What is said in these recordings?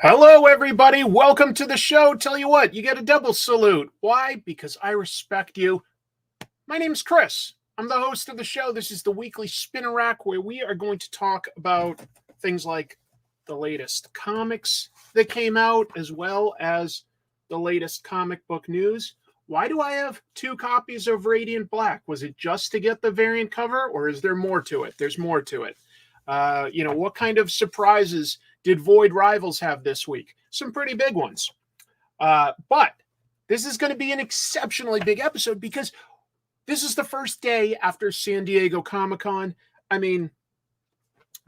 Hello, everybody. Welcome to the show. Tell you what, you get a double salute. Why? Because I respect you. My name's Chris. I'm the host of the show. This is the weekly Spinner Rack, where we are going to talk about things like the latest comics that came out, as well as the latest comic book news. Why do I have 2 copies of Radiant Black? Was it just to get the variant cover, or is there more to it? There's more to it. What kind of surprises did Void Rivals have this week? Some pretty big ones. But this is going to be an exceptionally big episode because this is the first day after San Diego Comic-Con. I mean,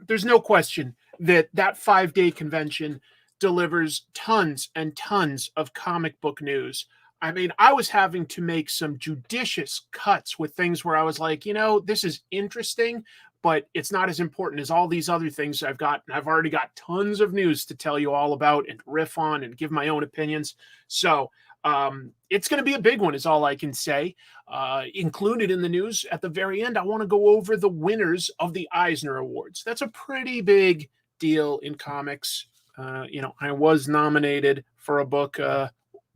there's no question that 5-day convention delivers tons and tons of comic book news. I mean, I was having to make some judicious cuts with things where I was like, this is interesting, but it's not as important as all these other things I've got. And I've already got tons of news to tell you all about and riff on and give my own opinions. So it's going to be a big one is all I can say. Included in the news at the very end, I want to go over the winners of the Eisner Awards. That's a pretty big deal in comics. I was nominated for a book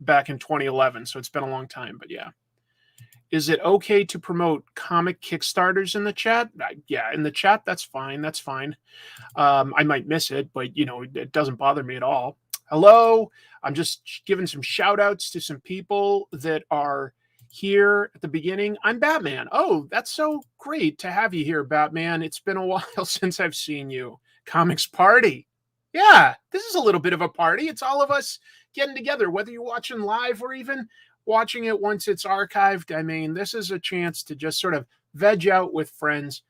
back in 2011, so it's been a long time, but yeah. Is it okay to promote comic Kickstarters in the chat? Yeah, in the chat, that's fine. That's fine. I might miss it, but, it doesn't bother me at all. Hello. I'm just giving some shout outs to some people that are here at the beginning. I'm Batman. Oh, that's so great to have you here, Batman. It's been a while since I've seen you. Comics Party. Yeah, this is a little bit of a party. It's all of us getting together, whether you're watching live or even watching it once it's archived. I mean, this is a chance to just sort of veg out with friends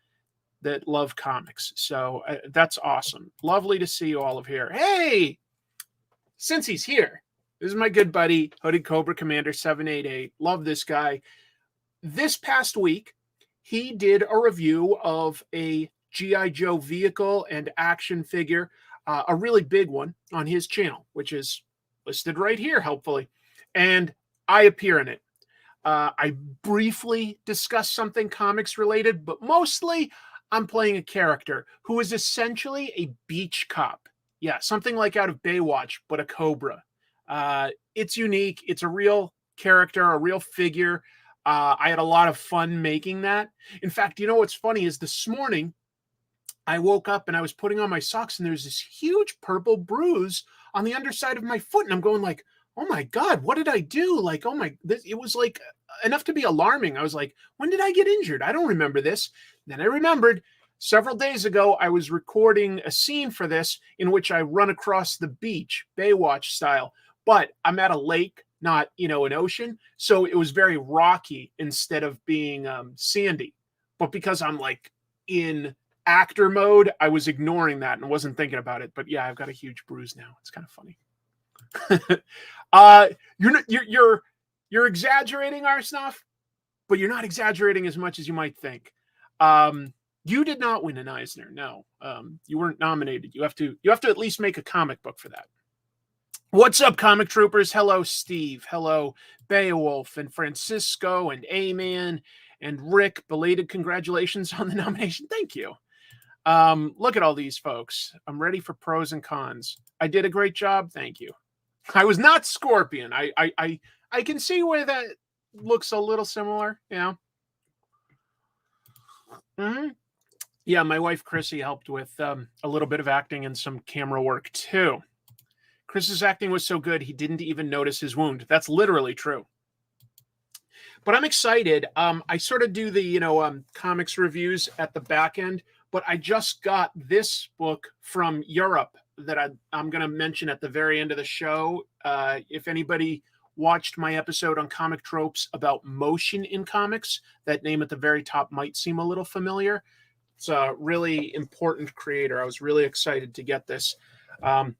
that love comics. So that's awesome. Lovely to see you all of here. Hey, since he's here, this is my good buddy, Hooded Cobra Commander 788. Love this guy. This past week, he did a review of a G.I. Joe vehicle and action figure, a really big one on his channel, which is listed right here, helpfully. And I appear in it. I briefly discuss something comics related, but mostly I'm playing a character who is essentially a beach cop. Yeah, something like out of Baywatch, but a Cobra. It's unique. It's a real character, a real figure. I had a lot of fun making that. In fact, what's funny is this morning I woke up and I was putting on my socks and there's this huge purple bruise on the underside of my foot. And I'm going like, oh my God, what did I do? Like, it was like enough to be alarming. I was like, when did I get injured? I don't remember this. Then I remembered several days ago, I was recording a scene for this in which I run across the beach, Baywatch style, but I'm at a lake, not, an ocean. So it was very rocky instead of being sandy. But because I'm like in actor mode, I was ignoring that and wasn't thinking about it. But yeah, I've got a huge bruise now. It's kind of funny. You're exaggerating, Arsnoff, but you're not exaggerating as much as you might think. You did not win an Eisner. No, you weren't nominated. You have to at least make a comic book for that. What's up, comic troopers? Hello, Steve. Hello, Beowulf and Francisco and A-Man and Rick. Belated congratulations on the nomination. Thank you. Look at all these folks. I'm ready for pros and cons. I did a great job. Thank you. I was not Scorpion. I can see where that looks a little similar. Yeah. Mm-hmm. Yeah, my wife Chrissy helped with a little bit of acting and some camera work too. Chris's acting was so good he didn't even notice his wound. That's literally true. But I'm excited. I sort of do the comics reviews at the back end, but I just got this book from Europe that I'm going to mention at the very end of the show. If anybody watched my episode on comic tropes about motion in comics, that name at the very top might seem a little familiar. It's a really important creator. I was really excited to get this. And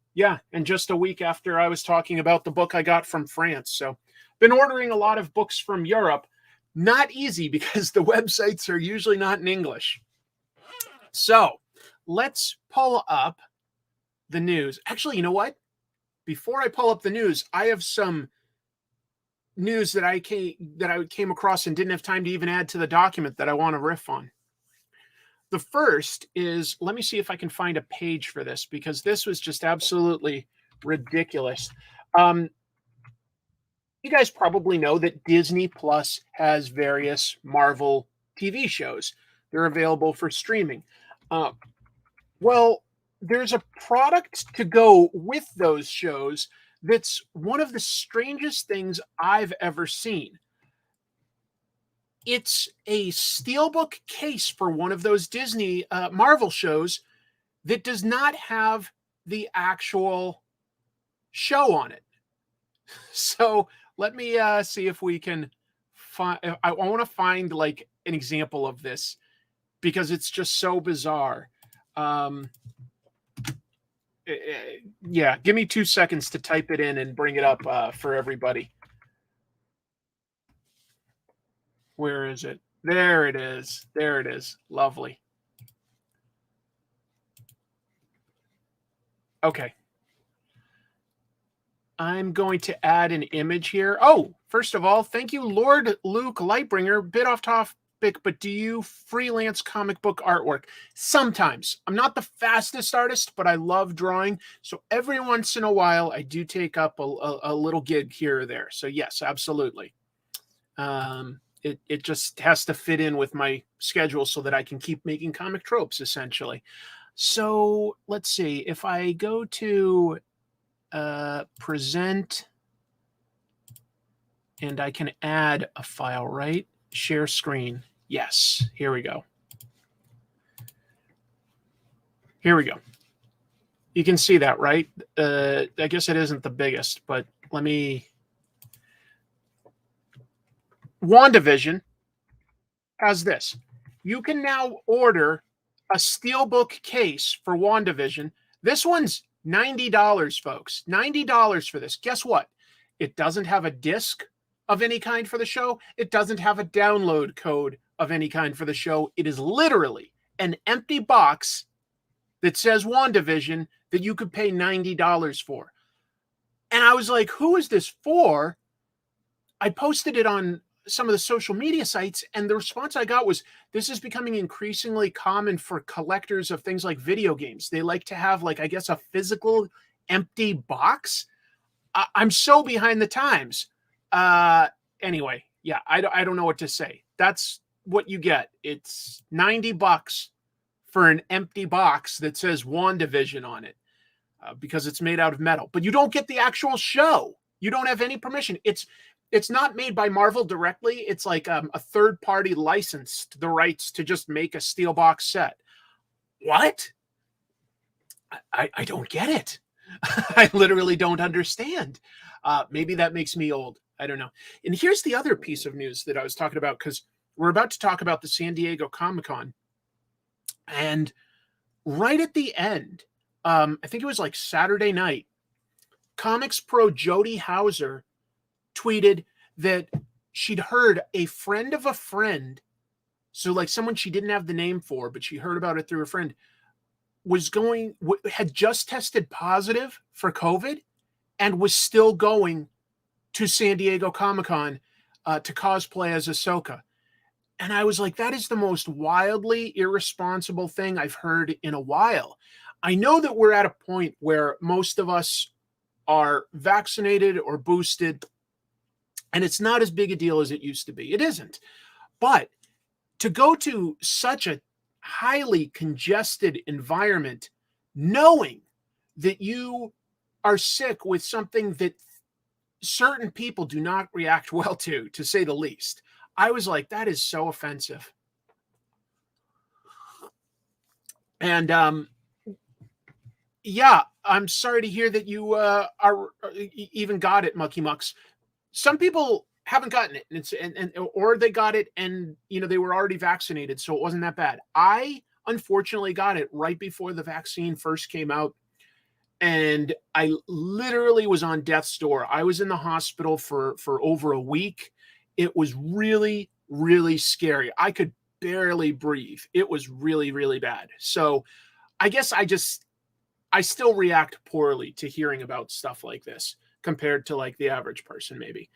just a week after I was talking about the book I got from France. So been ordering a lot of books from Europe. Not easy because the websites are usually not in English. So let's pull up the news. Actually, you know what? Before I pull up the news, I have some news that I came across and didn't have time to even add to the document that I want to riff on. The first is, let me see if I can find a page for this, because this was just absolutely ridiculous. You guys probably know that Disney Plus has various Marvel TV shows. They're available for streaming. Well, there's a product to go with those shows that's one of the strangest things I've ever seen. It's a steelbook case for one of those Disney Marvel shows that does not have the actual show on it. So let me see if we can find. I want to find like an example of this because it's just so bizarre. Yeah, give me 2 seconds to type it in and bring it up for everybody. Where is it? There it is. There it is. Lovely. Okay. I'm going to add an image here. Oh, first of all, thank you, Lord Luke Lightbringer. Bit off topic, but do you freelance comic book artwork? Sometimes. I'm not the fastest artist, but I love drawing. So every once in a while, I do take up a little gig here or there. So yes, absolutely. It just has to fit in with my schedule so that I can keep making comic tropes, essentially. So let's see. If I go to present, and I can add a file, right? Share screen. Yes, here we go. Here we go. You can see that, right? I guess it isn't the biggest, but let me... WandaVision has this. You can now order a steelbook case for WandaVision. This one's $90, folks. $90 for this. Guess what? It doesn't have a disc of any kind for the show. It doesn't have a download code of any kind for the show. It is literally an empty box that says WandaVision that you could pay $90 for. And I was like, who is this for? I posted it on some of the social media sites, and the response I got was, this is becoming increasingly common for collectors of things like video games. They like to have, like, I guess, a physical empty box. I'm so behind the times. Anyway, yeah, I don't know what to say. That's what you get. It's $90 for an empty box that says WandaVision on it because it's made out of metal. But you don't get the actual show. You don't have any permission. It's not made by Marvel directly. It's like a third-party licensed the rights to just make a steelbox set. What? I don't get it. I literally don't understand. Maybe that makes me old. I don't know. And here's the other piece of news that I was talking about, because we're about to talk about the San Diego Comic-Con. And right at the end, I think it was like Saturday night, Comics Pro Jody Hauser tweeted that she'd heard a friend of a friend, so like someone she didn't have the name for, but she heard about it through a friend, had just tested positive for COVID and was still going to San Diego Comic-Con to cosplay as Ahsoka. And I was like, that is the most wildly irresponsible thing I've heard in a while. I know that we're at a point where most of us are vaccinated or boosted, and it's not as big a deal as it used to be. It isn't. But to go to such a highly congested environment, knowing that you are sick with something that certain people do not react well to say the least, I was like, that is so offensive. And yeah, I'm sorry to hear that you even got it, Mucky Mucks. Some people haven't gotten it, or they got it and they were already vaccinated, so it wasn't that bad. I unfortunately got it right before the vaccine first came out, and I literally was on death's door. I was in the hospital for over a week. It was really, really scary. I could barely breathe. It was really, really bad. So I guess I still react poorly to hearing about stuff like this compared to like the average person, maybe.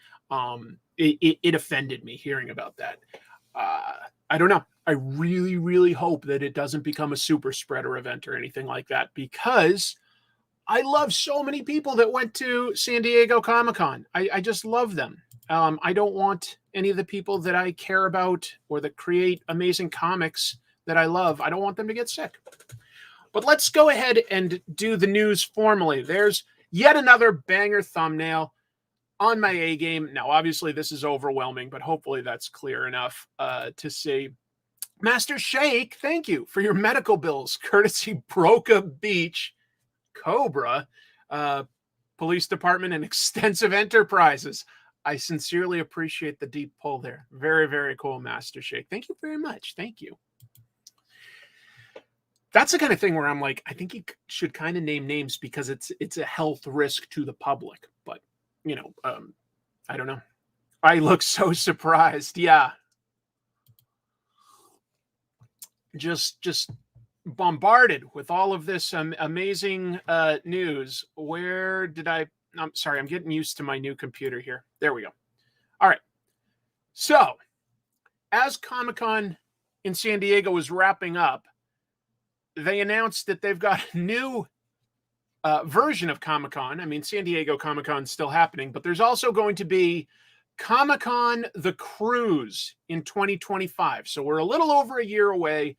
It offended me hearing about that. I don't know. I really, really hope that it doesn't become a super spreader event or anything like that, because I love so many people that went to San Diego Comic-Con. I just love them. I don't want any of the people that I care about or that create amazing comics that I love. I don't want them to get sick. But let's go ahead and do the news formally. There's yet another banger thumbnail on my A game. Now, obviously, this is overwhelming, but hopefully that's clear enough to see. Master Shake, thank you for your medical bills, courtesy Broca Beach, Cobra, Police Department, and Extensive Enterprises. I sincerely appreciate the deep pull there. Very, very cool, Master Shake. Thank you very much. Thank you. That's the kind of thing where I'm like, I think you should kind of name names because it's a health risk to the public. But, you know, I don't know. I look so surprised. Yeah. Just bombarded with all of this amazing news. Where did I'm sorry, I'm getting used to my new computer here. There we go. All right. So, as Comic-Con in San Diego was wrapping up, they announced that they've got a new version of Comic-Con. I mean, San Diego Comic-Con is still happening, but there's also going to be Comic-Con The Cruise in 2025. So we're a little over a year away.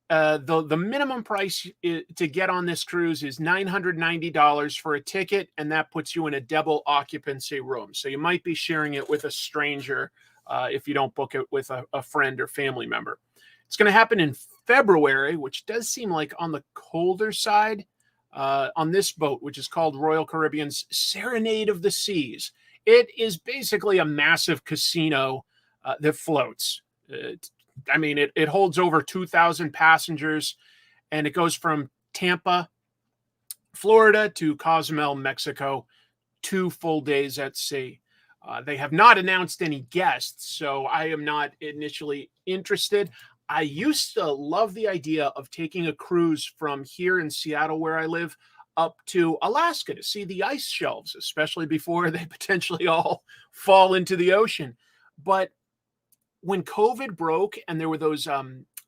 The minimum price to get on this cruise is $990 for a ticket, and that puts you in a double occupancy room. So you might be sharing it with a stranger if you don't book it with a friend or family member. It's going to happen in February, which does seem like on the colder side on this boat, which is called Royal Caribbean's Serenade of the Seas. It is basically a massive casino that floats. I mean, it holds over 2,000 passengers, and it goes from Tampa, Florida to Cozumel, Mexico, 2 full days at sea. They have not announced any guests, so I am not initially interested. I used to love the idea of taking a cruise from here in Seattle, where I live, up to Alaska to see the ice shelves, especially before they potentially all fall into the ocean. But when COVID broke and there were those,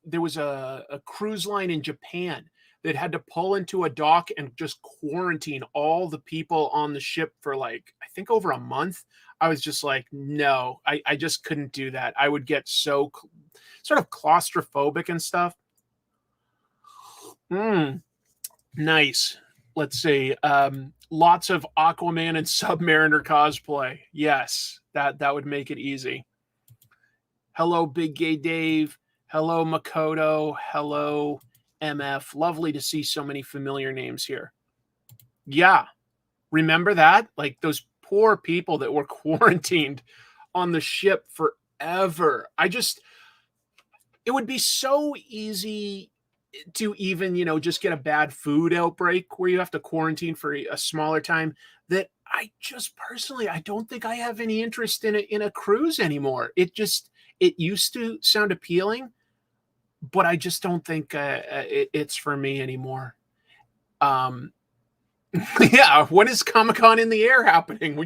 there was a cruise line in Japan that had to pull into a dock and just quarantine all the people on the ship for like, I think over a month. I was just like, no, I just couldn't do that. I would get so sort of claustrophobic and stuff. Nice. Let's see. Lots of Aquaman and Submariner cosplay. Yes, that would make it easy. Hello, Big Gay Dave. Hello, Makoto. Hello, MF. Lovely to see so many familiar names here. Yeah. Remember that? Like those poor people that were quarantined on the ship forever. It would be so easy to even, just get a bad food outbreak where you have to quarantine for a smaller time, that I just personally, I don't think I have any interest in a cruise anymore. It used to sound appealing, but I just don't think it's for me anymore. Yeah, when is Comic-Con in the air happening?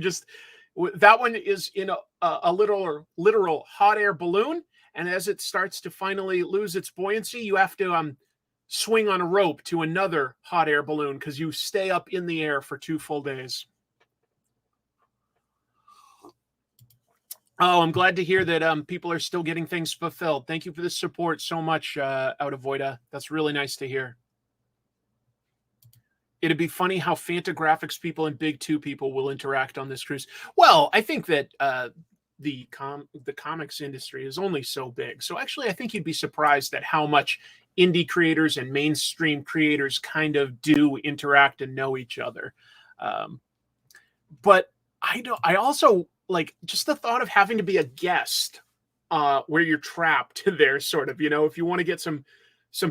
That one is in a literal hot air balloon, and as it starts to finally lose its buoyancy, you have to swing on a rope to another hot air balloon because you stay up in the air for 2 full days. Oh, I'm glad to hear that people are still getting things fulfilled. Thank you for the support so much, out of Voida. That's really nice to hear. It'd be funny how Fantagraphics people and Big 2 people will interact on this cruise. Well, I think that the comics industry is only so big. So actually, I think you'd be surprised at how much indie creators and mainstream creators kind of do interact and know each other. But I also like just the thought of having to be a guest where you're trapped there, sort of, if you want to get some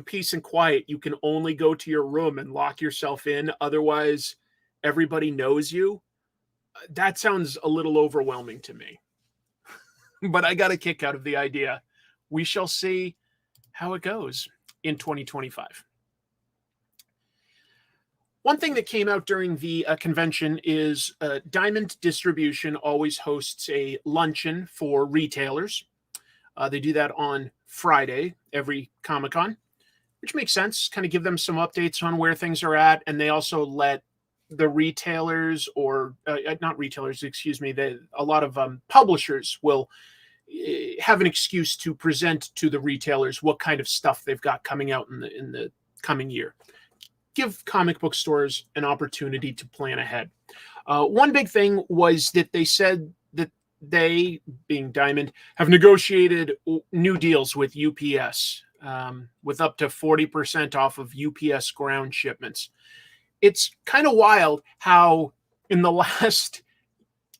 peace and quiet, you can only go to your room and lock yourself in. Otherwise, everybody knows you. That sounds a little overwhelming to me. But I got a kick out of the idea. We shall see how it goes in 2025. One thing that came out during the convention is Diamond Distribution always hosts a luncheon for retailers. They do that on Friday, every Comic-Con. which makes sense. Kind of give them some updates on where things are at, and they also let the retailers, or not retailers, excuse me, a lot of publishers will have an excuse to present to the retailers what kind of stuff they've got coming out in the coming year. Give comic book stores an opportunity to plan ahead. One big thing was that they said that they, being Diamond, have negotiated new deals with UPS with up to 40% off of UPS ground shipments. It's kind of wild how in the last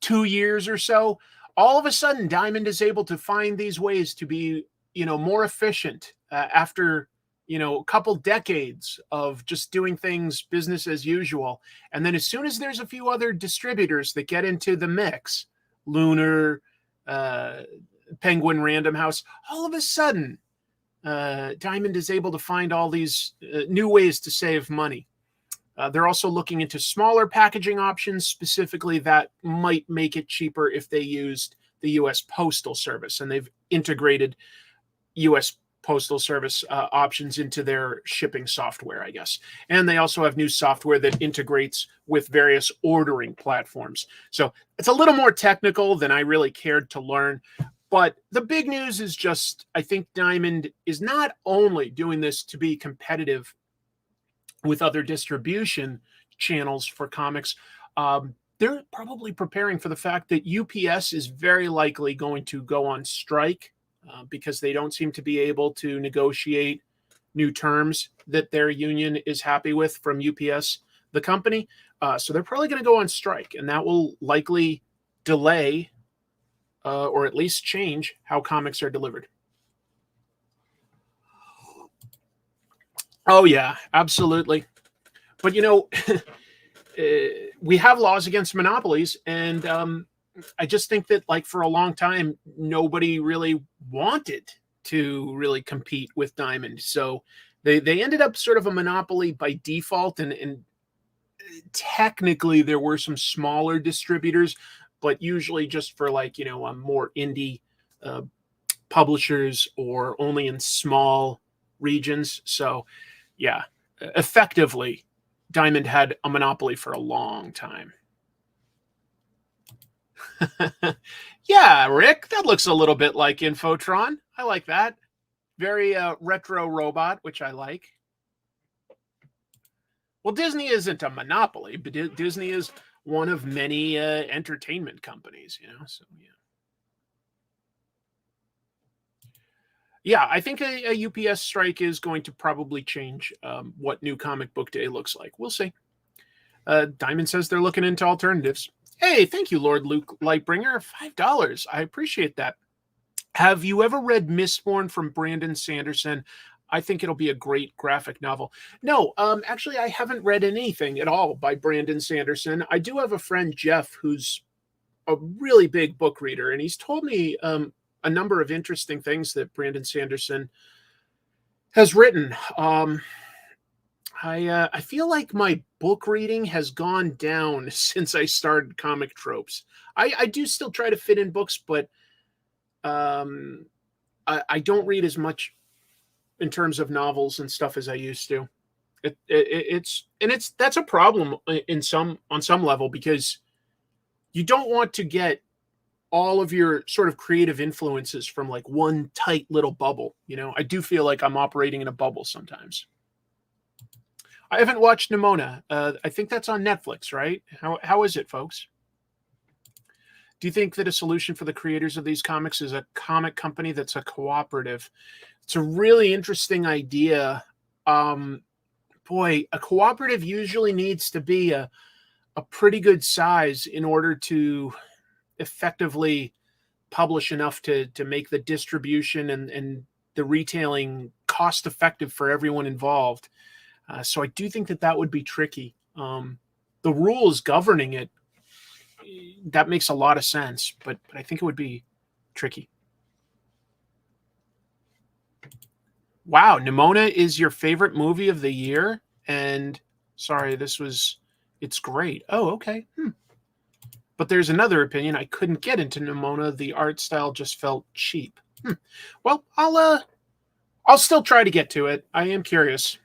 2 years or so, all of a sudden Diamond is able to find these ways to be, more efficient after, a couple decades of just doing things business as usual. And then as soon as there's a few other distributors that get into the mix, Lunar, Penguin Random House, all of a sudden Diamond is able to find all these new ways to save money. They're also looking into smaller packaging options, specifically that might make it cheaper if they used the U.S. Postal Service, and they've integrated U.S. Postal Service options into their shipping software, I guess. And they also have new software that integrates with various ordering platforms. So it's a little more technical than I really cared to learn. But the big news is just, I think Diamond is not only doing this to be competitive with other distribution channels for comics, they're probably preparing for the fact that UPS is very likely going to go on strike because they don't seem to be able to negotiate new terms that their union is happy with from UPS, the company. So they're probably going to go on strike, and that will likely delay or at least change how comics are delivered. Oh, yeah, absolutely. But, we have laws against monopolies, and I just think that, like, for a long time, nobody really wanted to really compete with Diamond. So they ended up sort of a monopoly by default, and technically there were some smaller distributors, but usually just for, like, more indie publishers or only in small regions. So, yeah, effectively, Diamond had a monopoly for a long time. Yeah, Rick, that looks a little bit like Infotron. I like that. Very retro robot, which I like. Well, Disney isn't a monopoly, but Disney is one of many entertainment companies, so yeah. Yeah, I think a UPS strike is going to probably change what New Comic Book Day looks like. We'll see. Diamond says they're looking into alternatives. Hey, thank you, Lord Luke Lightbringer. $5. I appreciate that. Have you ever read Mistborn from Brandon Sanderson? I think it'll be a great graphic novel. No, actually, I haven't read anything at all by Brandon Sanderson. I do have a friend, Jeff, who's a really big book reader, and he's told me a number of interesting things that Brandon Sanderson has written. I feel like my book reading has gone down since I started Comic Tropes. I do still try to fit in books, but I don't read as much in terms of novels and stuff as I used to. That's a problem on some level, because you don't want to get all of your sort of creative influences from like one tight little bubble. I do feel like I'm operating in a bubble sometimes. I haven't watched Nimona. I think that's on Netflix, right? How is it, folks? Do you think that a solution for the creators of these comics is a comic company that's a cooperative? It's a really interesting idea. Boy, a cooperative usually needs to be a pretty good size in order to effectively publish enough to make the distribution and the retailing cost effective for everyone involved. So I do think that would be tricky. The rules governing it, that makes a lot of sense, but I think it would be tricky. Wow, Nimona is your favorite movie of the year? And sorry, it's great. Oh, okay. But there's another opinion. I couldn't get into Nimona. The art style just felt cheap. Well, I'll I'll still try to get to it. I am curious.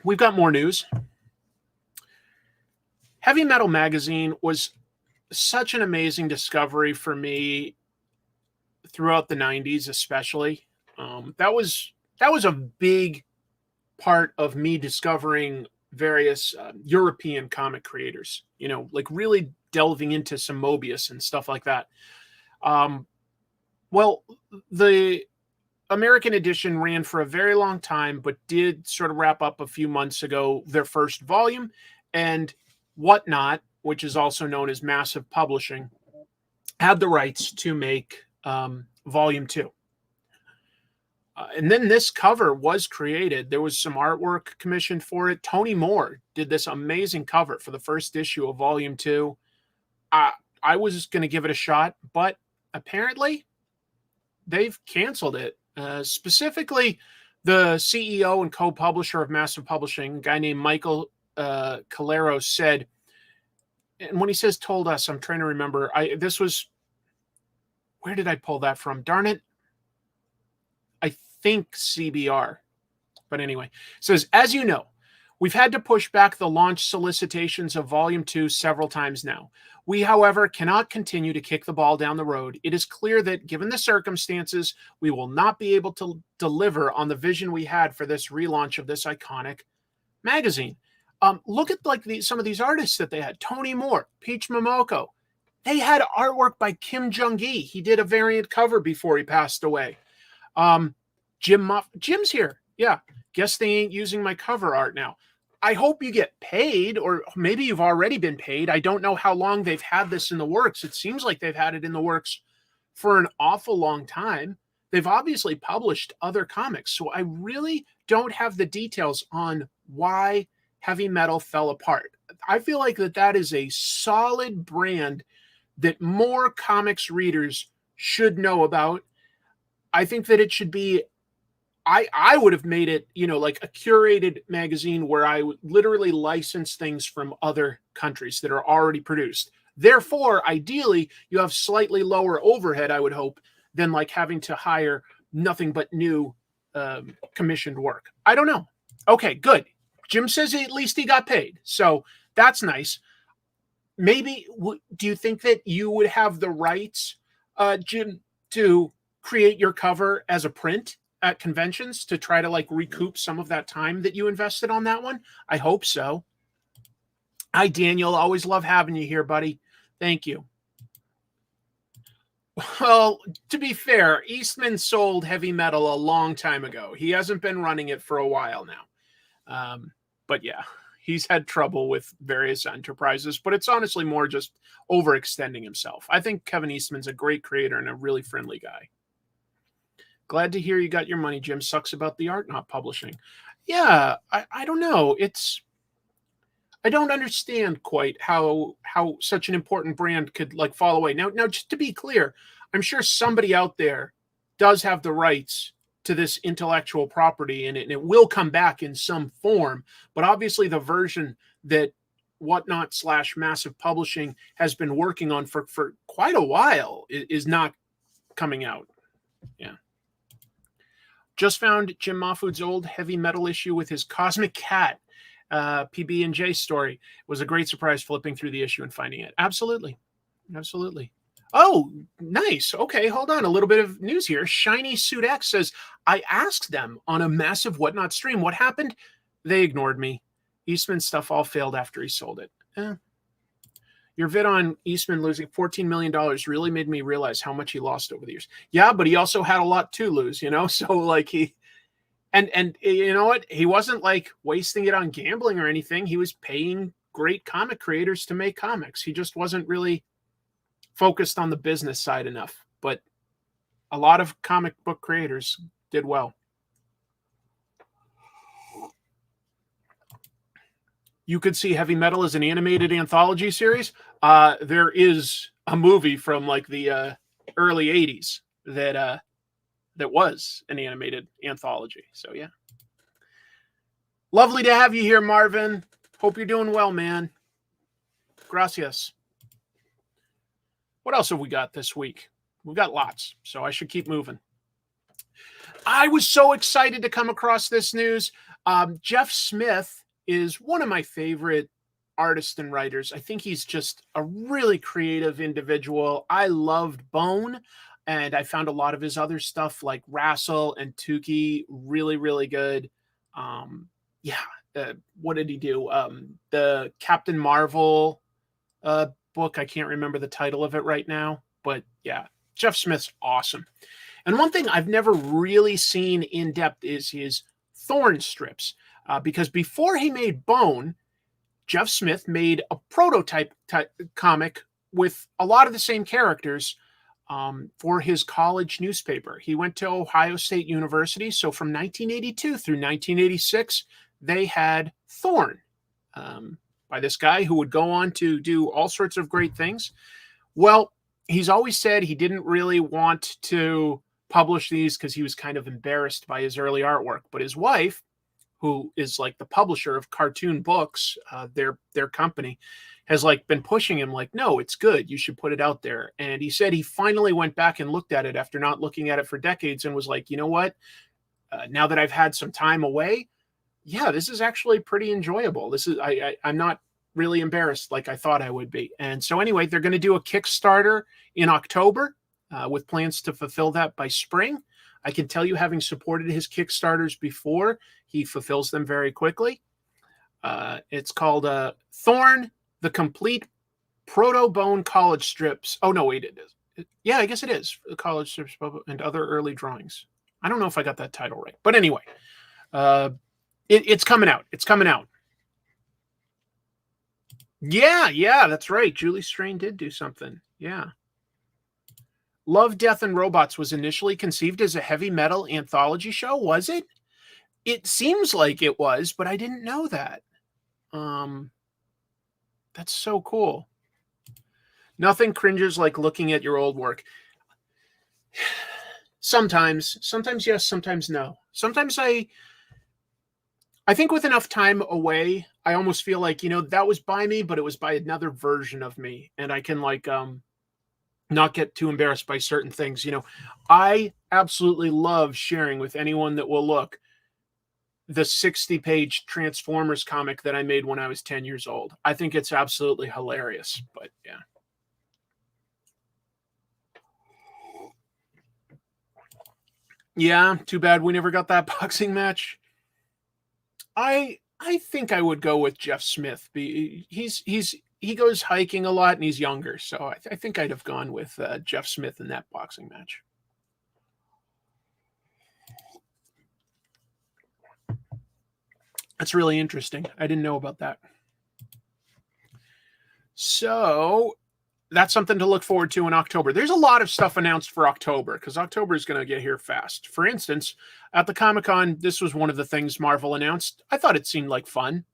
We've got more news. Heavy Metal Magazine was such an amazing discovery for me throughout the 90s, especially. That was a big part of me discovering various European comic creators, you know, like really delving into some Mobius and stuff like that. Well, the American edition ran for a very long time, but did sort of wrap up a few months ago their first volume, and Whatnot, which is also known as Massive Publishing, had the rights to make volume 2. And then this cover was created. There was some artwork commissioned for it. Tony Moore did this amazing cover for the first issue of volume 2. I was going to give it a shot, but apparently they've canceled it. Specifically, the CEO and co-publisher of Massive Publishing, a guy named Michael Calero, said, and when he says told us, I'm trying to remember, this was, where did I pull that from? Darn it. I think CBR. But anyway, says, as you know, we've had to push back the launch solicitations of Volume 2 several times now. We, however, cannot continue to kick the ball down the road. It is clear that, given the circumstances, we will not be able to deliver on the vision we had for this relaunch of this iconic magazine. Look at some of these artists that they had. Tony Moore, Peach Momoko. They had artwork by Kim Jung-gi. He did a variant cover before he passed away. Jim's here. Yeah. Guess they ain't using my cover art now. I hope you get paid, or maybe you've already been paid. I don't know how long they've had this in the works. It seems like they've had it in the works for an awful long time. They've obviously published other comics, so I really don't have the details on why Heavy Metal fell apart. I feel like that is a solid brand that more comics readers should know about. I think that it should be, I would have made it, you know, like a curated magazine where I would literally license things from other countries that are already produced. Therefore, ideally, you have slightly lower overhead, I would hope, than like having to hire nothing but new commissioned work. I don't know. Okay, good. Jim says at least he got paid. So that's nice. Maybe, do you think that you would have the rights, Jim, to create your cover as a print at conventions to try to like recoup some of that time that you invested on that one? I hope so. Hi, Daniel. Always love having you here, buddy. Thank you. Well, to be fair, Eastman sold Heavy Metal a long time ago. He hasn't been running it for a while now. But yeah, he's had trouble with various enterprises, but it's honestly more just overextending himself. I think Kevin Eastman's a great creator and a really friendly guy. Glad to hear you got your money, Jim. Sucks about the art not publishing. Yeah, I don't know. I don't understand quite how such an important brand could like fall away. Now, just to be clear, I'm sure somebody out there does have the rights to this intellectual property, and it will come back in some form. But obviously, the version that Whatnot / Massive Publishing has been working on for quite a while is not coming out. Yeah. Just found Jim Mahfood's old Heavy Metal issue with his Cosmic Cat PB&J story. It was a great surprise flipping through the issue and finding it. Absolutely. Absolutely. Oh, nice. Okay, hold on. A little bit of news here. Shiny Suit X says, I asked them on a Massive Whatnot stream what happened. They ignored me. Eastman stuff all failed after he sold it. Your vid on Eastman losing $14 million really made me realize how much he lost over the years. Yeah, but he also had a lot to lose, you know? So like he, and you know what? He wasn't like wasting it on gambling or anything. He was paying great comic creators to make comics. He just wasn't really focused on the business side enough. But a lot of comic book creators did well. You could see Heavy Metal as an animated anthology series. There is a movie from like the early 80s that was an animated anthology. So yeah. Lovely to have you here, Marvin. Hope you're doing well, man. Gracias. What else have we got this week? We've got lots, so I should keep moving. I was so excited to come across this news. Jeff Smith is one of my favorite artists and writers. I think he's just a really creative individual. I loved Bone, and I found a lot of his other stuff like Wrestle and Tukey really, really good. What did he do? The Captain Marvel book. I can't remember the title of it right now, but yeah, Jeff Smith's awesome. And one thing I've never really seen in depth is his Thorn strips, because before he made Bone, Jeff Smith made a prototype comic with a lot of the same characters for his college newspaper. He went to Ohio State University, so from 1982 through 1986, they had Thorn by this guy who would go on to do all sorts of great things. Well, he's always said he didn't really want to publish these because he was kind of embarrassed by his early artwork. But his wife, who is like the publisher of Cartoon Books, their company, has like been pushing him like, no, it's good. You should put it out there. And he said he finally went back and looked at it after not looking at it for decades and was like, you know what? Now that I've had some time away, yeah, this is actually pretty enjoyable. I'm not really embarrassed like I thought I would be. And so anyway, they're going to do a Kickstarter in October with plans to fulfill that by spring. I can tell you, having supported his Kickstarters before, he fulfills them very quickly. It's called Thorn, the Complete Proto-Bone College Strips. Oh, no, wait, it is. Yeah, I guess it is. The College Strips and Other Early Drawings. I don't know if I got that title right. But anyway, it's coming out. It's coming out. Yeah, that's right. Julie Strain did do something. Yeah. Love, Death, and Robots was initially conceived as a heavy metal anthology show, was it? It seems like it was, but I didn't know that. That's so cool. Nothing cringes like looking at your old work. Sometimes yes, sometimes no. Sometimes I think with enough time away, I almost feel like, that was by me, but it was by another version of me. And I can not get too embarrassed by certain things. I absolutely love sharing with anyone that will look the 60-page Transformers comic that I made when I was 10 years old. I think it's absolutely hilarious, but yeah. Yeah, too bad we never got that boxing match. I think I would go with Jeff Smith. He goes hiking a lot and he's younger, so I think I'd have gone with Jeff Smith in that boxing match. That's really interesting. I didn't know about that. So that's something to look forward to in October. There's a lot of stuff announced for October because October is going to get here fast. For instance, at the Comic-Con, this was one of the things Marvel announced. I thought it seemed like fun.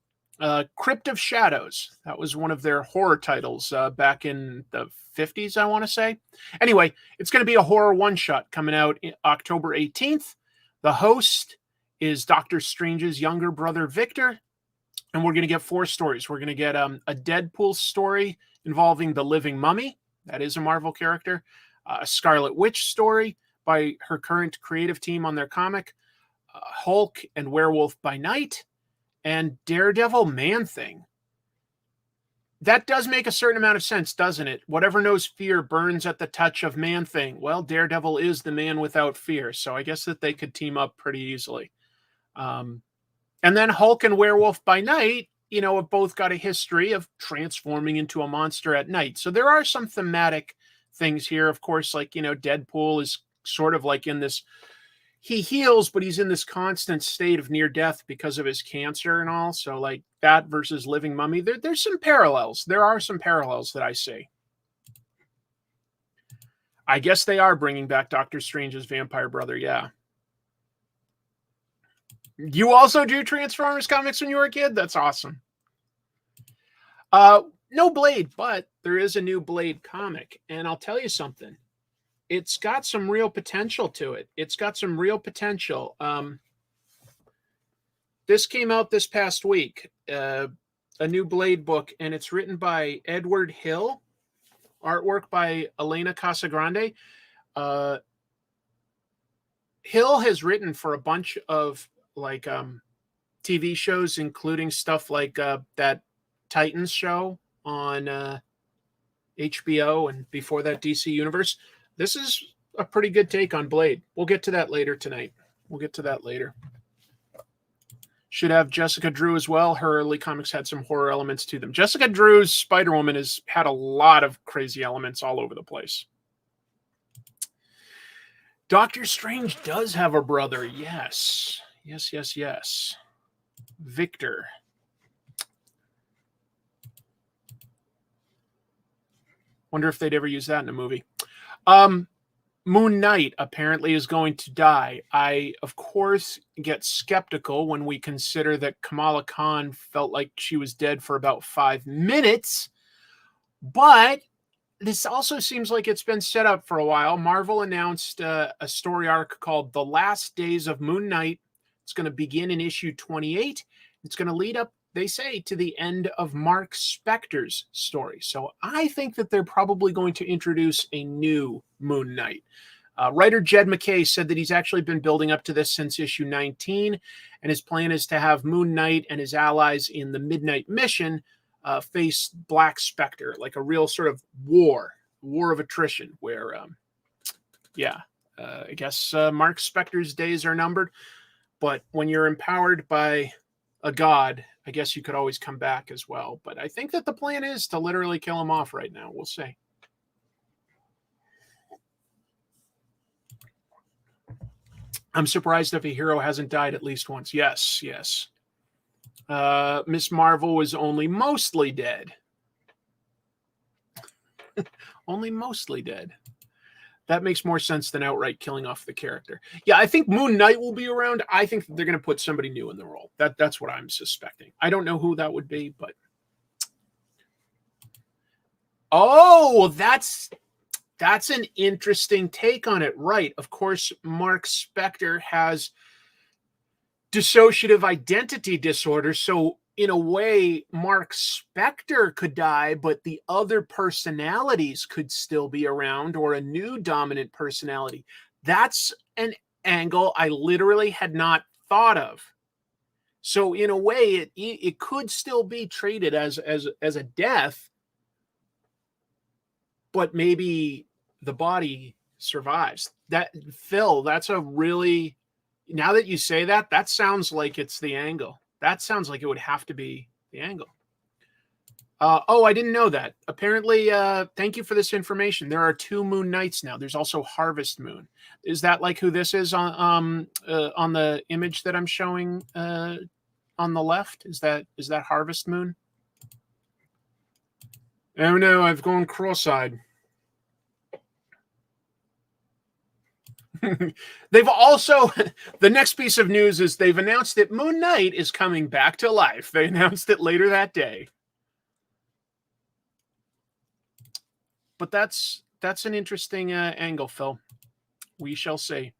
Crypt of Shadows. That was one of their horror titles back in the 50s, I want to say. Anyway, it's going to be a horror one-shot coming out October 18th. The host is Doctor Strange's younger brother, Victor. And we're going to get 4 stories. We're going to get a Deadpool story involving the Living Mummy. That is a Marvel character. A Scarlet Witch story by her current creative team on their comic. Hulk and Werewolf by Night. And Daredevil Man-Thing. That does make a certain amount of sense, doesn't it? Whatever knows fear burns at the touch of Man-Thing. Well, Daredevil is the man without fear, so I guess that they could team up pretty easily. And then Hulk and Werewolf by Night, have both got a history of transforming into a monster at night. So there are some thematic things here. Of course, Deadpool is sort of like in this, he heals, but he's in this constant state of near death because of his cancer and all. So like that versus Living Mummy, there's some parallels. There are some parallels that I see. I guess they are bringing back Doctor Strange's vampire brother. Yeah. You also do Transformers comics when you were a kid? That's awesome. No Blade, but there is a new Blade comic. And I'll tell you something. It's got some real potential to it. It's got some real potential. This came out this past week, a new Blade book, and it's written by Edward Hill. artwork by Elena Casagrande. Hill has written for a bunch of like TV shows, including stuff like that Titans show on HBO, and before that DC Universe. This is a pretty good take on Blade. We'll get to that later tonight. Should have Jessica Drew as well. Her early comics had some horror elements to them. Jessica Drew's Spider-Woman has had a lot of crazy elements all over the place. Doctor Strange does have a brother. Yes. Victor. Wonder if they'd ever use that in a movie. Moon Knight apparently is going to die. I, of course, get skeptical when we consider that Kamala Khan felt like she was dead for about 5 minutes. But this also seems like it's been set up for a while. Marvel announced a story arc called The Last Days of Moon Knight. It's going to begin in issue 28. It's going to lead up, they say, to the end of Mark Spector's story. So I think that they're probably going to introduce a new Moon Knight. Writer Jed MacKay said that he's actually been building up to this since issue 19, and his plan is to have Moon Knight and his allies in the Midnight Mission face Black Spectre, like a real sort of war of attrition, where, I guess Mark Spector's days are numbered, but when you're empowered by a god, I guess you could always come back as well. But I think that the plan is to literally kill him off right now. We'll see. I'm surprised if a hero hasn't died at least once. Yes. Miss Marvel was only mostly dead. Only mostly dead. That makes more sense than outright killing off the character. Yeah, I think Moon Knight will be around. I think they're going to put somebody new in the role. That's what I'm suspecting. I don't know who that would be, but... Oh, that's an interesting take on it. Right. Of course, Mark Spector has dissociative identity disorder. So in a way, Mark Spector could die, but the other personalities could still be around, or a new dominant personality. That's an angle I literally had not thought of. So in a way, it could still be treated as a death, but maybe the body survives. That, Phil, that's a really, now that you say that, that sounds like it's the angle. That sounds like it would have to be the angle. I didn't know that. Apparently, thank you for this information. There are 2 Moon Knights now. There's also Harvest Moon. Is that like who this is on the image that I'm showing on the left? Is that Harvest Moon? Oh no, I've gone cross-eyed. They've also, the next piece of news is they've announced that Moon Knight is coming back to life. They announced it later that day. But that's an interesting angle, Phil. We shall see.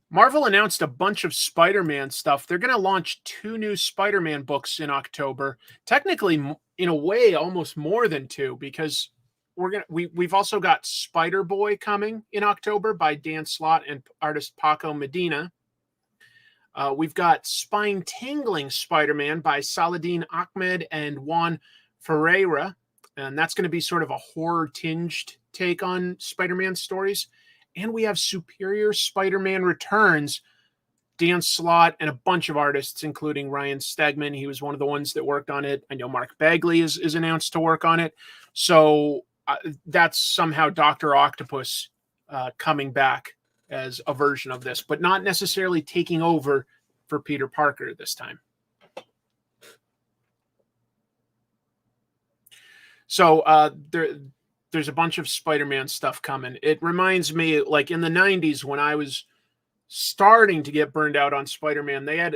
Marvel announced a bunch of Spider-Man stuff. They're going to launch 2 new Spider-Man books in October. Technically, in a way, almost more than 2, because we've also got Spider-Boy coming in October by Dan Slott and artist Paco Medina. We've got Spine-Tingling Spider-Man by Saladin Ahmed and Juan Ferreira. And that's going to be sort of a horror-tinged take on Spider-Man stories. And we have Superior Spider-Man Returns, Dan Slott and a bunch of artists, including Ryan Stegman. He was one of the ones that worked on it. I know Mark Bagley is announced to work on it. So that's somehow Dr. Octopus coming back as a version of this, but not necessarily taking over for Peter Parker this time. So there's a bunch of Spider-Man stuff coming. It reminds me, like in the 90s when I was starting to get burned out on Spider-Man, they had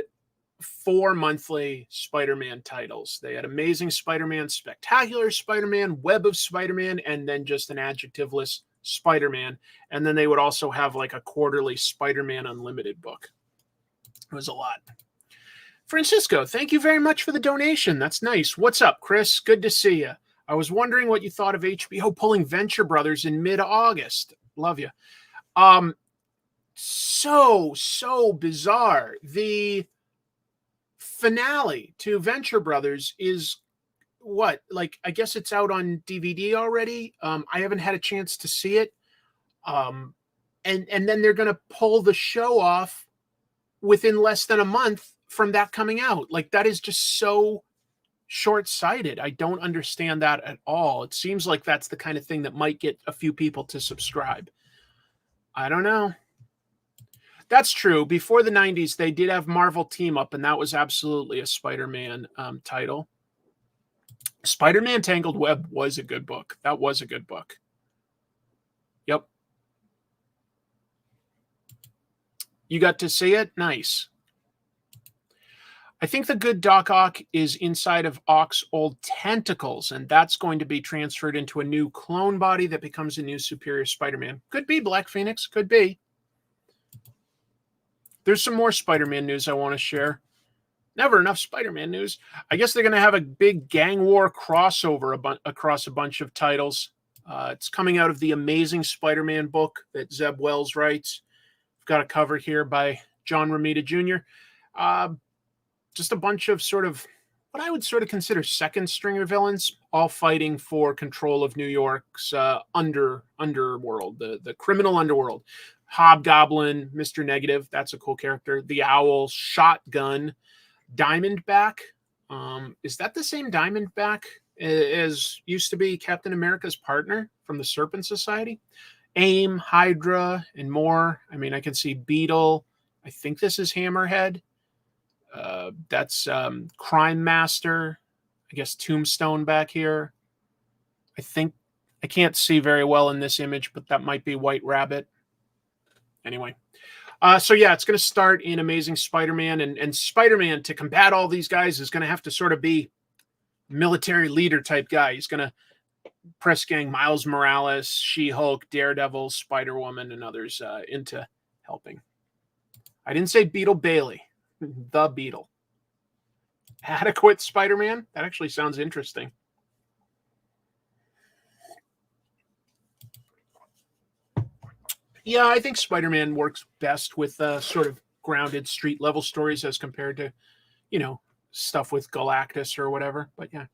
4 monthly Spider-Man titles. They had Amazing Spider-Man, Spectacular Spider-Man, Web of Spider-Man, and then just an adjectiveless Spider-Man. And then they would also have like a quarterly Spider-Man Unlimited book. It was a lot. Francisco, thank you very much for the donation. That's nice. What's up, Chris? Good to see you. I was wondering what you thought of HBO pulling Venture Brothers in mid-August. Love you. So bizarre. The finale to Venture Brothers is what? Like, I guess it's out on DVD already. I haven't had a chance to see it. And then they're going to pull the show off within less than a month from that coming out. Like, that is just so short-sighted. I don't understand that at all. It seems like that's the kind of thing that might get a few people to subscribe. I don't know. That's true. Before the 90s, they did have Marvel Team Up, and that was absolutely a Spider-Man title. Spider-Man Tangled Web was a good book. That was a good book. Yep. You got to see it? Nice. I think the good Doc Ock is inside of Ock's old tentacles, and that's going to be transferred into a new clone body that becomes a new Superior Spider-Man. Could be Black Phoenix. Could be. There's some more Spider-Man news I want to share. Never enough Spider-Man news. I guess they're going to have a big gang war crossover across a bunch of titles. It's coming out of the Amazing Spider-Man book that Zeb Wells writes. I've got a cover here by John Romita Jr. Just a bunch of sort of what I would sort of consider second-stringer villains, all fighting for control of New York's underworld, the criminal underworld. Hobgoblin, Mr. Negative, that's a cool character. The Owl, Shotgun, Diamondback. Is that the same Diamondback as used to be Captain America's partner from the Serpent Society? AIM, Hydra, and more. I mean, I can see Beetle. I think this is Hammerhead. That's Crime Master. I guess Tombstone back here. I can't see very well in this image, but that might be White Rabbit. Anyway. So yeah, it's going to start in Amazing Spider-Man, and Spider-Man, to combat all these guys, is going to have to sort of be military leader type guy. He's going to press gang Miles Morales, She-Hulk, Daredevil, Spider-Woman, and others into helping. I didn't say Beetle Bailey. The Beetle. Adequate Spider-Man? That actually sounds interesting. Yeah, I think Spider-Man works best with sort of grounded street-level stories as compared to, you know, stuff with Galactus or whatever. But yeah.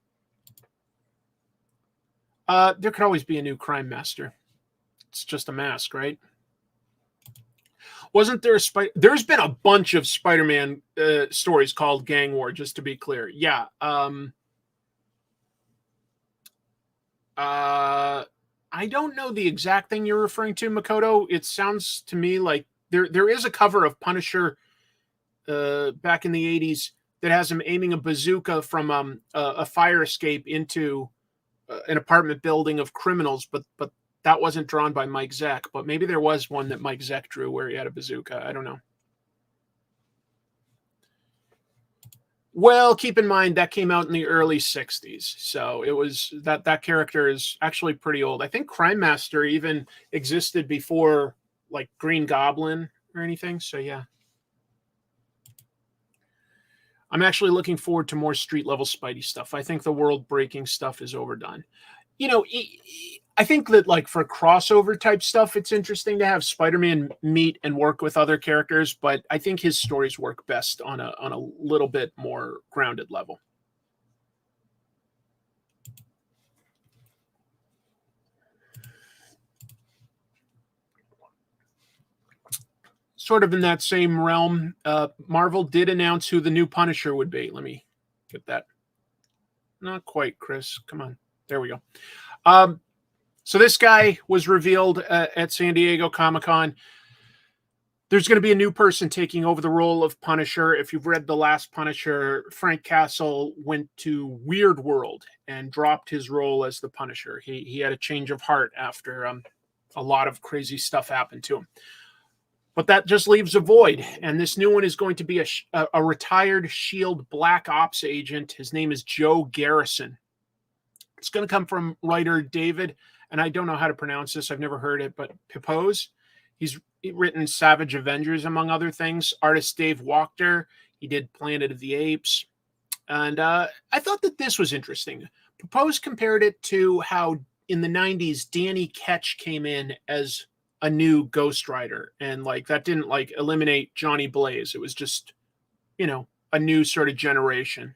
There could always be a new Crime Master. It's just a mask, right? Wasn't there a There's been a bunch of Spider-Man stories called Gang War, just to be clear. Yeah. I don't know the exact thing you're referring to, Makoto. It sounds to me like there is a cover of Punisher back in the 80s that has him aiming a bazooka from a fire escape into an apartment building of criminals, but that wasn't drawn by Mike Zeck. But maybe there was one that Mike Zeck drew where he had a bazooka. I don't know. Well, keep in mind that came out in the early 60s. So it was that character is actually pretty old. I think Crime Master even existed before like Green Goblin or anything. So yeah. I'm actually looking forward to more street level Spidey stuff. I think the world breaking stuff is overdone. You know, I think that like for crossover type stuff, it's interesting to have Spider-Man meet and work with other characters, but I think his stories work best on a little bit more grounded level. Sort of in that same realm, Marvel did announce who the new Punisher would be. Let me get that. Not quite, Chris. Come on. There we go. So this guy was revealed at San Diego Comic-Con. There's going to be a new person taking over the role of Punisher. If you've read the last Punisher, Frank Castle went to Weird World and dropped his role as the Punisher. He had a change of heart after a lot of crazy stuff happened to him. But that just leaves a void. And this new one is going to be a retired S.H.I.E.L.D. Black Ops agent. His name is Joe Garrison. It's going to come from writer David, and I don't know how to pronounce this. I've never heard it, but Pipose. He's written Savage Avengers, among other things. Artist Dave Wachter. He did Planet of the Apes. And I thought that this was interesting. Propose compared it to how in the 90s Danny Ketch came in as a new Ghost Rider, and like that didn't like eliminate Johnny Blaze. It was just, you know, a new sort of generation.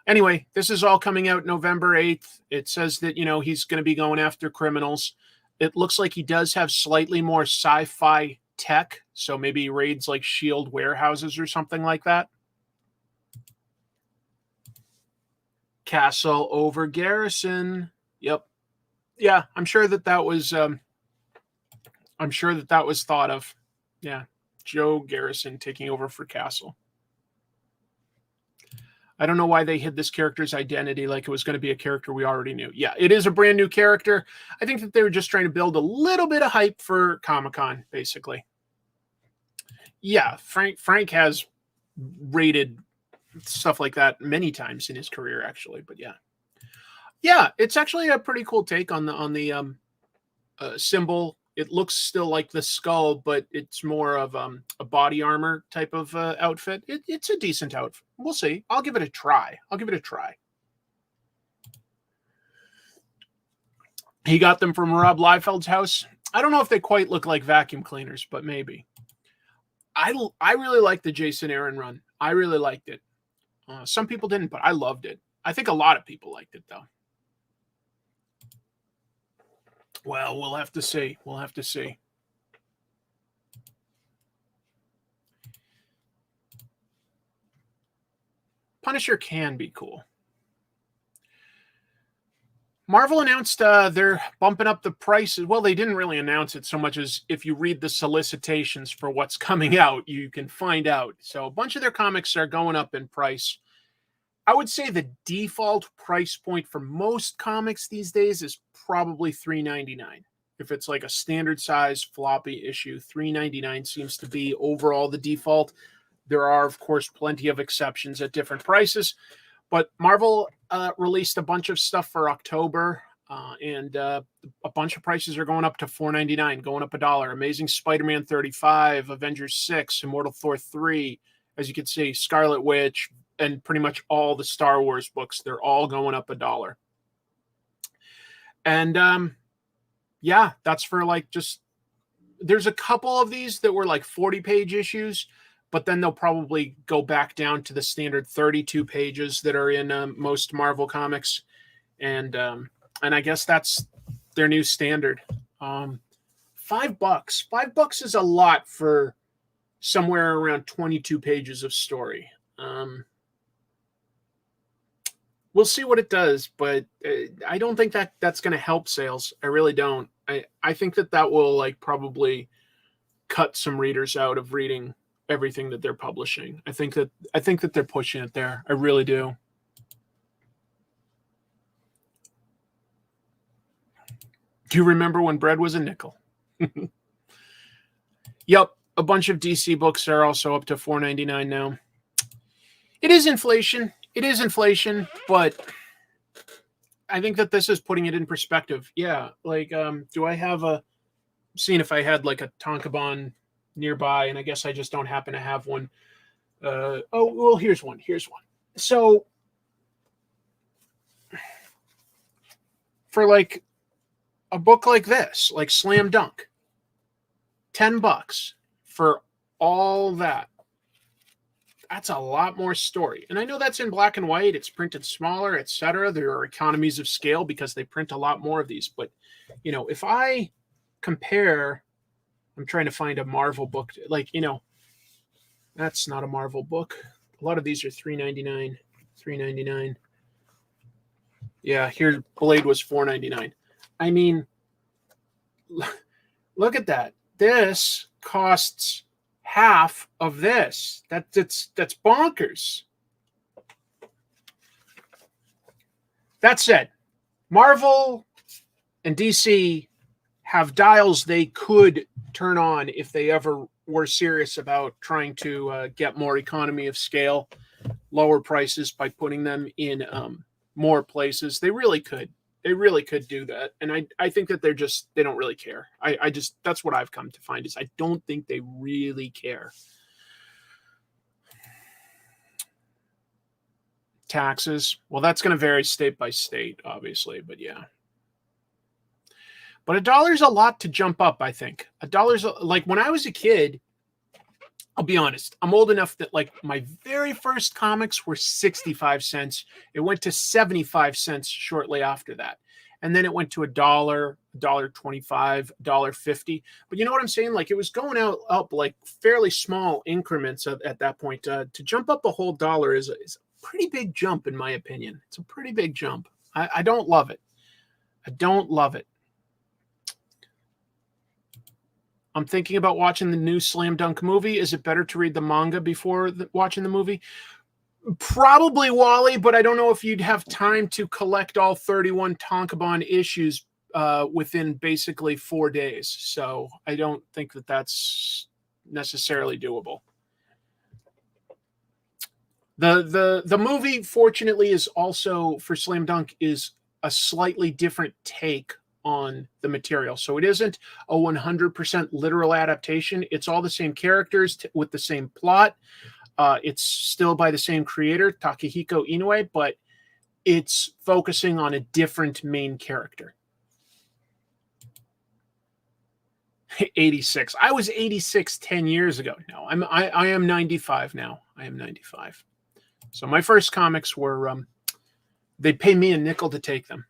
Anyway, this is all coming out November 8th. It says that, you know, he's going to be going after criminals. It looks like he does have slightly more sci-fi tech, so maybe he raids like shield warehouses or something like that. Castle over Garrison. Yep. Yeah, I'm sure that was thought of. Yeah. Joe Garrison taking over for Castle. I don't know why they hid this character's identity like it was going to be a character we already knew. Yeah, it is a brand new character. I think that they were just trying to build a little bit of hype for Comic-Con, basically. Yeah, Frank has rated stuff like that many times in his career, actually. But yeah. Yeah, it's actually a pretty cool take on the symbol. It looks still like the skull, but it's more of a body armor type of outfit. It's a decent outfit. We'll see. I'll give it a try. He got them from Rob Liefeld's house. I don't know if they quite look like vacuum cleaners, but maybe. I really liked the Jason Aaron run. I really liked it. Some people didn't, but I loved it. I think a lot of people liked it, though. Well, we'll have to see. Punisher can be cool. Marvel announced they're bumping up the prices. Well, they didn't really announce it so much as if you read the solicitations for what's coming out, you can find out. So a bunch of their comics are going up in price. I would say the default price point for most comics these days is probably $3.99. If it's like a standard size floppy issue, $3.99 seems to be overall the default. There are, of course, plenty of exceptions at different prices, but Marvel released a bunch of stuff for October, and a bunch of prices are going up to $4.99, going up $1. Amazing Spider-Man 35, Avengers 6, Immortal Thor 3, as you can see, Scarlet Witch, and pretty much all the Star Wars books, they're all going up $1. And yeah, that's for like just, there's a couple of these that were like 40-page issues, but then they'll probably go back down to the standard 32 pages that are in most Marvel comics. And I guess that's their new standard. $5. $5 is a lot for somewhere around 22 pages of story. We'll see what it does, but I don't think that that's going to help sales. I really don't. I think that will like probably cut some readers out of reading everything that they're publishing. I think that they're pushing it there. I really do. Do you remember when bread was a nickel? Yep, a bunch of DC books are also up to $4.99 now. It is inflation. But I think that this is putting it in perspective. Yeah, like do I have seeing if I had like a Tonkabon nearby, and I guess I just don't happen to have one. Oh, well, here's one. So for like a book like this, like Slam Dunk, $10 for all that. That's a lot more story. And I know that's in black and white. It's printed smaller, etc. There are economies of scale because they print a lot more of these. But, you know, if I compare, I'm trying to find a Marvel book. Like, you know, that's not a Marvel book. A lot of these are $3.99, $3.99. Yeah, here Blade was $4.99. I mean, look at that. This costs half of this. That's bonkers. That said, Marvel and DC have dials they could turn on if they ever were serious about trying to get more economy of scale, lower prices by putting them in more places. They really could. They really could do that. And I think that they don't really care. I just, that's what I've come to find is I don't think they really care. taxes. Well, that's going to vary state by state, obviously, but yeah. But $1 a lot to jump up, I think. $1, like when I was a kid, I'll be honest, I'm old enough that like my very first comics were 65 cents. It went to 75 cents shortly after that. And then it went to $1, $1.25, $1.50. But you know what I'm saying? Like it was going up like fairly small increments at that point. To jump up a whole dollar is a pretty big jump, in my opinion. It's a pretty big jump. I don't love it. I don't love it. I'm thinking about watching the new Slam Dunk movie. Is it better to read the manga before watching the movie? Probably, Wally, but I don't know if you'd have time to collect all 31 Tonkabon issues within basically 4 days. So I don't think that that's necessarily doable. The movie, fortunately, is also, for Slam Dunk, is a slightly different take on the material. So it isn't a 100% literal adaptation. It's all the same characters with the same plot. It's still by the same creator, Takehiko Inoue, but it's focusing on a different main character. 86. I was 86 10 years ago. No, I am 95 now. I am 95. So my first comics were, they pay me a nickel to take them.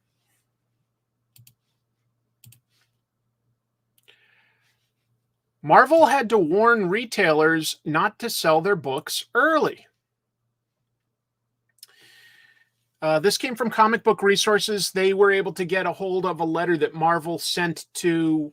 Marvel had to warn retailers not to sell their books early. This came from Comic Book Resources. They were able to get a hold of a letter that Marvel sent to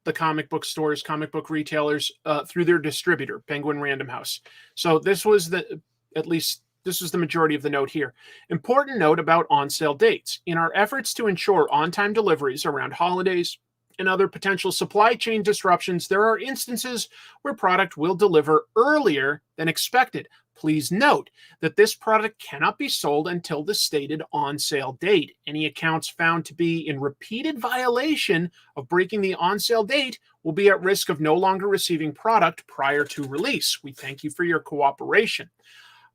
the comic book stores, comic book retailers, through their distributor, Penguin Random House. So this was this was the majority of the note here. Important note about on-sale dates. In our efforts to ensure on-time deliveries around holidays and other potential supply chain disruptions, there are instances where product will deliver earlier than expected. Please note that this product cannot be sold until the stated on-sale date. Any accounts found to be in repeated violation of breaking the on-sale date will be at risk of no longer receiving product prior to release. We thank you for your cooperation.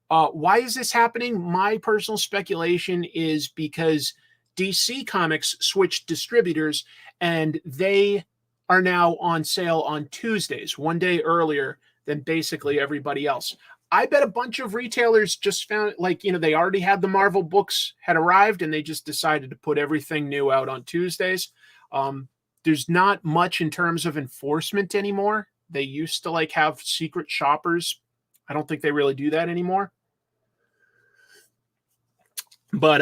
Why is this happening? My personal speculation is because DC Comics switched distributors, and they are now on sale on Tuesdays, one day earlier than basically everybody else. I bet a bunch of retailers just found, they already had the Marvel books had arrived, and they just decided to put everything new out on Tuesdays. There's not much in terms of enforcement anymore. They used to have secret shoppers. I don't think they really do that anymore. But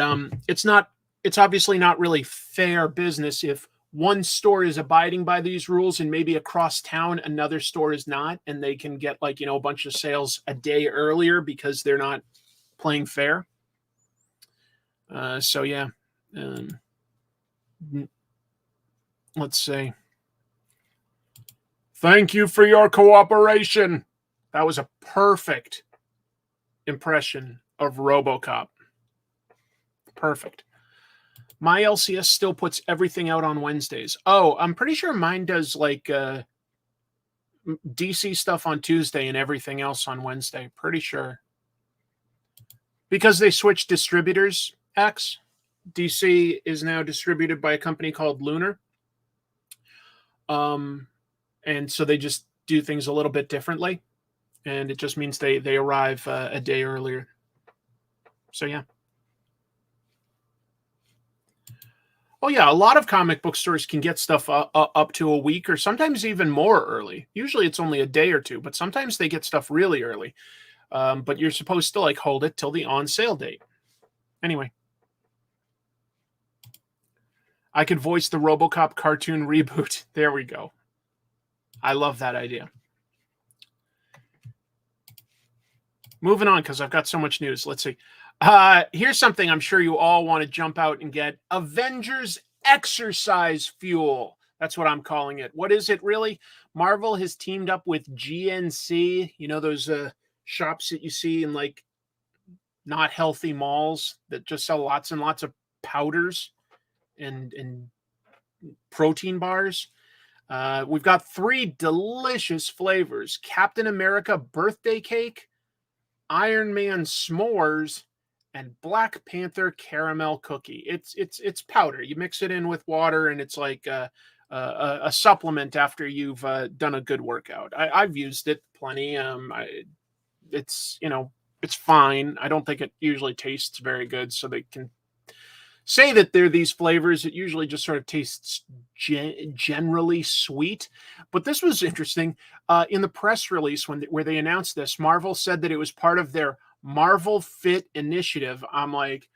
it's obviously not really fair business if one store is abiding by these rules and maybe across town another store is not, and they can get a bunch of sales a day earlier because they're not playing fair. So yeah, let's see. Thank you for your cooperation. That was a perfect impression of RoboCop. Perfect. My LCS still puts everything out on Wednesdays. Oh, I'm pretty sure mine does DC stuff on Tuesday and everything else on Wednesday. Pretty sure. Because they switched distributors, DC is now distributed by a company called Lunar. And so they just do things a little bit differently. And it just means they arrive a day earlier. So yeah. Oh, yeah, a lot of comic book stores can get stuff up to a week or sometimes even more early. Usually it's only a day or two, but sometimes they get stuff really early. But you're supposed to hold it till the on-sale date. Anyway. I could voice the RoboCop cartoon reboot. There we go. I love that idea. Moving on, because I've got so much news. Let's see. Here's something I'm sure you all want to jump out and get. Avengers Exercise Fuel. That's what I'm calling it. What is it really? Marvel has teamed up with GNC. You know those shops that you see in not healthy malls that just sell lots and lots of powders and protein bars. We've got 3 delicious flavors. Captain America birthday cake, Iron Man s'mores, and Black Panther caramel cookie. It's powder. You mix it in with water, and it's like a supplement after you've done a good workout. I've used it plenty. It's it's fine. I don't think it usually tastes very good, so they can say that they're these flavors. It usually just sort of tastes generally sweet. But this was interesting. In the press release where they announced this, Marvel said that it was part of their Marvel Fit initiative. I'm like,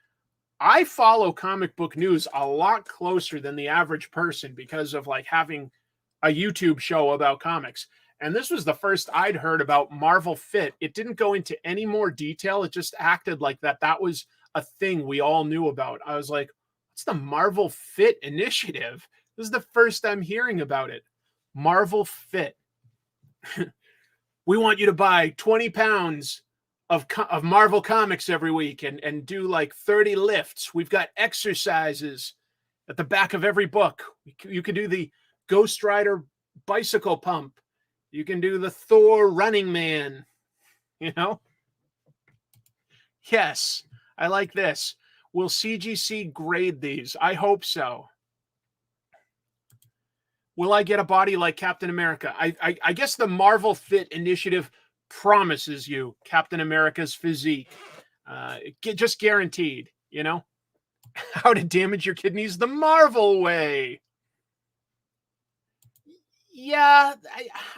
I follow comic book news a lot closer than the average person because of like having a YouTube show about comics. And this was the first I'd heard about Marvel Fit. It didn't go into any more detail. It just acted like that was a thing we all knew about. I was like, what's the Marvel Fit initiative? This is the first I'm hearing about it. Marvel Fit. We want you to buy 20 pounds of Marvel comics every week and do like 30 lifts. We've got exercises at the back of every book. You can do the Ghost Rider bicycle pump. You can do the Thor running man, Yes, I like this. Will CGC grade these? I hope so. Will I get a body like Captain America? I guess the Marvel Fit initiative promises you Captain America's physique. Just guaranteed, How to damage your kidneys the Marvel way. Yeah,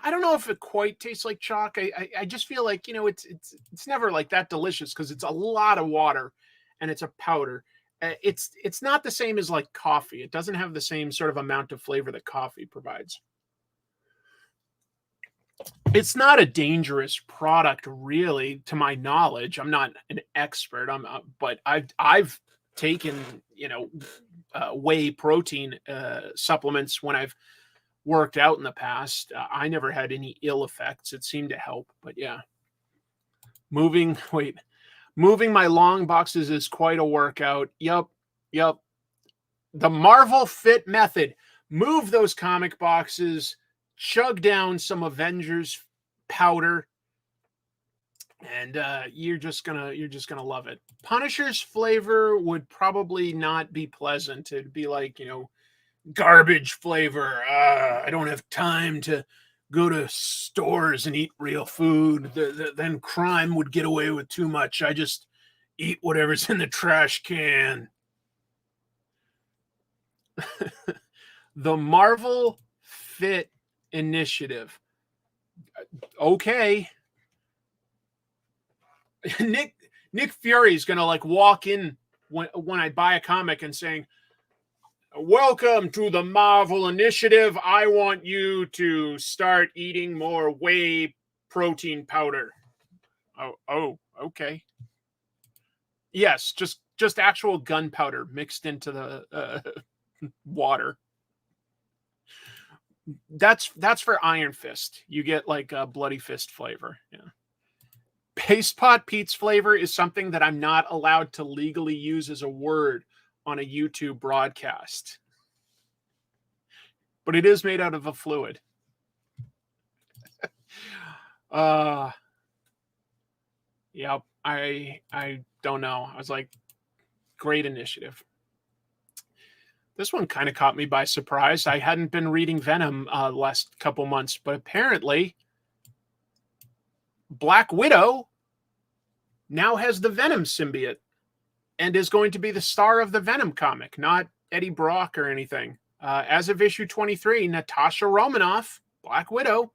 I don't know if it quite tastes like chalk. I just feel like, it's never like that delicious because it's a lot of water and it's a powder. It's not the same as like coffee. It doesn't have the same sort of amount of flavor that coffee provides. It's not a dangerous product, really, to my knowledge. I'm not an expert. But I've taken, whey protein supplements when I've worked out in the past. I never had any ill effects. It seemed to help, but yeah. Moving my long boxes is quite a workout. Yep. The Marvel Fit method. Move those comic boxes, chug down some Avengers powder, and you're just gonna love it. Punisher's flavor would probably not be pleasant. It'd be like, garbage flavor. I don't have time to go to stores and eat real food. Then crime would get away with too much. I just eat whatever's in the trash can. The Marvel Fit initiative. Okay. Nick Fury is gonna like walk in when I buy a comic and saying, "Welcome to the Marvel Initiative. I want you to start eating more whey protein powder." Oh, okay. Yes, just actual gunpowder mixed into the water. That's for Iron Fist. You get like a Bloody Fist flavor. Yeah. Paste Pot Pete's flavor is something that I'm not allowed to legally use as a word on a YouTube broadcast. But it is made out of a fluid. Yeah, I don't know. I was like, great initiative. This one kind of caught me by surprise. I hadn't been reading Venom the last couple months, but apparently Black Widow now has the Venom symbiote and is going to be the star of the Venom comic, not Eddie Brock or anything. As of issue 23, Natasha Romanoff, Black Widow,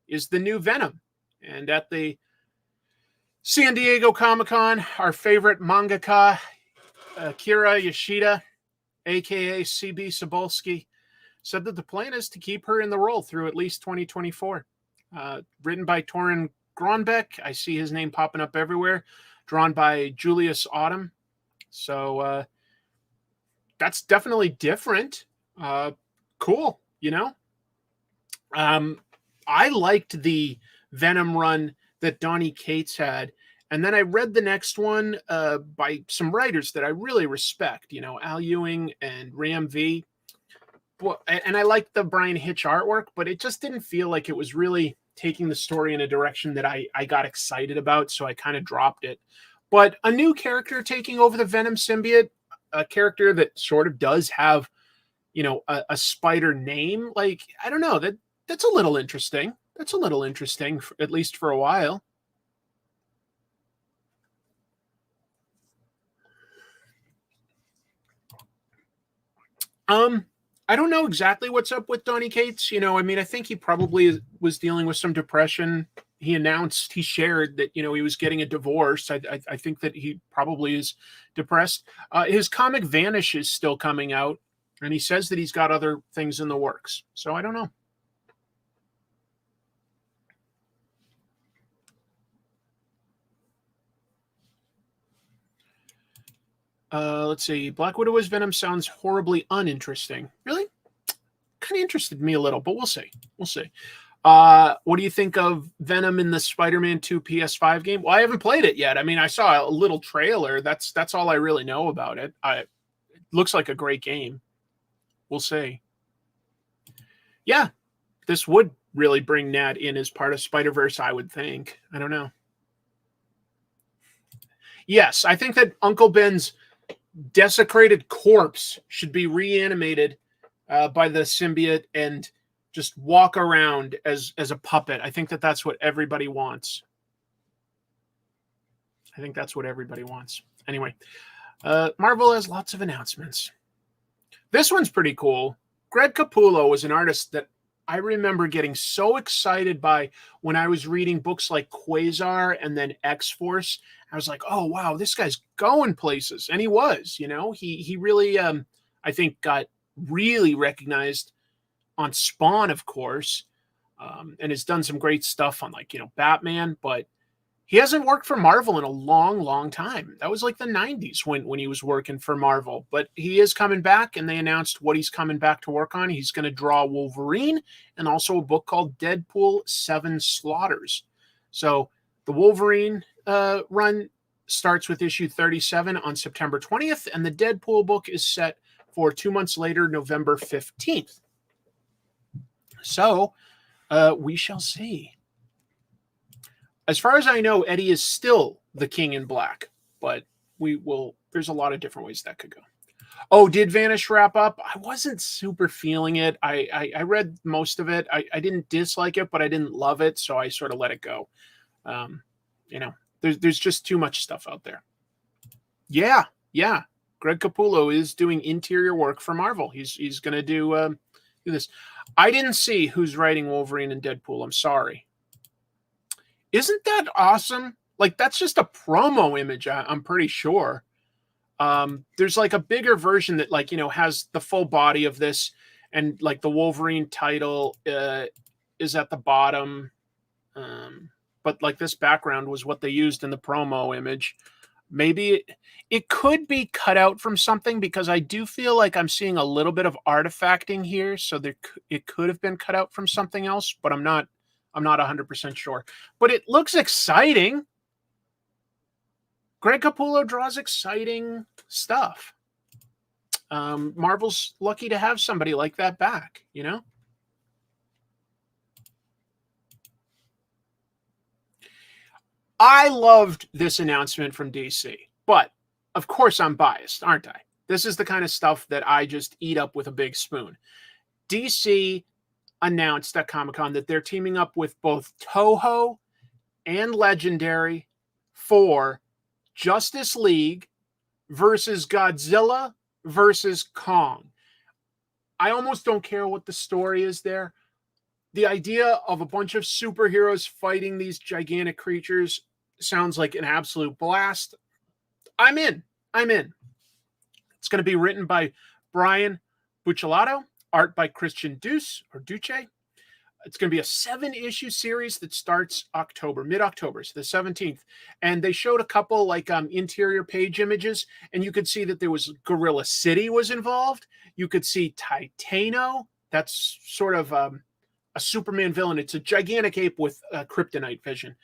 is the new Venom. And at the San Diego Comic-Con, our favorite mangaka, Akira Yoshida, a.k.a. C.B. Cebulski, said that the plan is to keep her in the role through at least 2024. Written by Torrin Grönbeck. I see his name popping up everywhere. Drawn by Julius Autumn. So that's definitely different. Cool, I liked the Venom run that Donny Cates had. And then I read the next one by some writers that I really respect, Al Ewing and Ram V. And I liked the Bryan Hitch artwork, but it just didn't feel like it was really taking the story in a direction that I got excited about, so I kind of dropped it. But a new character taking over the Venom symbiote, a character that sort of does have, a spider name. Like, I don't know, that's a little interesting. That's a little interesting, at least for a while. I don't know exactly what's up with Donny Cates. I think he probably was dealing with some depression. He shared that, he was getting a divorce. I think that he probably is depressed. His comic Vanish is still coming out, and he says that he's got other things in the works. So I don't know. Let's see. Black Widow as Venom sounds horribly uninteresting. Really? Kind of interested me a little, but we'll see. We'll see. What do you think of Venom in the Spider-Man 2 PS5 game? Well, I haven't played it yet. I mean, I saw a little trailer. That's all I really know about it. It looks like a great game. We'll see. Yeah, this would really bring Nat in as part of Spider-Verse, I would think. I don't know. Yes, I think that Uncle Ben's desecrated corpse should be reanimated by the symbiote and just walk around as a puppet. I think that that's what everybody wants. Anyway, Marvel has lots of announcements. This one's pretty cool. Greg Capullo was an artist that I remember getting so excited by when I was reading books like Quasar and then X-Force. I was like, oh, wow, this guy's going places. And he was, he really, I think, got really recognized on Spawn, of course, and has done some great stuff on, Batman. But he hasn't worked for Marvel in a long, long time. That was like the 90s when he was working for Marvel. But he is coming back, and they announced what he's coming back to work on. He's going to draw Wolverine and also a book called Deadpool 7 Slaughters. So the Wolverine run starts with issue 37 on September 20th, and the Deadpool book is set for 2 months later, November 15th. So we shall see. As far as I know, Eddie is still the King in Black, but there's a lot of different ways that could go. Oh, did Vanish wrap up? I wasn't super feeling it. I read most of it. I didn't dislike it, but I didn't love it, so I sort of let it go. There's just too much stuff out there. Yeah. Greg Capullo is doing interior work for Marvel. He's going to do this. I didn't see who's writing Wolverine and Deadpool. I'm sorry. Isn't that awesome? Like, that's just a promo image, I'm pretty sure. There's like a bigger version that has the full body of this, and like the Wolverine title is at the bottom. But like this background was what they used in the promo image. Maybe it could be cut out from something, because I do feel like I'm seeing a little bit of artifacting here. So it could have been cut out from something else, but I'm not 100% sure. But it looks exciting. Greg Capullo draws exciting stuff. Marvel's lucky to have somebody like that back, I loved this announcement from DC, but of course I'm biased, aren't I? This is the kind of stuff that I just eat up with a big spoon. DC announced at Comic-Con that they're teaming up with both Toho and Legendary for Justice League versus Godzilla versus Kong. I almost don't care what the story is there. The idea of a bunch of superheroes fighting these gigantic creatures sounds like an absolute blast. I'm in. It's going to be written by Bryan Buccellato, art by Christian Duce. It's going to be a 7-issue series that starts mid-October, so the 17th. And they showed a couple interior page images, and you could see that there was Gorilla City was involved. You could see Titano. That's sort of a Superman villain. It's a gigantic ape with kryptonite vision.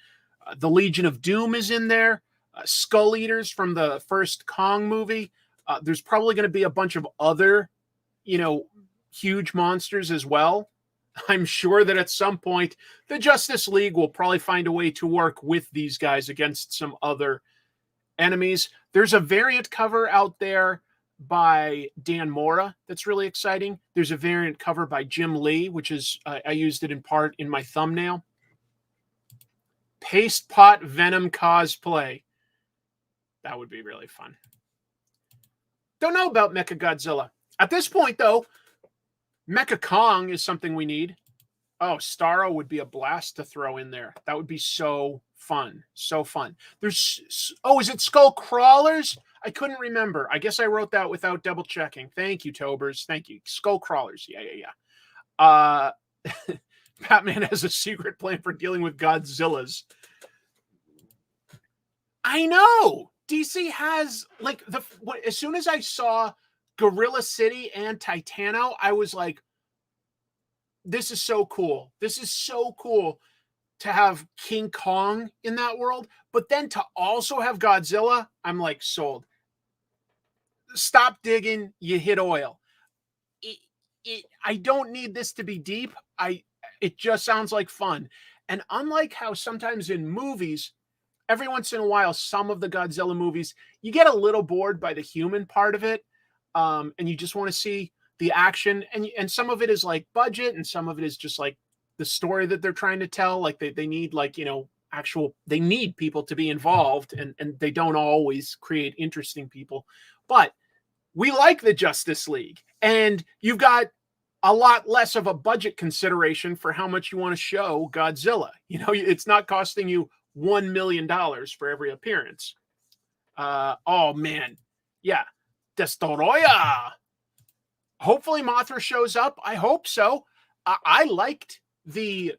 The Legion of Doom is in there. Skull Eaters from the first Kong movie. There's probably going to be a bunch of other, huge monsters as well. I'm sure that at some point the Justice League will probably find a way to work with these guys against some other enemies. There's a variant cover out there by Dan Mora that's really exciting. There's a variant cover by Jim Lee, which is, I used it in part in my thumbnail. Paste Pot Venom cosplay. That would be really fun. Don't know about Mechagodzilla. At this point, though, Mecha Kong is something we need. Oh, Starro would be a blast to throw in there. That would be so fun. So fun. There's, oh, is it Skull Crawlers? I couldn't remember. I guess I wrote that without double checking. Thank you, Tobers. Thank you. Skull Crawlers. Yeah. Batman has a secret plan for dealing with Godzillas. I know. DC has, like, as soon as I saw Gorilla City and Titano, I was like, this is so cool. This is so cool to have King Kong in that world, but then to also have Godzilla, I'm like, sold. Stop digging, you hit oil. I don't need this to be deep. It just sounds like fun. And unlike how sometimes in movies, every once in a while, some of the Godzilla movies, you get a little bored by the human part of it, and you just want to see the action. And some of it is like budget, and some of it is just like the story that they're trying to tell. Like they need, like, they need people to be involved, and they don't always create interesting people. But we like the Justice League, and you've got a lot less of a budget consideration for how much you want to show Godzilla. It's not costing you $1 million for every appearance. Oh man. Yeah. Destoroyah. Hopefully Mothra shows up. I hope so. I liked the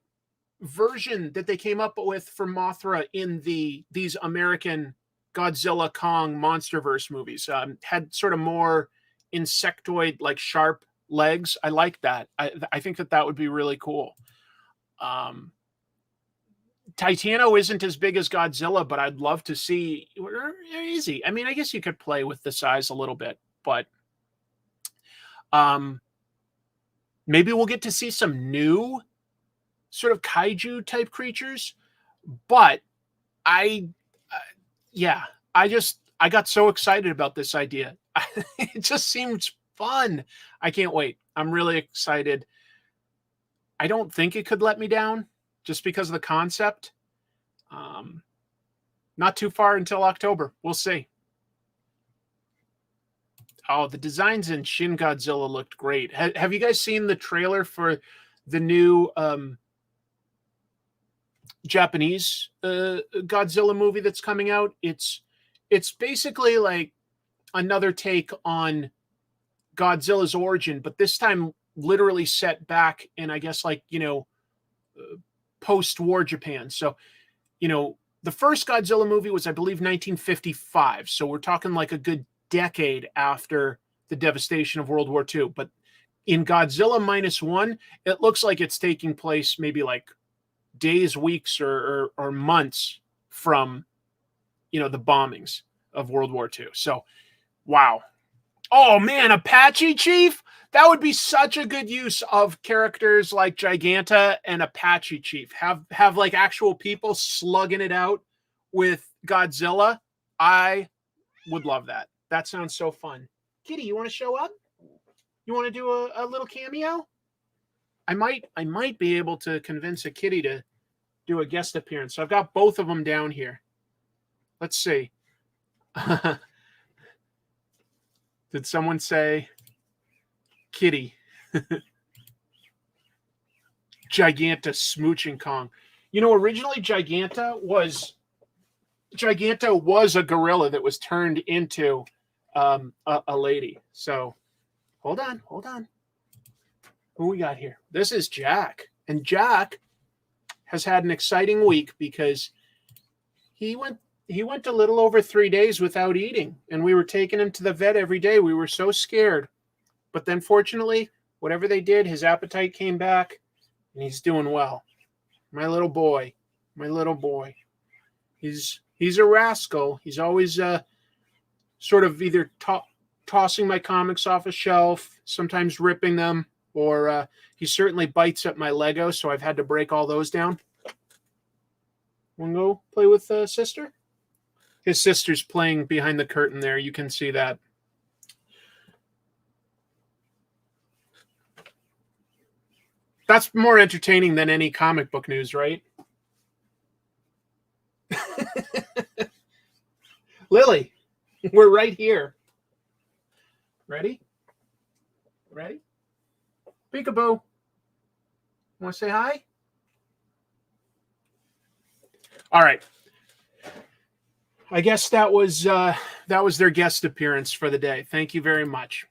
version that they came up with for Mothra in these American Godzilla Kong Monsterverse movies. Had sort of more insectoid, like sharp legs. I like that. I think that would be really cool. Titano isn't as big as Godzilla, but I'd love to see. Easy. I mean, I guess you could play with the size a little bit, but maybe we'll get to see some new sort of kaiju type creatures. But I got so excited about this idea. It just seems fun. I can't wait. I'm really excited. I don't think it could let me down just because of the concept. Not too far until October. We'll see. Oh, the designs in Shin Godzilla looked great. Have you guys seen the trailer for the new Japanese Godzilla movie that's coming out? It's basically like another take on Godzilla's origin, but this time literally set back in, I guess, like, post-war Japan. So, the first Godzilla movie was, I believe, 1955. So we're talking like a good decade after the devastation of World War II. But in Godzilla -1, it looks like it's taking place maybe like days, weeks, or months from, the bombings of World War II. So, wow. Oh, man, Apache Chief? That would be such a good use of characters like Giganta and Apache Chief. Have like actual people slugging it out with Godzilla. I would love that. That sounds so fun. Kitty, you want to show up? You want to do a little cameo? I might be able to convince a kitty to do a guest appearance. So I've got both of them down here. Let's see. Did someone say kitty? Giganta smooching Kong. Originally Giganta was a gorilla that was turned into a lady. So hold on. Who we got here? This is Jack. And Jack has had an exciting week because he went a little over 3 days without eating, and we were taking him to the vet every day. We were so scared. But then fortunately, whatever they did, his appetite came back, and he's doing well. My little boy. He's a rascal. He's always sort of either tossing my comics off a shelf, sometimes ripping them, or he certainly bites at my Lego, so I've had to break all those down. Want to go play with sister? His sister's playing behind the curtain there. You can see that. That's more entertaining than any comic book news, right? Lily, we're right here. Ready? Ready? Peekaboo. Want to say hi? All right. I guess that was their guest appearance for the day. Thank you very much.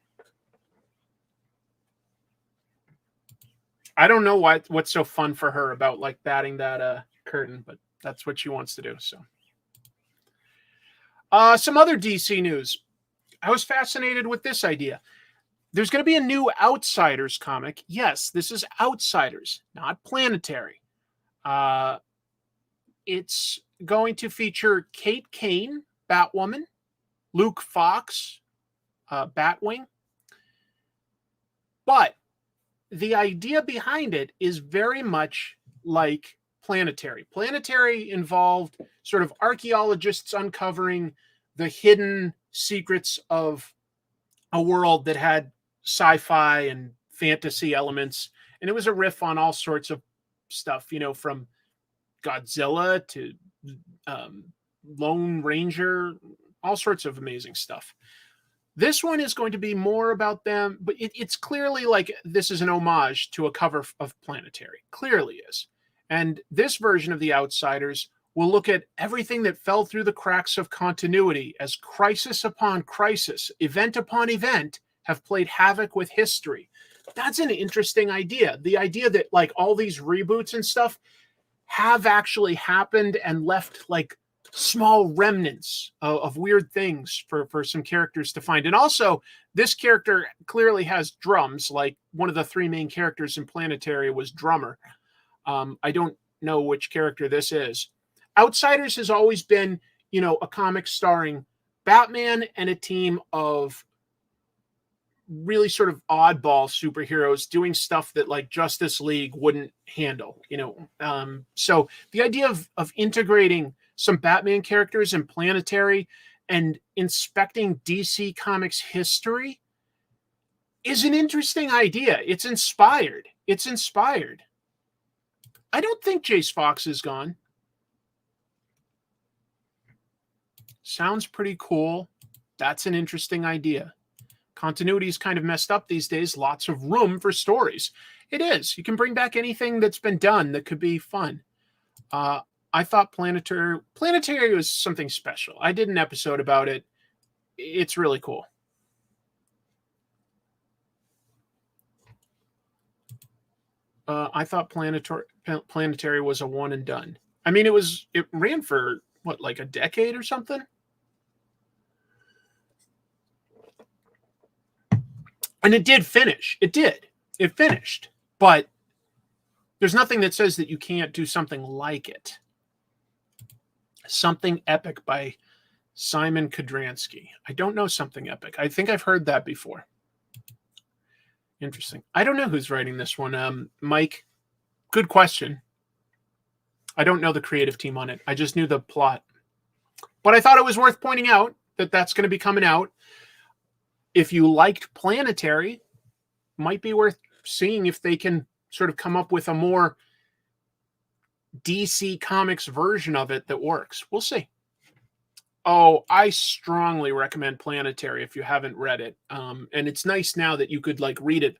I don't know what's so fun for her about like batting that curtain, but that's what she wants to do. So, some other DC news. I was fascinated with this idea. There's going to be a new Outsiders comic. Yes, this is Outsiders, not Planetary. It's going to feature Kate Kane, Batwoman, Luke Fox, Batwing. But the idea behind it is very much like Planetary. Planetary involved sort of archaeologists uncovering the hidden secrets of a world that had sci-fi and fantasy elements. And it was a riff on all sorts of stuff, you know, from Godzilla to Lone Ranger, all sorts of amazing stuff. This one is going to be more about them, but it's clearly like this is an homage to a cover of Planetary. Clearly is. And this version of The Outsiders will look at everything that fell through the cracks of continuity as crisis upon crisis, event upon event, have played havoc with history. That's an interesting idea. The idea that like all these reboots and stuff have actually happened and left like small remnants of weird things for some characters to find. And also, this character clearly has drums, like one of the three main characters in Planetary was drummer. I don't know which character this is. Outsiders has always been, you know, a comic starring Batman and a team of really sort of oddball superheroes doing stuff that like Justice League wouldn't handle, you know. So the idea of integrating some Batman characters in Planetary and inspecting DC Comics history is an interesting idea. It's inspired. It's inspired. I don't think Jace Fox is gone. Sounds pretty cool. That's an interesting idea. Continuity is kind of messed up these days. Lots of room for stories. It is. You can bring back anything that's been done that could be fun. I thought Planetary was something special. I did an episode about it. It's really cool. I thought Planetary was a one and done. I mean, it ran for what, like a decade or something? And it did finish. It did. It finished. But there's nothing that says that you can't do something like it. Something Epic by Simon Kodransky. I don't know Something Epic. I think I've heard that before. Interesting. I don't know who's writing this one. Mike, good question. I don't know the creative team on it. I just knew the plot. But I thought it was worth pointing out that that's going to be coming out. If you liked Planetary, might be worth seeing if they can sort of come up with a more DC Comics version of it that works. We'll see. Oh, I strongly recommend Planetary if you haven't read it. And it's nice now that you could like read it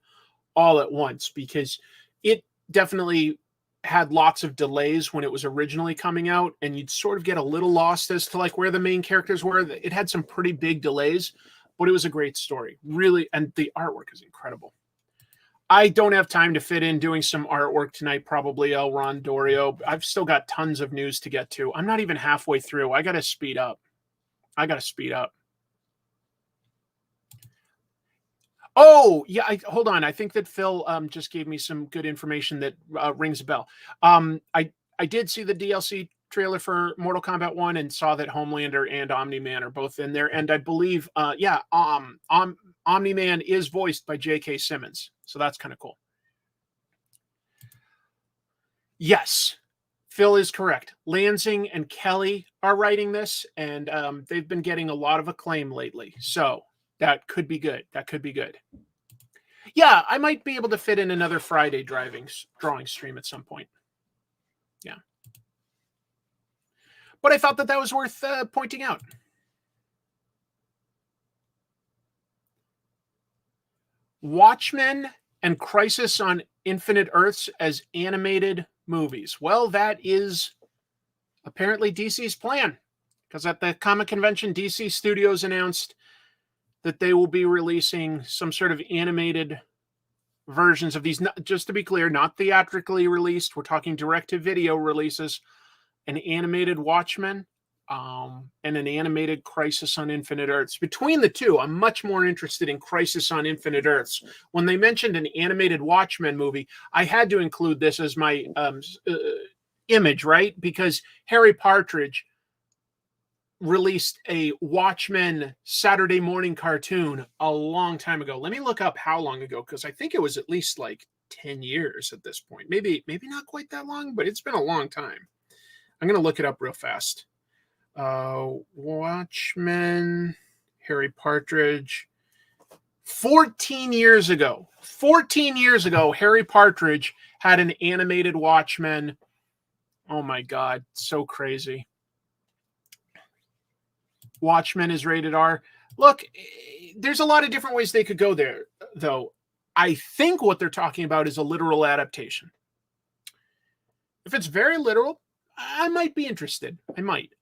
all at once, because it definitely had lots of delays when it was originally coming out, and you'd sort of get a little lost as to like where the main characters were. It had some pretty big delays, but it was a great story, really, and the artwork is incredible. I don't have time to fit in doing some artwork tonight, probably El Rondorio. I've still got tons of news to get to. I'm not even halfway through. I got to speed up. Oh, yeah, hold on. I think that Phil just gave me some good information that rings a bell. I did see the DLC trailer for Mortal Kombat 1 and saw that Homelander and Omni-Man are both in there. And I believe, Omni-Man is voiced by J.K. Simmons. So that's kind of cool. Yes. Phil is correct. Lansing and Kelly are writing this, and they've been getting a lot of acclaim lately. So that could be good. That could be good. Yeah, I might be able to fit in another Friday drawing stream at some point. Yeah. But I thought that was worth pointing out. Watchmen and Crisis on Infinite Earths as animated movies. Well, that is apparently DC's plan, because at the comic convention, DC Studios announced that they will be releasing some sort of animated versions of these. Just to be clear, not theatrically released. We're talking direct-to-video releases. An animated Watchmen and an animated Crisis on Infinite Earths. Between the two, I'm much more interested in Crisis on Infinite Earths. When they mentioned an animated Watchmen movie, I had to include this as my image, right? Because Harry Partridge released a Watchmen Saturday morning cartoon a long time ago. Let me look up how long ago, because I think it was at least like 10 years at this point. Maybe not quite that long, but it's been a long time. I'm going to look it up real fast. Watchmen, Harry Partridge. 14 years ago, Harry Partridge had an animated Watchmen. Oh my God, so crazy. Watchmen is rated R. Look, there's a lot of different ways they could go there, though. I think what they're talking about is a literal adaptation. If it's very literal, I might be interested. I might.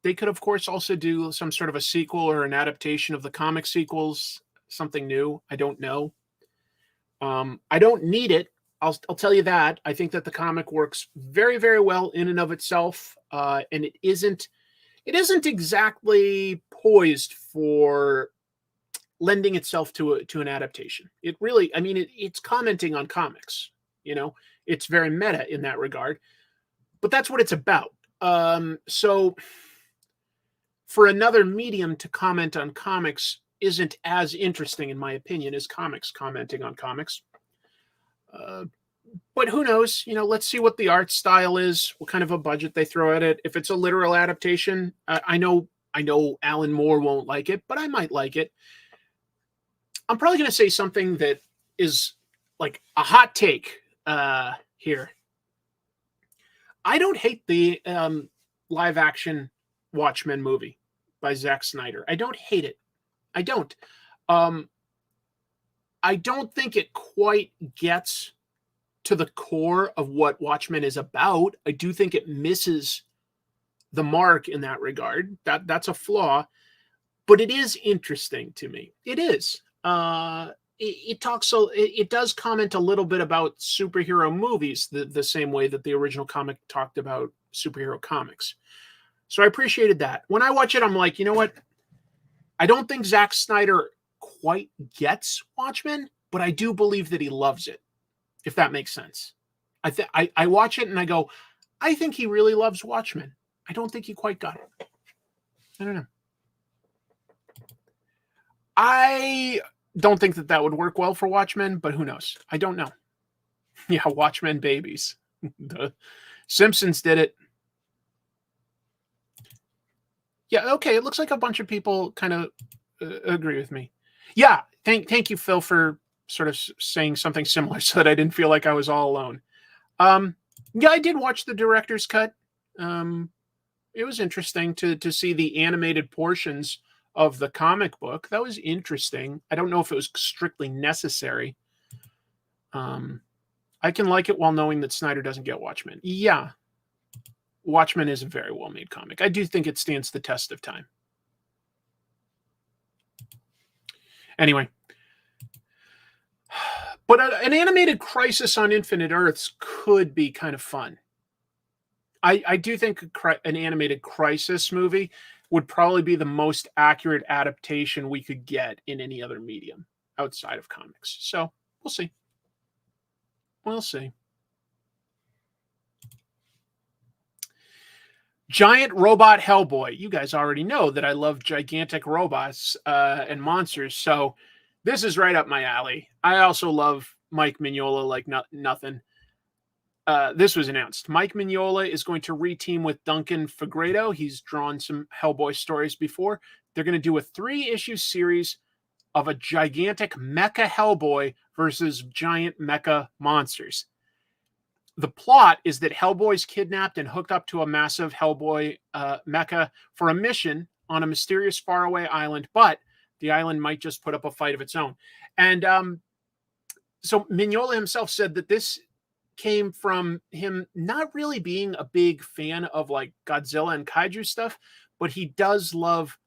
They could, of course, also do some sort of a sequel or an adaptation of the comic sequels, something new. I don't know. I don't need it. I'll tell you that. I think that the comic works very, very well in and of itself, and it isn't exactly poised for lending itself to an adaptation. It really, I mean, it's commenting on comics. You know, it's very meta in that regard. But that's what it's about. So for another medium to comment on comics isn't as interesting, in my opinion, as comics commenting on comics. But who knows? You know, let's see what the art style is, what kind of a budget they throw at it. If it's a literal adaptation, I know Alan Moore won't like it, but I might like it. I'm probably going to say something that is like a hot take here. I don't hate the live action Watchmen movie by Zack Snyder. I don't hate it. I don't. I don't think it quite gets to the core of what Watchmen is about. I do think it misses the mark in that regard. That's a flaw, but it is interesting to me. It is. It does comment a little bit about superhero movies the same way that the original comic talked about superhero comics. So I appreciated that. When I watch it, I'm like, you know what? I don't think Zack Snyder quite gets Watchmen, but I do believe that he loves it, if that makes sense. I watch it and I go, I think he really loves Watchmen. I don't think he quite got it. I don't know. I don't think that would work well for Watchmen, but who knows? I don't know. Yeah, Watchmen babies. The Simpsons did it. Yeah, okay. It looks like a bunch of people kind of agree with me. Yeah, thank you, Phil, for sort of saying something similar so that I didn't feel like I was all alone. Yeah, I did watch the director's cut. It was interesting to see the animated portions of the comic book. That was interesting. I don't know if it was strictly necessary. I can like it while knowing that Snyder doesn't get Watchmen. Yeah. Watchmen is a very well-made comic. I do think it stands the test of time. Anyway. But an animated Crisis on Infinite Earths could be kind of fun. I do think an animated Crisis movie would probably be the most accurate adaptation we could get in any other medium outside of comics. So we'll see. We'll see. Giant Robot Hellboy. You guys already know that I love gigantic robots and monsters, so this is right up my alley. I also love Mike Mignola like nothing. this was announced. Mike Mignola is going to reteam with Duncan Fegredo. He's drawn some Hellboy stories before. They're going to do a 3-issue series of a gigantic mecha Hellboy versus giant mecha monsters. The plot is that Hellboy's kidnapped and hooked up to a massive Hellboy mecha for a mission on a mysterious faraway island, but the island might just put up a fight of its own. And so Mignola himself said that this came from him not really being a big fan of like Godzilla and kaiju stuff, but he does love,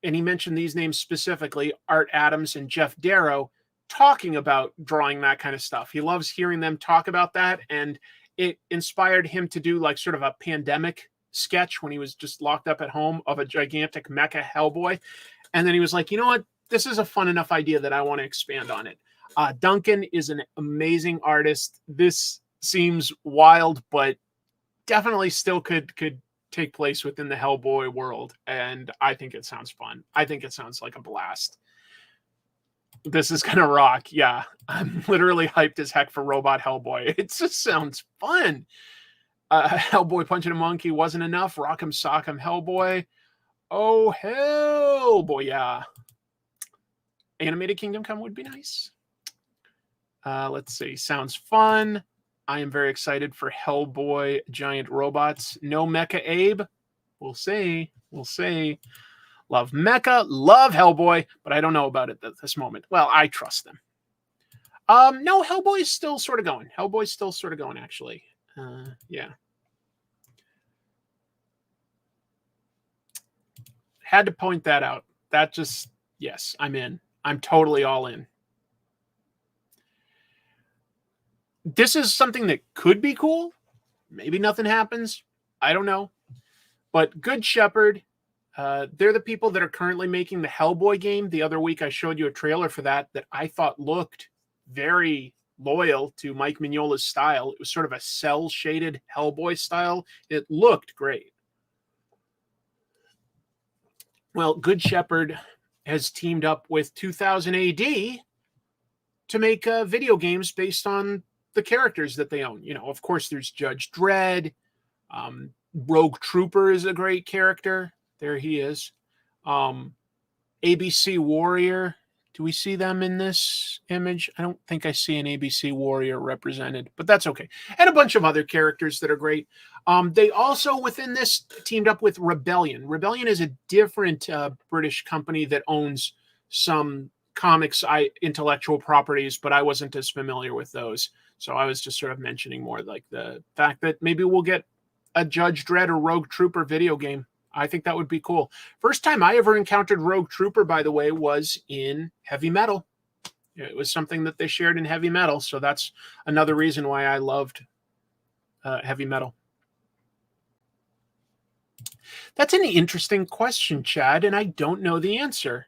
and he mentioned these names specifically, Art Adams and Jeff Darrow, talking about drawing that kind of stuff. He loves hearing them talk about that, and it inspired him to do like sort of a pandemic sketch when he was just locked up at home of a gigantic mecha Hellboy. And then he was like, you know what? This is a fun enough idea that I want to expand on it. Duncan is an amazing artist. This seems wild, but definitely still could take place within the Hellboy world. And I think it sounds fun. I think it sounds like a blast. This is going to rock. Yeah, I'm literally hyped as heck for Robot Hellboy. It just sounds fun. Hellboy punching a monkey wasn't enough. Rock'em Sock'em Hellboy. Oh, Hellboy, yeah. Animated Kingdom Come would be nice. Let's see. Sounds fun. I am very excited for Hellboy Giant Robots. No Mecha Abe. We'll see. We'll see. Love Mecha. Love Hellboy. But I don't know about it at this moment. Well, I trust them. No, Hellboy's still sort of going. Hellboy's still sort of going, actually. Yeah. Had to point that out. That just, yes, I'm in. I'm totally all in. This is something that could be cool. Maybe nothing happens. I don't know. But Good Shepherd, they're the people that are currently making the Hellboy game. The other week I showed you a trailer for that I thought looked very loyal to Mike Mignola's style. It was sort of a cell-shaded Hellboy style. It looked great. Well, Good Shepherd has teamed up with 2000 AD to make video games based on the characters that they own. You know, of course, there's Judge Dredd. Rogue Trooper is a great character. There he is. ABC Warrior. Do we see them in this image? I don't think I see an ABC Warrior represented, but that's okay. And a bunch of other characters that are great. They also, within this, teamed up with Rebellion. Rebellion is a different British company that owns some comics intellectual properties, but I wasn't as familiar with those. So I was just sort of mentioning more like the fact that maybe we'll get a Judge Dredd or Rogue Trooper video game. I think that would be cool. First time I ever encountered Rogue Trooper, by the way, was in Heavy Metal. It was something that they shared in Heavy Metal. So that's another reason why I loved Heavy Metal. That's an interesting question, Chad, and I don't know the answer.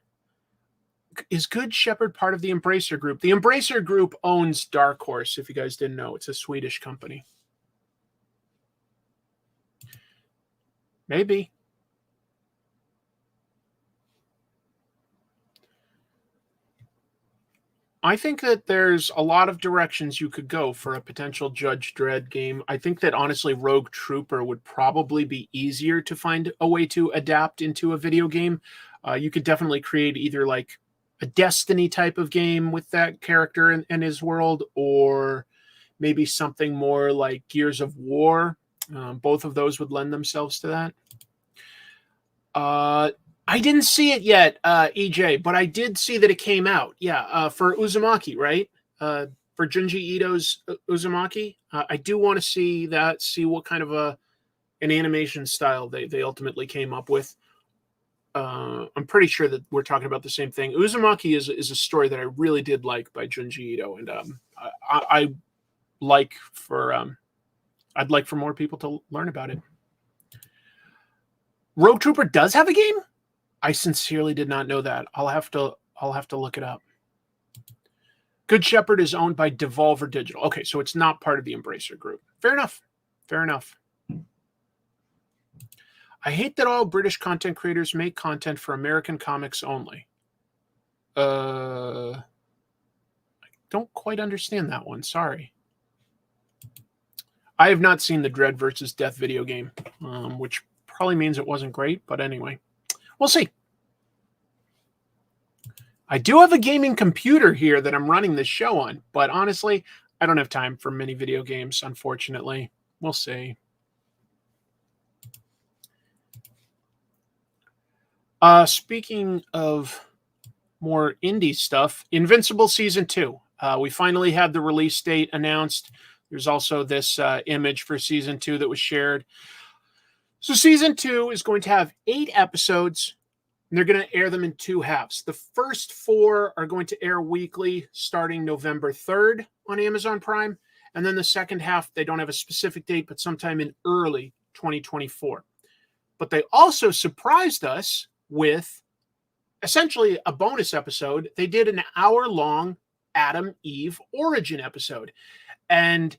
Is Good Shepherd part of the Embracer Group? The Embracer Group owns Dark Horse, if you guys didn't know. It's a Swedish company. Maybe. I think that there's a lot of directions you could go for a potential Judge Dredd game. I think that honestly Rogue Trooper would probably be easier to find a way to adapt into a video game. You could definitely create either like a Destiny type of game with that character and his world, or maybe something more like Gears of War. Both of those would lend themselves to that. I didn't see it yet, EJ, but I did see that it came out. Yeah, for Uzumaki, right? For Junji Ito's Uzumaki. I do want to see that, see what kind of an animation style they ultimately came up with. I'm pretty sure that we're talking about the same thing. Uzumaki is a story that I really did like by Junji Ito, and I'd like for more people to learn about it. Rogue Trooper does have a game? I sincerely did not know that. I'll have to look it up. Good Shepherd is owned by Devolver Digital. Okay, so it's not part of the Embracer Group. Fair enough. Fair enough. I hate that all British content creators make content for American comics only. I don't quite understand that one. Sorry. I have not seen the Dread versus Death video game, which probably means it wasn't great, but anyway, we'll see. I do have a gaming computer here that I'm running this show on, but honestly, I don't have time for many video games, unfortunately. We'll see. Speaking of more indie stuff, Invincible Season 2. We finally had the release date announced. There's also this image for Season 2 that was shared. So Season 2 is going to have 8 episodes, and they're going to air them in 2 halves. The first 4 are going to air weekly starting November 3rd on Amazon Prime. And then the second half, they don't have a specific date, but sometime in early 2024. But they also surprised us with essentially a bonus episode. They did an hour-long Adam Eve origin episode. And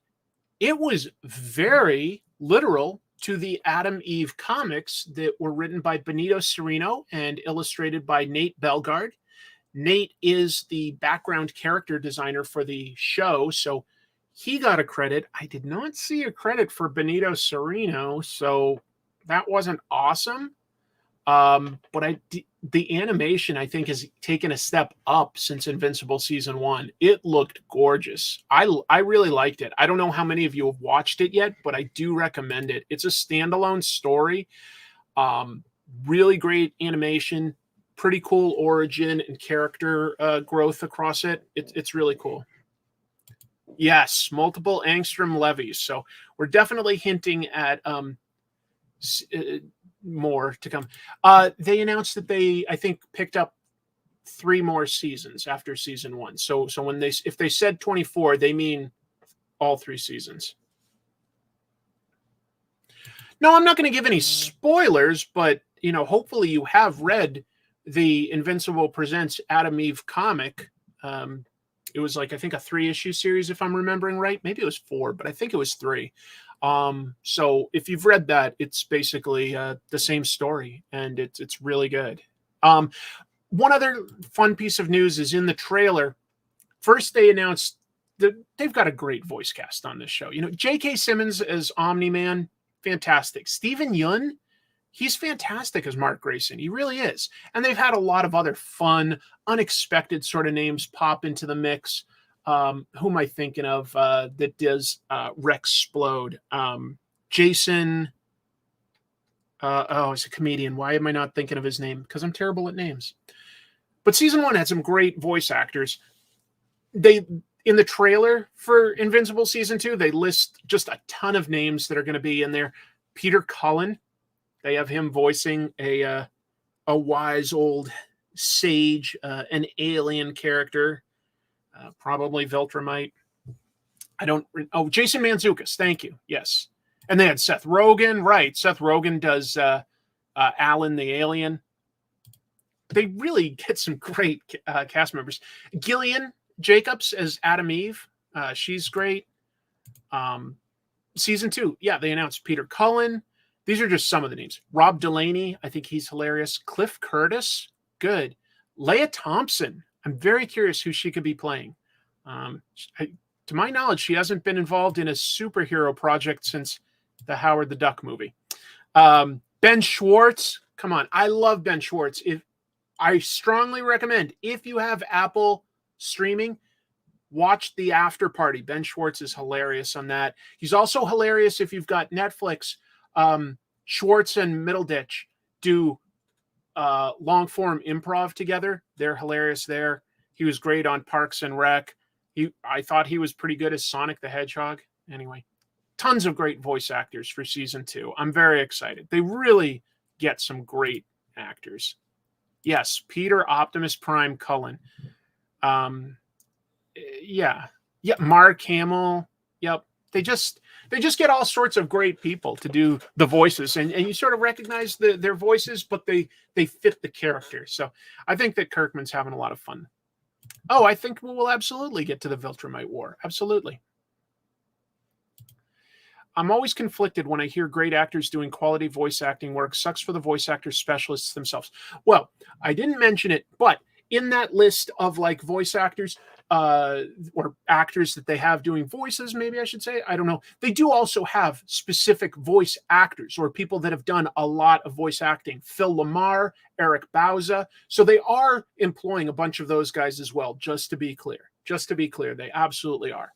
it was very literal to the Adam Eve comics that were written by Benito Cereno and illustrated by Nate Bellegarde. Nate is the background character designer for the show, so he got a credit. I did not see a credit for Benito Cereno, so that wasn't awesome. But the animation, I think, has taken a step up since Invincible Season 1. It looked gorgeous. I really liked it. I don't know how many of you have watched it yet, but I do recommend it. It's a standalone story. Really great animation, pretty cool origin and character growth across it. It's really cool. Yes, multiple angstrom levies. So we're definitely hinting at more to come. They announced that they, I think, picked up 3 more seasons after season 1. So when if they said 24, they mean all 3 seasons. No, I'm not going to give any spoilers, but hopefully you have read the Invincible Presents Adam Eve comic. It was like, I think, a 3-issue series, if I'm remembering right. Maybe it was 4, but I think it was 3. So if you've read that, it's basically the same story, and it's really good. One other fun piece of news is in the trailer. First, they announced that they've got a great voice cast on this show. J.K. Simmons as Omni-Man, fantastic. Steven Yeun, he's fantastic as Mark Grayson. He really is. And they've had a lot of other fun, unexpected sort of names pop into the mix. Who am I thinking of that does Rexplode? Jason. He's a comedian. Why am I not thinking of his name? Because I'm terrible at names. But season 1 had some great voice actors. In the trailer for Invincible Season 2, they list just a ton of names that are going to be in there. Peter Cullen. They have him voicing a wise old sage, an alien character. Probably Viltrumite. Jason Mantzoukas. Thank you. Yes. And they had Seth Rogen. Right. Seth Rogen does Alan the Alien. They really get some great cast members. Gillian Jacobs as Adam Eve. She's great. Season 2. Yeah, they announced Peter Cullen. These are just some of the names. Rob Delaney. I think he's hilarious. Cliff Curtis. Good. Leia Thompson. I'm very curious who she could be playing. To my knowledge, she hasn't been involved in a superhero project since the Howard the Duck movie. Ben Schwartz. Come on. I love Ben Schwartz. I strongly recommend, if you have Apple streaming, watch The After Party. Ben Schwartz is hilarious on that. He's also hilarious if you've got Netflix. Schwartz and Middleditch do long form improv together. They're hilarious there. He was great on Parks and Rec. I thought he was pretty good as Sonic the Hedgehog. Anyway, tons of great voice actors for season 2. I'm very excited. They really get some great actors. Yes, Peter Optimus Prime Cullen. Yeah, Mark Hamill. Yep. They just get all sorts of great people to do the voices, and you sort of recognize their voices, but they fit the character. So I think that Kirkman's having a lot of fun. Oh, I think we will absolutely get to the Viltrumite War. Absolutely. I'm always conflicted when I hear great actors doing quality voice acting work. Sucks for the voice actor specialists themselves. Well, I didn't mention it, but in that list of like voice actors, or actors that they have doing voices, maybe I should say. I don't know. They do also have specific voice actors or people that have done a lot of voice acting. Phil Lamar, Eric Bauza. So they are employing a bunch of those guys as well, just to be clear. Just to be clear, they absolutely are.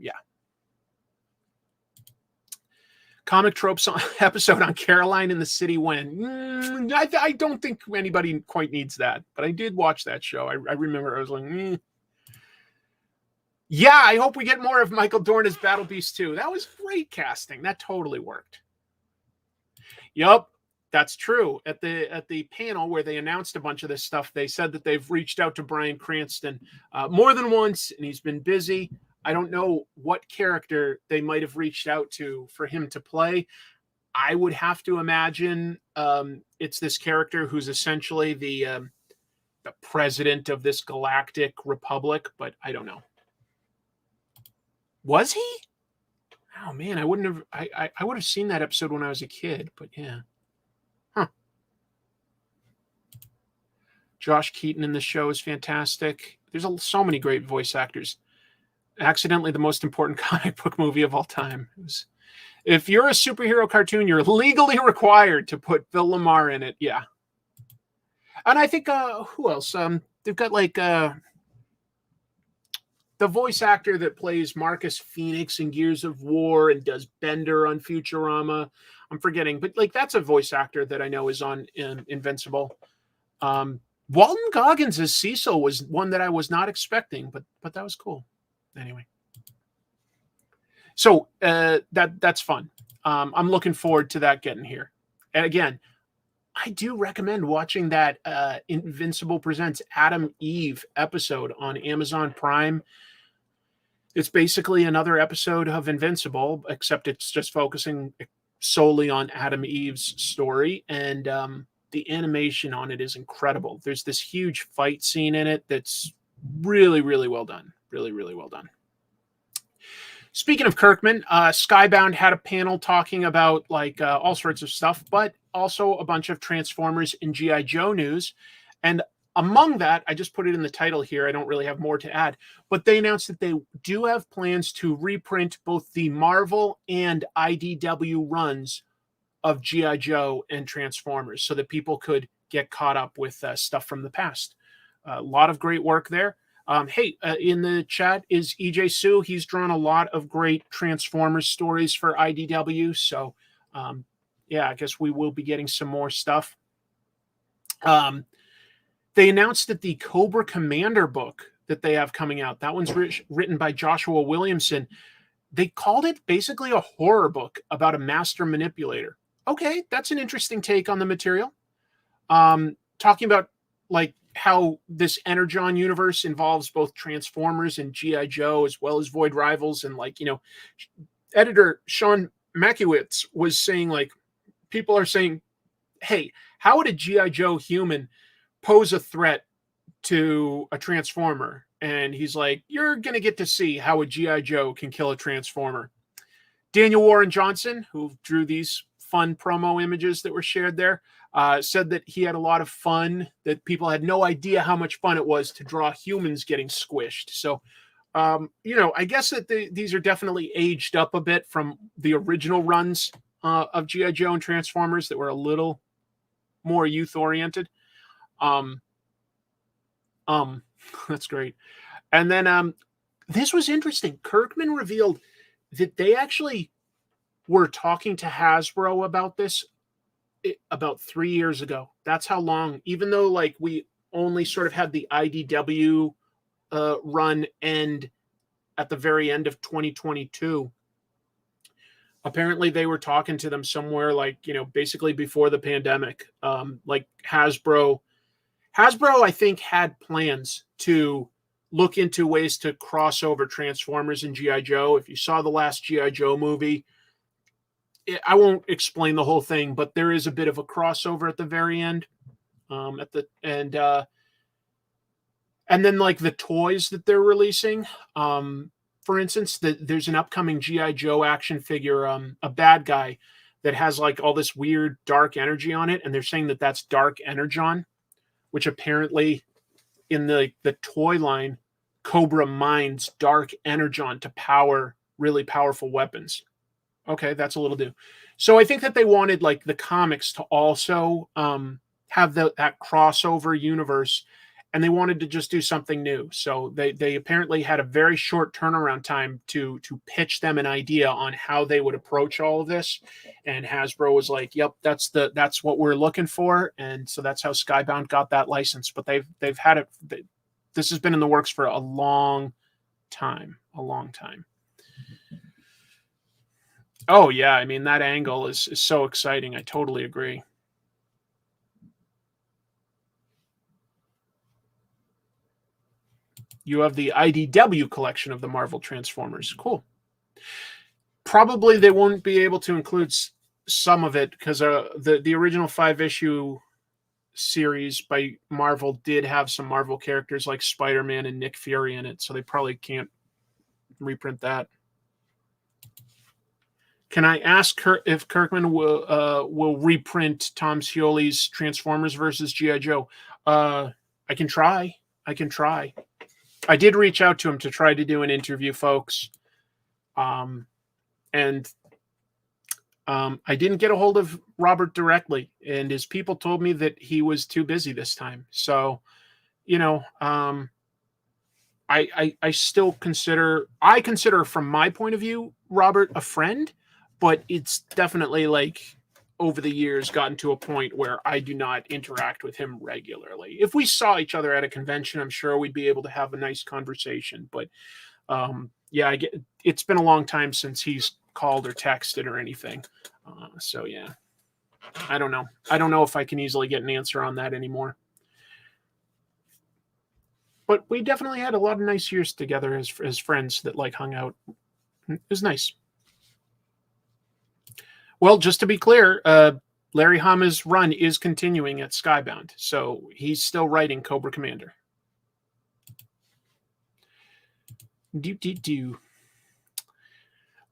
Yeah. Comic tropes episode on Caroline in the City when? I don't think anybody quite needs that, but I did watch that show. I remember I was like, Yeah, I hope we get more of Michael Dorn as Battle Beast too. That was great casting. That totally worked. Yup, that's true. At the panel where they announced a bunch of this stuff, they said that they've reached out to Bryan Cranston more than once, and he's been busy. I don't know what character they might have reached out to for him to play. I would have to imagine it's this character who's essentially the president of this galactic republic, but I don't know. Was he? Oh man, I wouldn't have. I would have seen that episode when I was a kid, but yeah. Huh. Josh Keaton in the show is fantastic. There's so many great voice actors. Accidentally the most important comic book movie of all time. If you're a superhero cartoon, you're legally required to put Phil Lamar in it. Yeah. And I think who else? They've got like the voice actor that plays Marcus Phoenix in Gears of War and does Bender on Futurama. I'm forgetting, but like that's a voice actor that I know is on Invincible. Walton Goggins as Cecil was one that I was not expecting, but that was cool. Anyway, so that's fun. I'm looking forward to that getting here. And again, I do recommend watching that Invincible Presents Adam Eve episode on Amazon Prime. It's basically another episode of Invincible, except it's just focusing solely on Adam Eve's story. And the animation on it is incredible. There's this huge fight scene in it that's really, really well done. Really, really well done. Speaking of Kirkman, Skybound had a panel talking about like all sorts of stuff, but also a bunch of Transformers and G.I. Joe news. And among that, I just put it in the title here. I don't really have more to add, but they announced that they do have plans to reprint both the Marvel and IDW runs of G.I. Joe and Transformers so that people could get caught up with stuff from the past. A lot of great work there. In the chat is EJ Sue. He's drawn a lot of great Transformers stories for IDW. So, yeah, I guess we will be getting some more stuff. They announced that the Cobra Commander book that they have coming out, that one's written by Joshua Williamson. They called it basically a horror book about a master manipulator. Okay, that's an interesting take on the material. Talking about like how this Energon universe involves both Transformers and G.I. Joe, as well as Void Rivals. And like, editor Sean Makiewicz was saying, like, people are saying, hey, how would a G.I. Joe human pose a threat to a Transformer? And he's like, you're going to get to see how a G.I. Joe can kill a Transformer. Daniel Warren Johnson, who drew these fun promo images that were shared there, said that he had a lot of fun, that people had no idea how much fun it was to draw humans getting squished. So, I guess that these are definitely aged up a bit from the original runs of G.I. Joe and Transformers that were a little more youth-oriented. That's great. And then this was interesting. Kirkman revealed that they actually were talking to Hasbro about this about 3 years ago. That's how long, even though like we only sort of had the IDW run end at the very end of 2022. Apparently they were talking to them somewhere like, basically before the pandemic. Like Hasbro, I think, had plans to look into ways to cross over Transformers and G.I. Joe. If you saw the last G.I. Joe movie, I won't explain the whole thing, but there is a bit of a crossover at the very end. And then like the toys that they're releasing. For instance, there's an upcoming G.I. Joe action figure, a bad guy that has like all this weird dark energy on it, and they're saying that that's Dark Energon, which apparently in the toy line Cobra mines dark energon to power really powerful weapons. Okay, that's a little new. So I think that they wanted like the comics to also have that crossover universe, and they wanted to just do something new. So they apparently had a very short turnaround time to pitch them an idea on how they would approach all of this. And Hasbro was like, "Yep, that's what we're looking for." And so that's how Skybound got that license. But they've had it. This has been in the works for a long time, a long time. Oh yeah, I mean that angle is so exciting. I totally agree. You have the IDW collection of the Marvel Transformers. Cool. Probably they won't be able to include some of it because the original 5-issue series by Marvel did have some Marvel characters like Spider-Man and Nick Fury in it, so they probably can't reprint that. Can I ask if Kirkman will reprint Tom Scioli's Transformers versus G.I. Joe? I can try. I did reach out to him to try to do an interview, folks. I didn't get a hold of Robert directly, and his people told me that he was too busy this time. So, I still consider from my point of view, Robert a friend, but it's definitely like over the years gotten to a point where I do not interact with him regularly. If we saw each other at a convention, I'm sure we'd be able to have a nice conversation. But yeah, it's been a long time since he's called or texted or anything. So yeah, I don't know. I don't know if I can easily get an answer on that anymore. But we definitely had a lot of nice years together as friends that like hung out. It was nice. Well, just to be clear, Larry Hama's run is continuing at Skybound, so he's still writing Cobra Commander.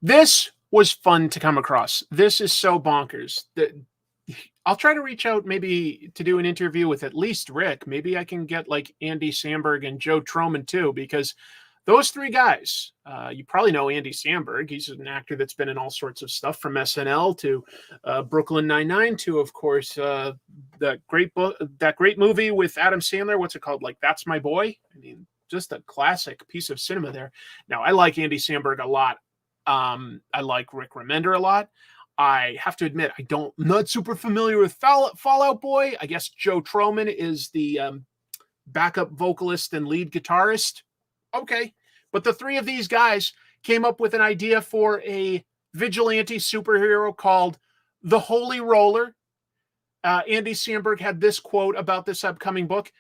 This was fun to come across. This is so bonkers. I'll try to reach out maybe to do an interview with at least Rick. Maybe I can get like Andy Samberg and Joe Troman too, because those three guys, you probably know Andy Samberg. He's an actor that's been in all sorts of stuff from SNL to Brooklyn Nine-Nine to, of course, that great movie with Adam Sandler. What's it called? Like, That's My Boy. I mean, just a classic piece of cinema there. Now, I like Andy Samberg a lot. I like Rick Remender a lot. I have to admit, not super familiar with Fallout Boy. I guess Joe Troman is the backup vocalist and lead guitarist. Okay. But the three of these guys came up with an idea for a vigilante superhero called the Holy Roller. Andy Samberg had this quote about this upcoming book.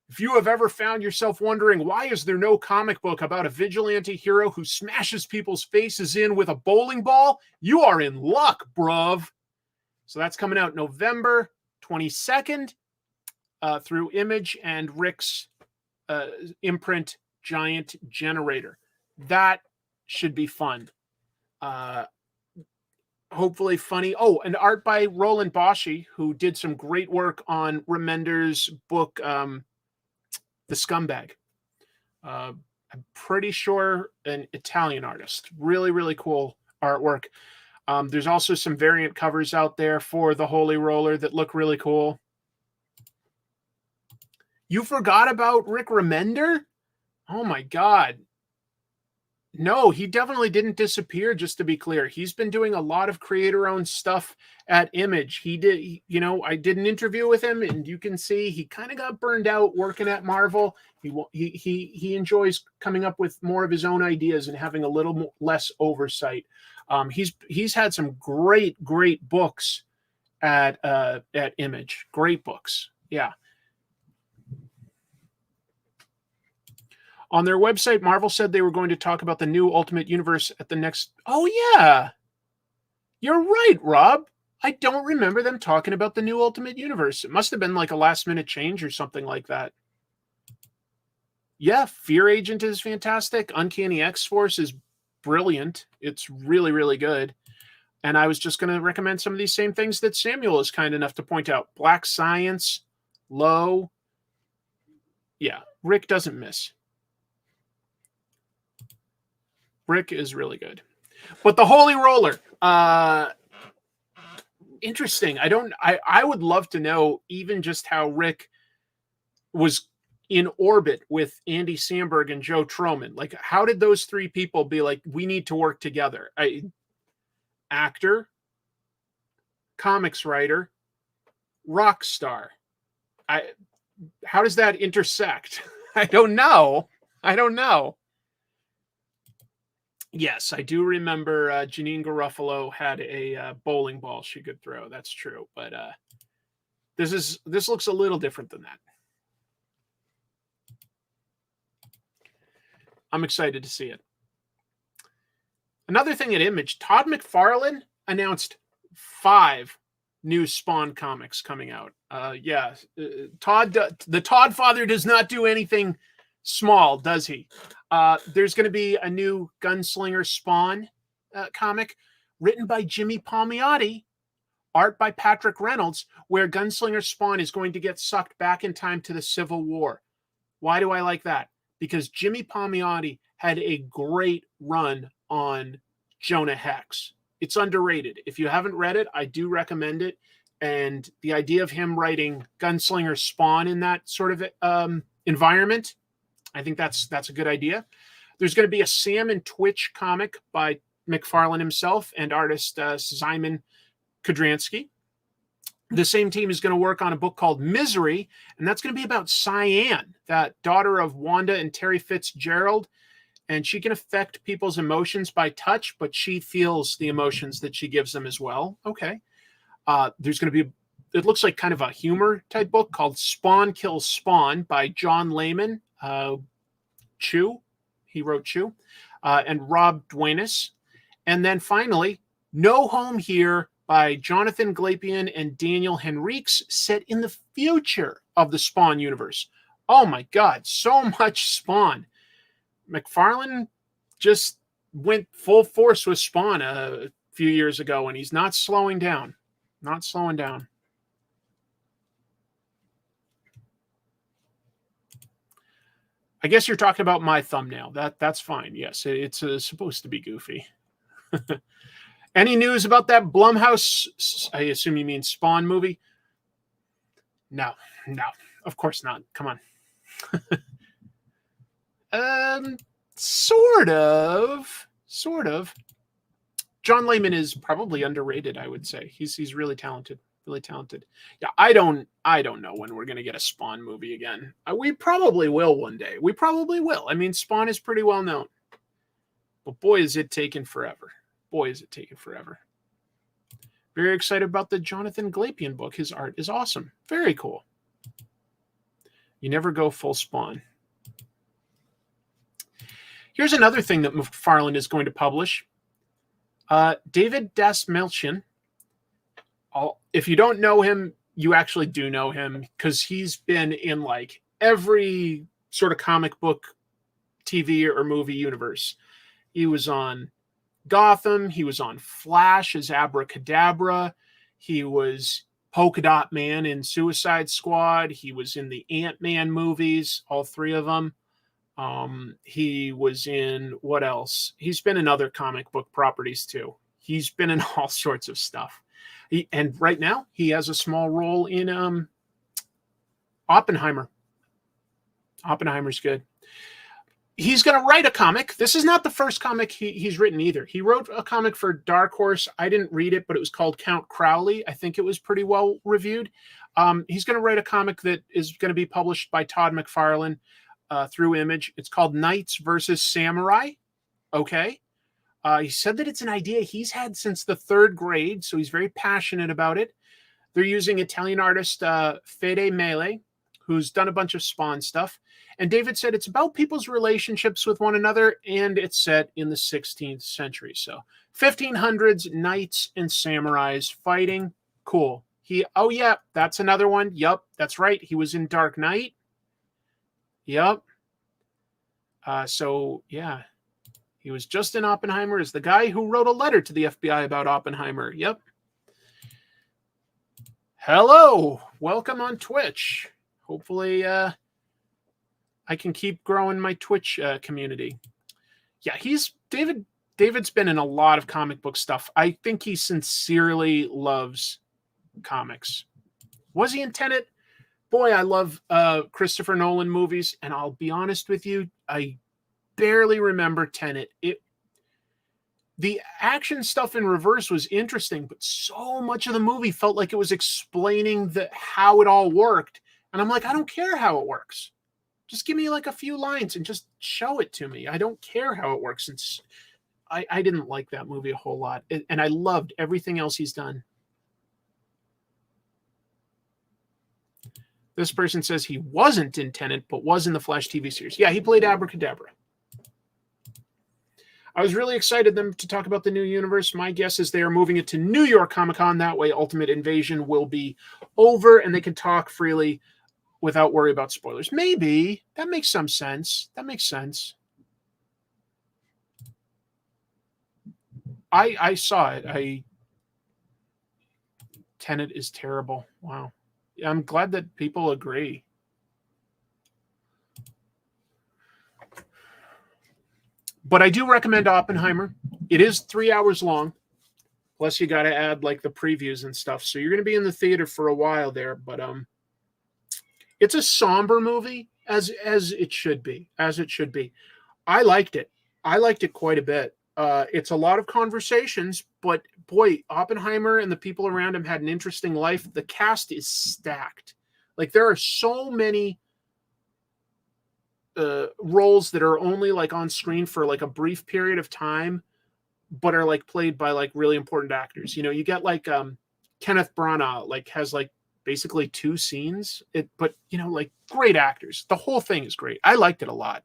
If you have ever found yourself wondering, why is there no comic book about a vigilante hero who smashes people's faces in with a bowling ball? You are in luck, bruv. So that's coming out November 22nd through Image and Rick's imprint Giant Generator. That should be fun. Hopefully funny. Oh, and art by Roland Boschi, who did some great work on Remender's book, The Scumbag. I'm pretty sure an Italian artist. Really, really cool artwork. There's also some variant covers out there for the Holy Roller that look really cool. You forgot about Rick Remender? Oh my God. No, he definitely didn't disappear, just to be clear. He's been doing a lot of creator-owned stuff at Image. He did, I did an interview with him, and you can see he kind of got burned out working at Marvel. He enjoys coming up with more of his own ideas and having a little less oversight. He's had some great books at Image. Great books. Yeah. On their website, Marvel said they were going to talk about the new Ultimate Universe at the next... Oh, yeah. You're right, Rob. I don't remember them talking about the new Ultimate Universe. It must have been like a last-minute change or something like that. Yeah, Fear Agent is fantastic. Uncanny X-Force is brilliant. It's really, really good. And I was just going to recommend some of these same things that Samuel is kind enough to point out. Black Science, Low. Yeah, Rick doesn't miss. Brick is really good. But the Holy Roller, interesting. I would love to know even just how Rick was in orbit with Andy Samberg and Joe Troman. Like, how did those three people be like, we need to work together? Actor, comics writer, rock star. How does that intersect? I don't know. Yes, I do remember Janine Garofalo had a bowling ball she could throw. That's true. But this looks a little different than that. I'm excited to see it. Another thing at Image, Todd McFarlane announced 5 new Spawn comics coming out. The Todd father does not do anything small, does he? There's going to be a new Gunslinger Spawn comic written by Jimmy Palmiotti, art by Patrick Reynolds, where Gunslinger Spawn is going to get sucked back in time to the Civil War. Why do I like that? Because Jimmy Palmiotti had a great run on Jonah Hex. It's underrated. If you haven't read it, I do recommend it. And the idea of him writing Gunslinger Spawn in that sort of environment, I think that's a good idea. There's going to be a Sam and Twitch comic by McFarlane himself and artist Simon Kudransky. The same team is going to work on a book called Misery, and that's going to be about Cyan, that daughter of Wanda and Terry Fitzgerald. And she can affect people's emotions by touch, but she feels the emotions that she gives them as well. Okay. There's going to be, it looks like kind of a humor type book called Spawn Kills Spawn by John Layman. Chew. He wrote Chew. And Rob Duenas. And then finally, No Home Here by Jonathan Glapion and Daniel Henriques, set in the future of the Spawn universe. Oh my God, so much Spawn. McFarlane just went full force with Spawn a few years ago, and he's not slowing down. Not slowing down. I guess you're talking about my thumbnail. That's fine. Yes, it's supposed to be goofy. Any news about that Blumhouse, I assume you mean Spawn movie? No, of course not. Come on. Sort of. John Layman is probably underrated, I would say. He's really talented. Yeah, I don't know when we're going to get a Spawn movie again. We probably will one day. We probably will. I mean, Spawn is pretty well known. But boy, is it taking forever. Very excited about the Jonathan Glapion book. His art is awesome. Very cool. You never go full Spawn. Here's another thing that McFarlane is going to publish. David Dasmalchian. If you don't know him, you actually do know him, because he's been in like every sort of comic book, TV, or movie universe. He was on Gotham. He was on Flash as Abracadabra. He was Polka Dot Man in Suicide Squad. He was in the Ant-Man movies, all 3 of them. He was in, what else? He's been in other comic book properties too. He's been in all sorts of stuff. And right now he has a small role in Oppenheimer. Oppenheimer's good. He's going to write a comic. This is not the first comic he's written either. He wrote a comic for Dark Horse. I didn't read it, but it was called Count Crowley. I think it was pretty well reviewed. He's going to write a comic that is going to be published by Todd McFarlane through Image. It's called Knights versus Samurai. Okay. He said that it's an idea he's had since the 3rd grade, so he's very passionate about it. They're using Italian artist Fede Mele, who's done a bunch of Spawn stuff. And David said it's about people's relationships with one another, and it's set in the 16th century. So 1500s, knights and samurais fighting. Cool. Oh yeah, that's another one. Yup, that's right. He was in Dark Knight. Yup. So yeah, he was just in Oppenheimer as the guy who wrote a letter to the FBI about Oppenheimer. Yep. Hello, welcome on Twitch. Hopefully I can keep growing my Twitch community. Yeah, he's David's been in a lot of comic book stuff. I think he sincerely loves comics. Was he in Tenet? Boy, I love Christopher Nolan movies, and I'll be honest with you, I barely remember Tenet. The action stuff in reverse was interesting, but so much of the movie felt like it was explaining how it all worked. And I'm like, I don't care how it works. Just give me like a few lines and just show it to me. I don't care how it works. I didn't like that movie a whole lot. And I loved everything else he's done. This person says he wasn't in Tenet, but was in the Flash TV series. Yeah, he played Abracadabra. I was really excited them to talk about the new universe. My guess is they are moving it to New York Comic Con. That way, Ultimate Invasion will be over and they can talk freely without worry about spoilers. Maybe. That makes some sense. That makes sense. I saw it. Tenet is terrible. Wow. I'm glad that people agree. But I do recommend Oppenheimer. It is 3 hours long. Plus you got to add like the previews and stuff. So you're going to be in the theater for a while there. But it's a somber movie as it should be. As it should be. I liked it. I liked it quite a bit. It's a lot of conversations, but boy, Oppenheimer and the people around him had an interesting life. The cast is stacked. Like there are so many roles that are only like on screen for like a brief period of time, but are like played by like really important actors. You know, you get like Kenneth Branagh like has like basically 2 scenes. But you know, like great actors. The whole thing is great. I liked it a lot.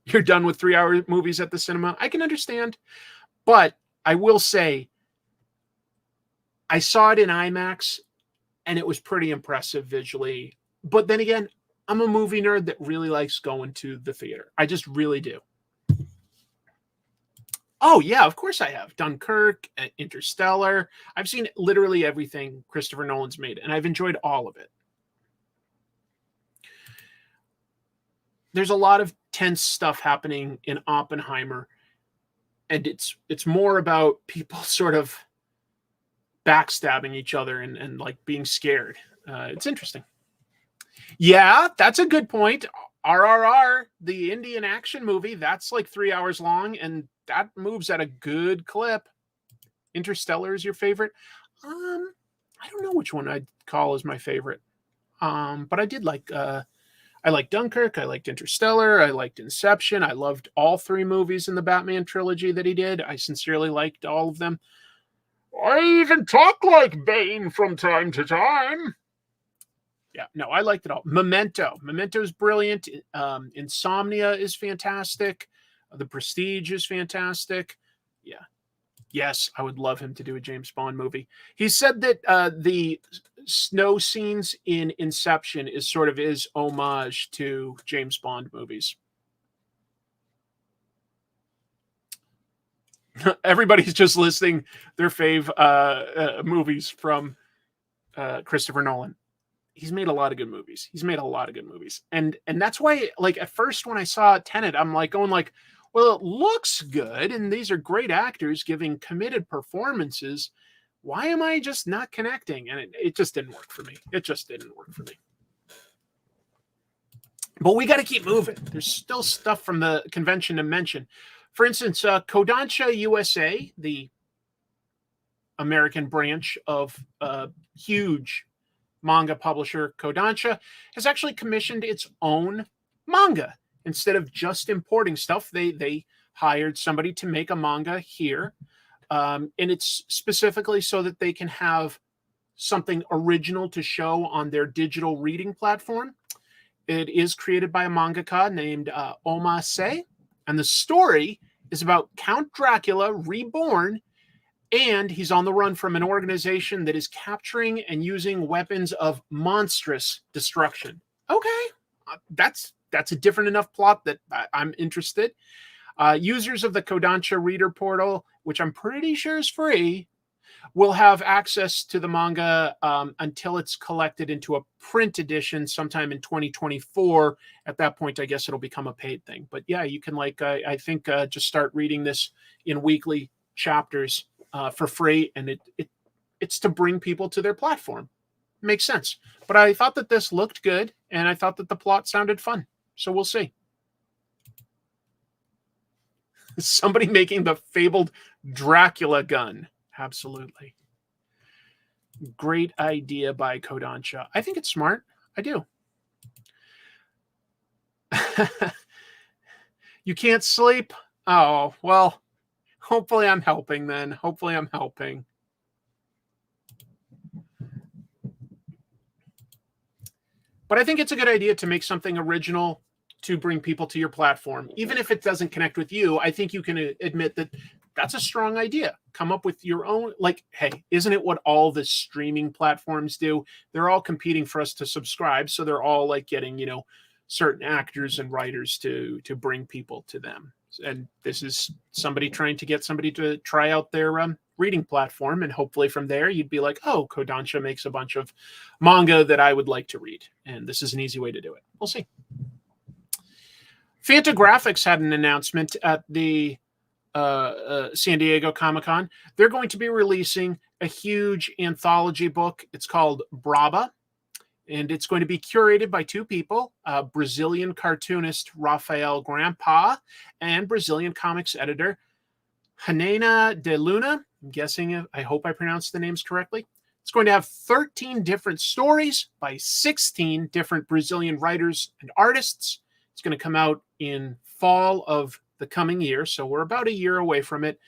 You're done with 3-hour movies at the cinema. I can understand. But I will say, I saw it in IMAX and it was pretty impressive visually. But then again, I'm a movie nerd that really likes going to the theater. I just really do. Oh, yeah, of course I have. Dunkirk, Interstellar. I've seen literally everything Christopher Nolan's made, and I've enjoyed all of it. There's a lot of tense stuff happening in Oppenheimer, and it's more about people sort of backstabbing each other and like being scared. It's interesting. Yeah, that's a good point. RRR, the Indian action movie, that's like 3 hours long, and that moves at a good clip. Interstellar is your favorite? I don't know which one I'd call as my favorite. But I did like I liked Dunkirk. I liked Interstellar. I liked Inception. I loved all 3 movies in the Batman trilogy that he did. I sincerely liked all of them. I even talk like Bane from time to time. Yeah, no, I liked it all. Memento. Memento is brilliant. Insomnia is fantastic. The Prestige is fantastic. Yeah. Yes, I would love him to do a James Bond movie. He said that the snow scenes in Inception is sort of his homage to James Bond movies. Everybody's just listing their fave movies from Christopher Nolan. He's made a lot of good movies. And that's why, like, at first when I saw Tenet, I'm like going like, well, it looks good, and these are great actors giving committed performances. Why am I just not connecting? And it just didn't work for me. But we got to keep moving. There's still stuff from the convention to mention. For instance, Kodansha USA, the American branch of huge manga publisher Kodansha, has actually commissioned its own manga. Instead of just importing stuff, they hired somebody to make a manga here. And it's specifically so that they can have something original to show on their digital reading platform. It is created by a mangaka named Oma Se. And the story is about Count Dracula reborn, and he's on the run from an organization that is capturing and using weapons of monstrous destruction. Okay, that's a different enough plot that I'm interested. Users of the Kodansha Reader Portal, which I'm pretty sure is free, will have access to the manga until it's collected into a print edition sometime in 2024. At that point, I guess it'll become a paid thing. But yeah, you can I think just start reading this in weekly chapters for free, and it's to bring people to their platform. Makes sense. But I thought that this looked good, and I thought that the plot sounded fun. So we'll see. Somebody making the fabled Dracula gun. Absolutely. Great idea by Kodansha. I think it's smart. I do. You can't sleep? Oh, well, hopefully I'm helping then. Hopefully I'm helping. But I think it's a good idea to make something original to bring people to your platform. Even if it doesn't connect with you, I think you can admit that that's a strong idea. Come up with your own, hey, isn't it what all the streaming platforms do? They're all competing for us to subscribe. So they're all getting, certain actors and writers to bring people to them. And this is somebody trying to get somebody to try out their reading platform. And hopefully from there, you'd be like, oh, Kodansha makes a bunch of manga that I would like to read. And this is an easy way to do it. We'll see. Fantagraphics had an announcement at the San Diego Comic-Con. They're going to be releasing a huge anthology book. It's called Braba, and it's going to be curated by two people, Brazilian cartoonist Rafael Grampa and Brazilian comics editor Helena de Luna. I'm guessing, I hope I pronounced the names correctly. It's going to have 13 different stories by 16 different Brazilian writers and artists. It's going to come out in fall of the coming year, so we're about a year away from it.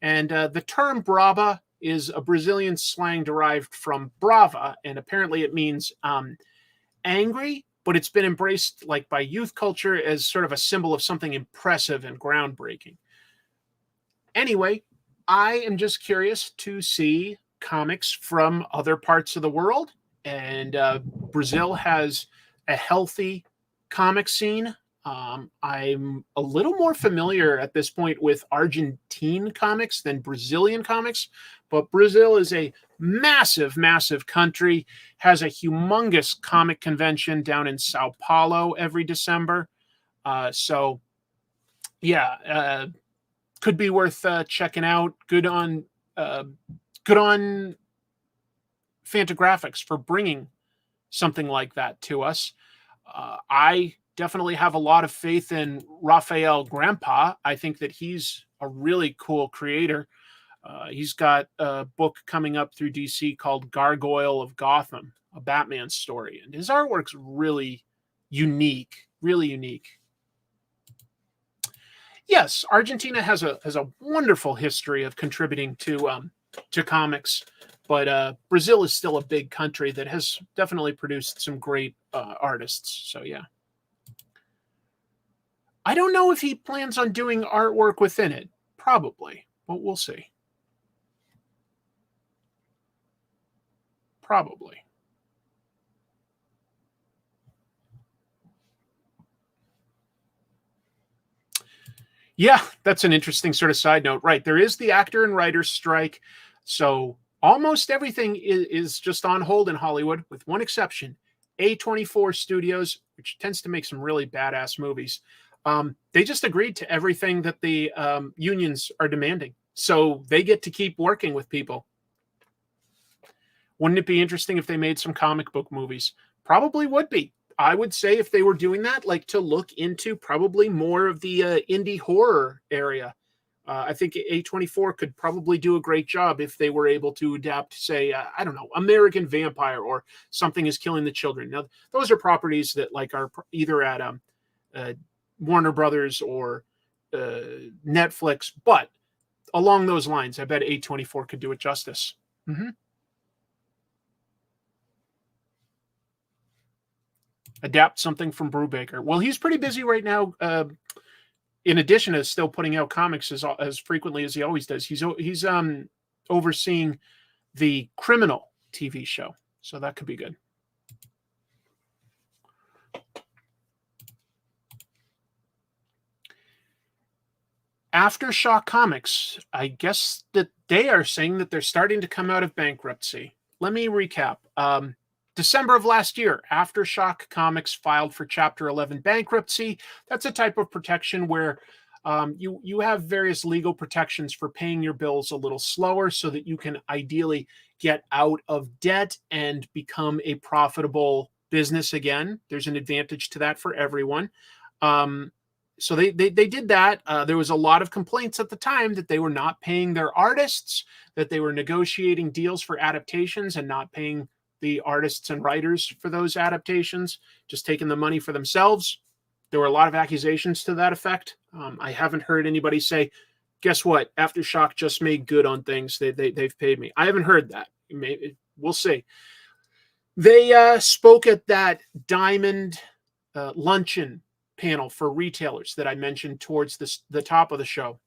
And the term Braba is a Brazilian slang derived from brava, and apparently it means angry, but it's been embraced by youth culture as sort of a symbol of something impressive and groundbreaking. Anyway, I am just curious to see comics from other parts of the world, and Brazil has a healthy comic scene. I'm a little more familiar at this point with Argentine comics than Brazilian comics, but Brazil is a massive, massive country, has a humongous comic convention down in Sao Paulo every December. So yeah, could be worth checking out. Good on Fantagraphics for bringing something like that to us. I definitely have a lot of faith in Rafael Grampa. I think that he's a really cool creator. He's got a book coming up through DC called Gargoyle of Gotham, a Batman story. And his artwork's really unique, really unique. Yes, Argentina has a wonderful history of contributing to comics, but Brazil is still a big country that has definitely produced some great artists. So yeah. I don't know if he plans on doing artwork within it. Probably, but we'll see. Probably. Yeah, that's an interesting sort of side note. Right. There is the actor and writer strike. So almost everything is just on hold in Hollywood, with one exception. A24 Studios, which tends to make some really badass movies. They just agreed to everything that the unions are demanding. So they get to keep working with people. Wouldn't it be interesting if they made some comic book movies? Probably would be. I would say if they were doing that, to look into probably more of the indie horror area. I think A24 could probably do a great job if they were able to adapt, say, I don't know, American Vampire or Something is Killing the Children. Now, those are properties that are either at Warner Brothers or Netflix, but along those lines, I bet A24 could do it justice. Mm-hmm. Adapt something from Brubaker. Well, he's pretty busy right now. In addition to still putting out comics as frequently as he always does, he's overseeing the Criminal TV show, so that could be good. Aftershock Comics, I guess that they are saying that they're starting to come out of bankruptcy. Let me recap. December of last year, Aftershock Comics filed for Chapter 11 bankruptcy. That's a type of protection where you have various legal protections for paying your bills a little slower so that you can ideally get out of debt and become a profitable business again. There's an advantage to that for everyone. So they did that. There was a lot of complaints at the time that they were not paying their artists, that they were negotiating deals for adaptations and not paying the artists and writers for those adaptations, just taking the money for themselves. There were a lot of accusations to that effect. I haven't heard anybody say, guess what? Aftershock just made good on things. They've paid me. I haven't heard that. We'll see. They spoke at that Diamond luncheon panel for retailers that I mentioned towards the top of the show.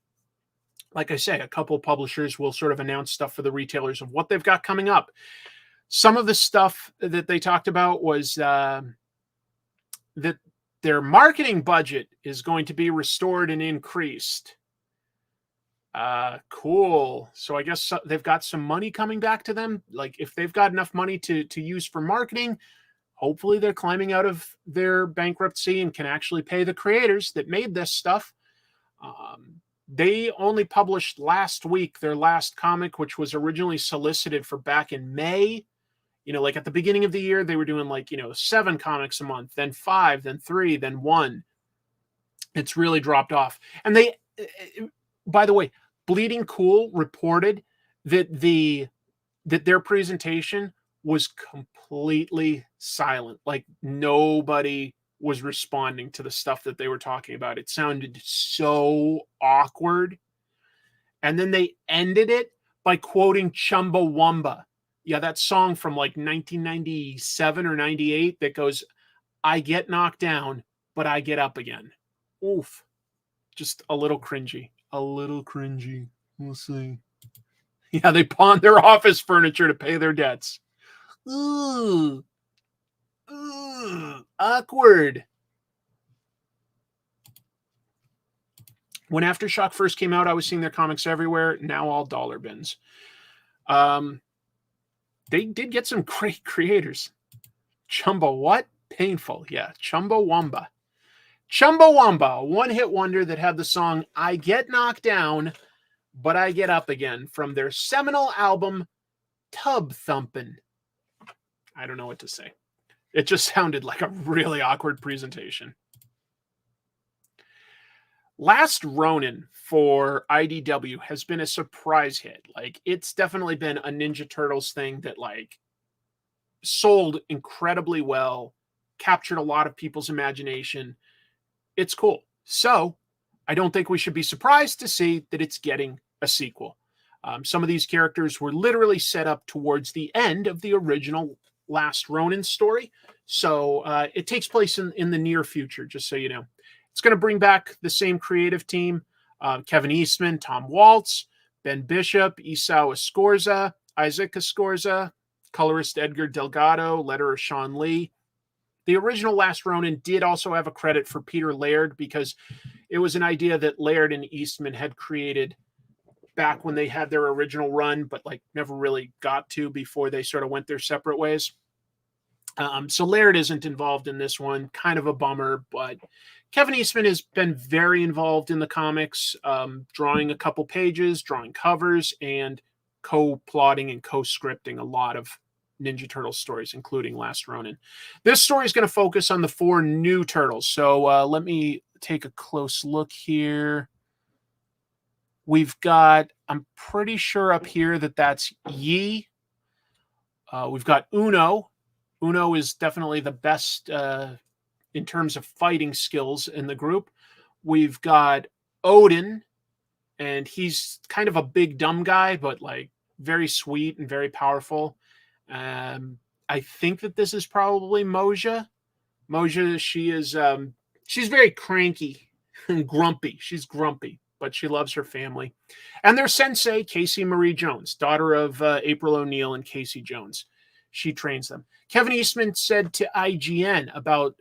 Like I say, a couple publishers will sort of announce stuff for the retailers of what they've got coming up. Some of the stuff that they talked about was that their marketing budget is going to be restored and increased. Cool. So I guess they've got some money coming back to them. Like if they've got enough money to use for marketing, hopefully they're climbing out of their bankruptcy and can actually pay the creators that made this stuff. They only published last week their last comic, which was originally solicited for back in May. Like at the beginning of the year, they were doing 7 comics a month, then 5, then 3, then 1. It's really dropped off. And they, by the way, Bleeding Cool reported that their presentation was completely silent. Like nobody was responding to the stuff that they were talking about. It sounded so awkward. And then they ended it by quoting Chumbawamba. Yeah, that song from 1997 or 98 that goes, I get knocked down, but I get up again. Oof. Just a little cringy. A little cringy. We'll see. Yeah, they pawned their office furniture to pay their debts. Ooh. Awkward. When Aftershock first came out, I was seeing their comics everywhere. Now all dollar bins. They did get some great creators. Chumbo what? Painful. Yeah, Chumbawamba. Chumbawamba, a one-hit wonder that had the song I Get Knocked Down, But I Get Up Again from their seminal album Tub Thumpin'. I don't know what to say. It just sounded like a really awkward presentation. Last Ronin for IDW has been a surprise hit. It's definitely been a Ninja Turtles thing that sold incredibly well, captured a lot of people's imagination. It's cool. So I don't think we should be surprised to see that it's getting a sequel. Some of these characters were literally set up towards the end of the original Last Ronin story. So it takes place in the near future, just so you know. It's going to bring back the same creative team, Kevin Eastman, Tom Waltz, Ben Bishop, Isao Escorza, Isaac Escorza, colorist Edgar Delgado, letterer Sean Lee. The original Last Ronin did also have a credit for Peter Laird because it was an idea that Laird and Eastman had created back when they had their original run, but never really got to before they sort of went their separate ways. So Laird isn't involved in this one, kind of a bummer, but Kevin Eastman has been very involved in the comics, drawing a couple pages, drawing covers, and co-plotting and co-scripting a lot of Ninja Turtles stories, including Last Ronin. This story is going to focus on the 4 new Turtles. So let me take a close look here. We've got, I'm pretty sure up here that's Yi. We've got Uno. Uno is definitely the best in terms of fighting skills in the group. We've got Odin, and he's kind of a big dumb guy, but very sweet and very powerful. I think that this is probably Moja. Moja, she is she's very cranky and grumpy. She's grumpy, but she loves her family. And their sensei, Casey Marie Jones, daughter of April O'Neil and Casey Jones. She trains them. Kevin Eastman said to IGN about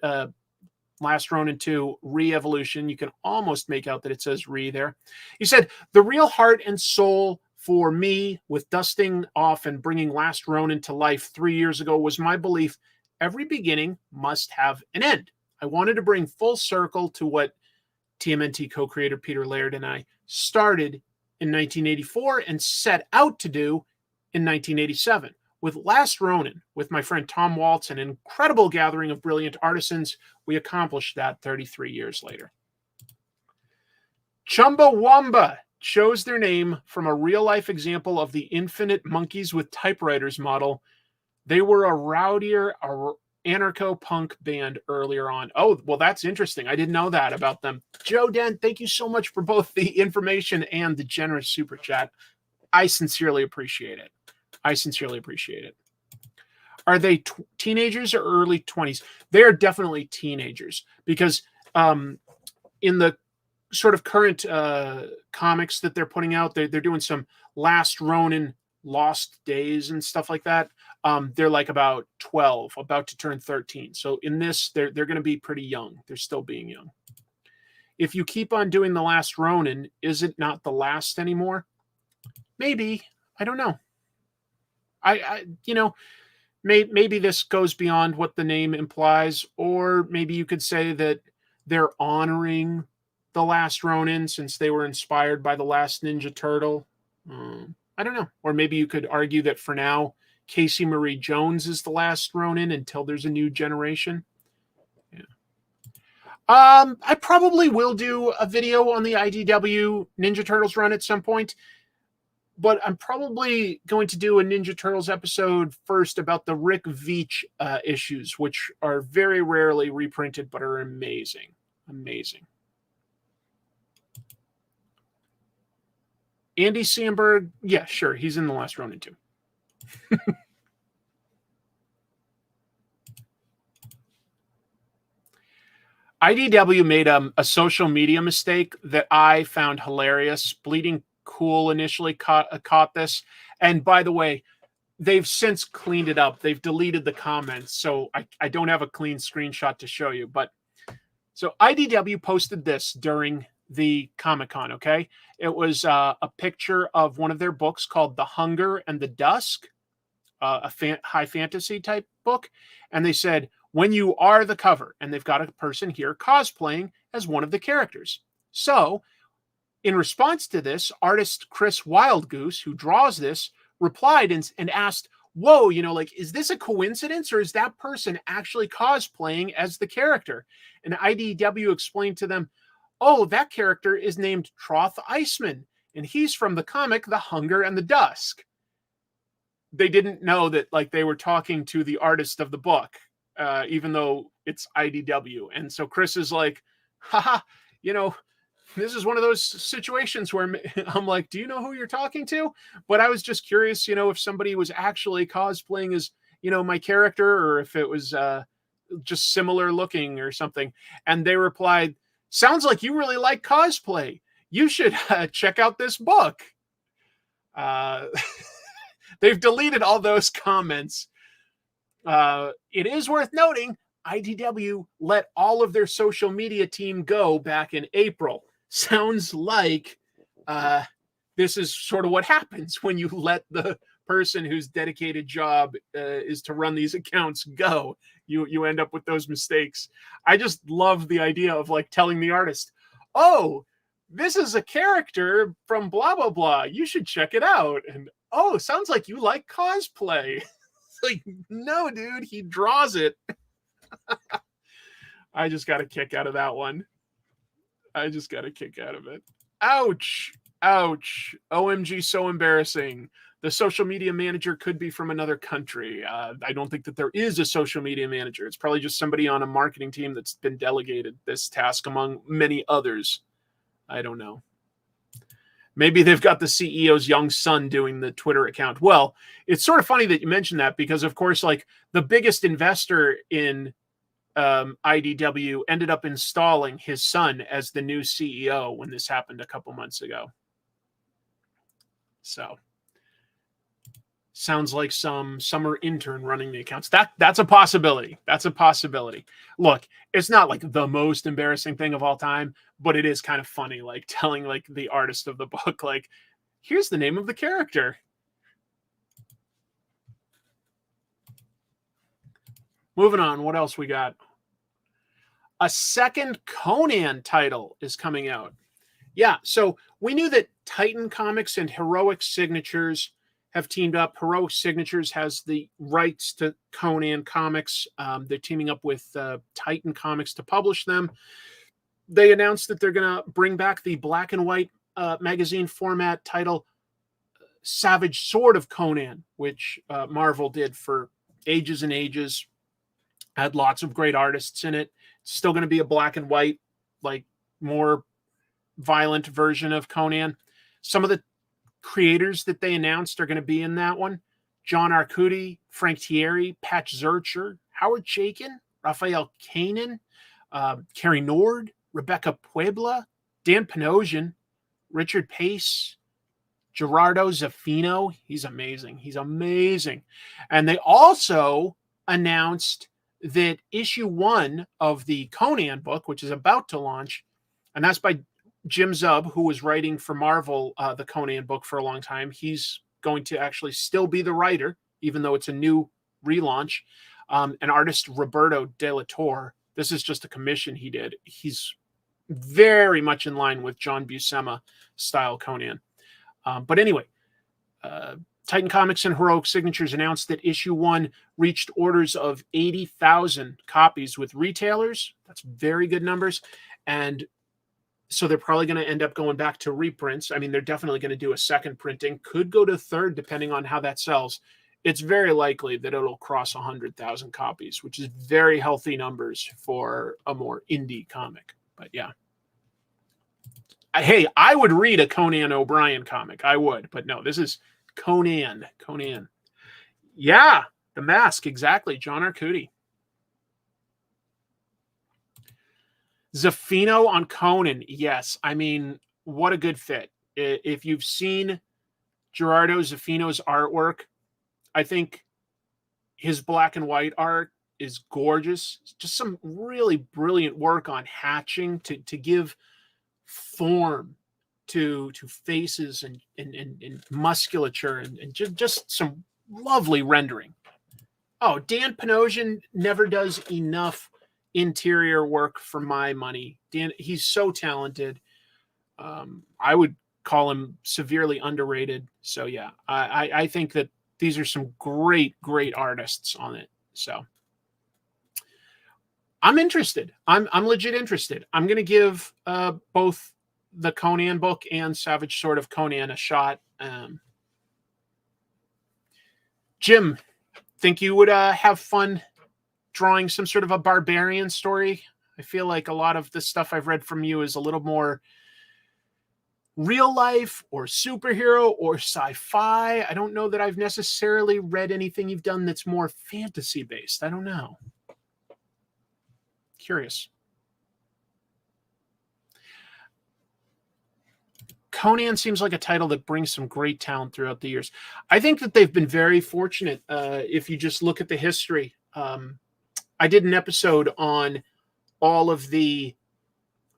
Last Ronin 2 Re-Evolution. You can almost make out that it says Re there. He said, the real heart and soul for me with dusting off and bringing Last Ronin to life 3 years ago was my belief every beginning must have an end. I wanted to bring full circle to what TMNT co-creator Peter Laird and I started in 1984 and set out to do in 1987. With Last Ronin, with my friend Tom Waltz, an incredible gathering of brilliant artisans, we accomplished that 33 years later. Chumbawamba chose their name from a real-life example of the infinite monkeys with typewriters model. They were a rowdier anarcho-punk band earlier on. Oh, well, that's interesting. I didn't know that about them. Joe Dent, thank you so much for both the information and the generous super chat. I sincerely appreciate it. I sincerely appreciate it. Are they teenagers or early 20s? They are definitely teenagers because in the sort of current comics that they're putting out, they're doing some Last Ronin Lost Days and stuff like that. They're like about 12, about to turn 13. So in this, they're going to be pretty young. They're still being young. If you keep on doing the Last Ronin, is it not the last anymore? Maybe. I don't know. Maybe this goes beyond what the name implies, or maybe you could say that they're honoring the Last Ronin since they were inspired by the last Ninja Turtle. I don't know. Or maybe you could argue that for now, Casey Marie Jones is the Last Ronin until there's a new generation. Yeah. I probably will do a video on the IDW Ninja Turtles run at some point. But I'm probably going to do a Ninja Turtles episode first about the Rick Veitch issues, which are very rarely reprinted, but are amazing. Amazing. Andy Samberg, yeah, sure. He's in the Last Ronin too. IDW made a social media mistake that I found hilarious. Bleeding Cool initially caught this, and by the way, they've since cleaned it up. They've deleted the comments, so I don't have a clean screenshot to show you. But so IDW posted this during the Comic-Con. Okay, it was a picture of one of their books called The Hunger and the Dusk, a high fantasy type book, and they said, when you are the cover, and they've got a person here cosplaying as one of the characters. So in response to this, artist Chris Wildgoose, who draws this, replied and asked, whoa, is this a coincidence or is that person actually cosplaying as the character? And IDW explained to them, oh, that character is named Troth Iceman, and he's from the comic The Hunger and the Dusk. They didn't know that they were talking to the artist of the book, even though it's IDW. And so Chris is like, haha, this is one of those situations where I'm like, do you know who you're talking to? But I was just curious, if somebody was actually cosplaying as, my character, or if it was just similar looking or something. And they replied, sounds like you really like cosplay. You should check out this book. They've deleted all those comments. It is worth noting, IDW let all of their social media team go back in April. Sounds like this is sort of what happens when you let the person whose dedicated job is to run these accounts go. You end up with those mistakes. I just love the idea of telling the artist, oh, this is a character from blah, blah, blah. You should check it out. And, oh, sounds like you like cosplay. It's no, dude, he draws it. I just got a kick out of that one. I just got a kick out of it. Ouch. Ouch. OMG, so embarrassing. The social media manager could be from another country. I don't think that there is a social media manager. It's probably just somebody on a marketing team that's been delegated this task among many others. I don't know. Maybe they've got the CEO's young son doing the Twitter account. Well, it's sort of funny that you mentioned that because, of course, the biggest investor in IDW ended up installing his son as the new CEO when this happened a couple months ago. So Sounds like some summer intern running the accounts. That's a possibility. That's a possibility. Look, it's not like the most embarrassing thing of all time, but it is kind of funny, like telling like the artist of the book, like, here's the name of the character. Moving on, what else we got? A second Conan title is coming out. Yeah, so we knew that Titan Comics and Heroic Signatures have teamed up. Heroic Signatures has the rights to Conan comics. They're teaming up with Titan Comics to publish them. They announced that they're going to bring back the black and white magazine format title Savage Sword of Conan, which Marvel did for ages and ages. Had lots of great artists in it. It's still going to be a black and white, like more violent version of Conan. Some of the creators that they announced are going to be in that one: John Arcudi, Frank Thierry, Patch Zurcher, Howard Chaykin, Raphael Kanan, Carrie Nord, Rebecca Puebla, Dan Panosian, Richard Pace, Gerardo Zaffino. He's amazing. He's amazing. And they also announced that issue 1 of the Conan book, which is about to launch, and that's by Jim Zub, who was writing for Marvel, the Conan book for a long time. He's going to actually still be the writer, even though it's a new relaunch. And artist Roberto De La Torre. This is just a commission he did. He's very much in line with John Buscema style Conan. But anyway, Titan Comics and Heroic Signatures announced that issue 1 reached orders of 80,000 copies with retailers. That's very good numbers. And so they're probably going to end up going back to reprints. I mean, they're definitely going to do a second printing. Could go to third, depending on how that sells. It's very likely that it'll cross 100,000 copies, which is very healthy numbers for a more indie comic. But yeah. Hey, I would read a Conan O'Brien comic. I would. But no, this is Conan. Conan. Yeah, The Mask. Exactly. John Arcudi. Zaffino on Conan. Yes. I mean, what a good fit. If you've seen Gerardo Zaffino's artwork, I think his black and white art is gorgeous. Just some really brilliant work on hatching to give form to faces and musculature and just some lovely rendering. Oh, Dan Panosian never does enough interior work for my money. Dan, he's so talented. I would call him severely underrated. So yeah, I think that these are some great artists on it. So I'm interested. I'm legit interested. I'm going to give both the Conan book and Savage Sword of Conan a shot. Jim, think you would have fun drawing some sort of a barbarian story? I feel like a lot of the stuff I've read from you is a little more real life or superhero or sci-fi. I don't know that I've necessarily read anything you've done that's more fantasy based. I don't know. Curious. Conan seems like a title that brings some great talent throughout the years. I think that they've been very fortunate. If you just look at the history, I did an episode on all of the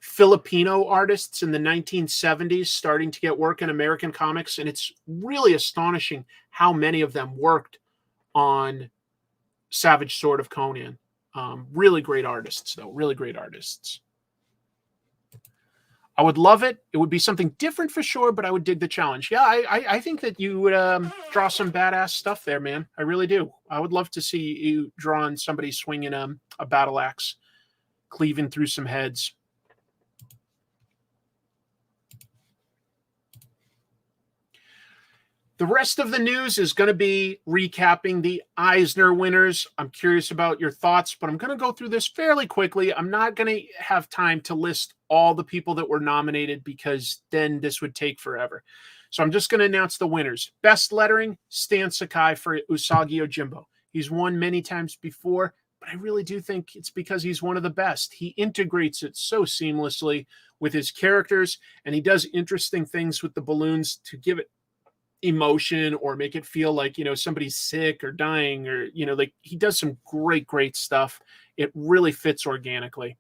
Filipino artists in the 1970s starting to get work in American comics, and it's really astonishing how many of them worked on Savage Sword of Conan. Really great artists, though. Really great artists. I would love it. It would be something different for sure, but I would dig the challenge. Yeah, I think that you would draw some badass stuff there, man. I really do. I would love to see you draw on somebody swinging a battle axe, cleaving through some heads. The rest of the news is going to be recapping the Eisner winners. I'm curious about your thoughts, but I'm going to go through this fairly quickly. I'm not going to have time to list all the people that were nominated because then this would take forever. So I'm just going to announce the winners. Best lettering, Stan Sakai for Usagi Yojimbo. He's won many times before, but I really do think it's because he's one of the best. He integrates it so seamlessly with his characters, and he does interesting things with the balloons to give it emotion or make it feel like, somebody's sick or dying or, like he does some great stuff. It really fits organically.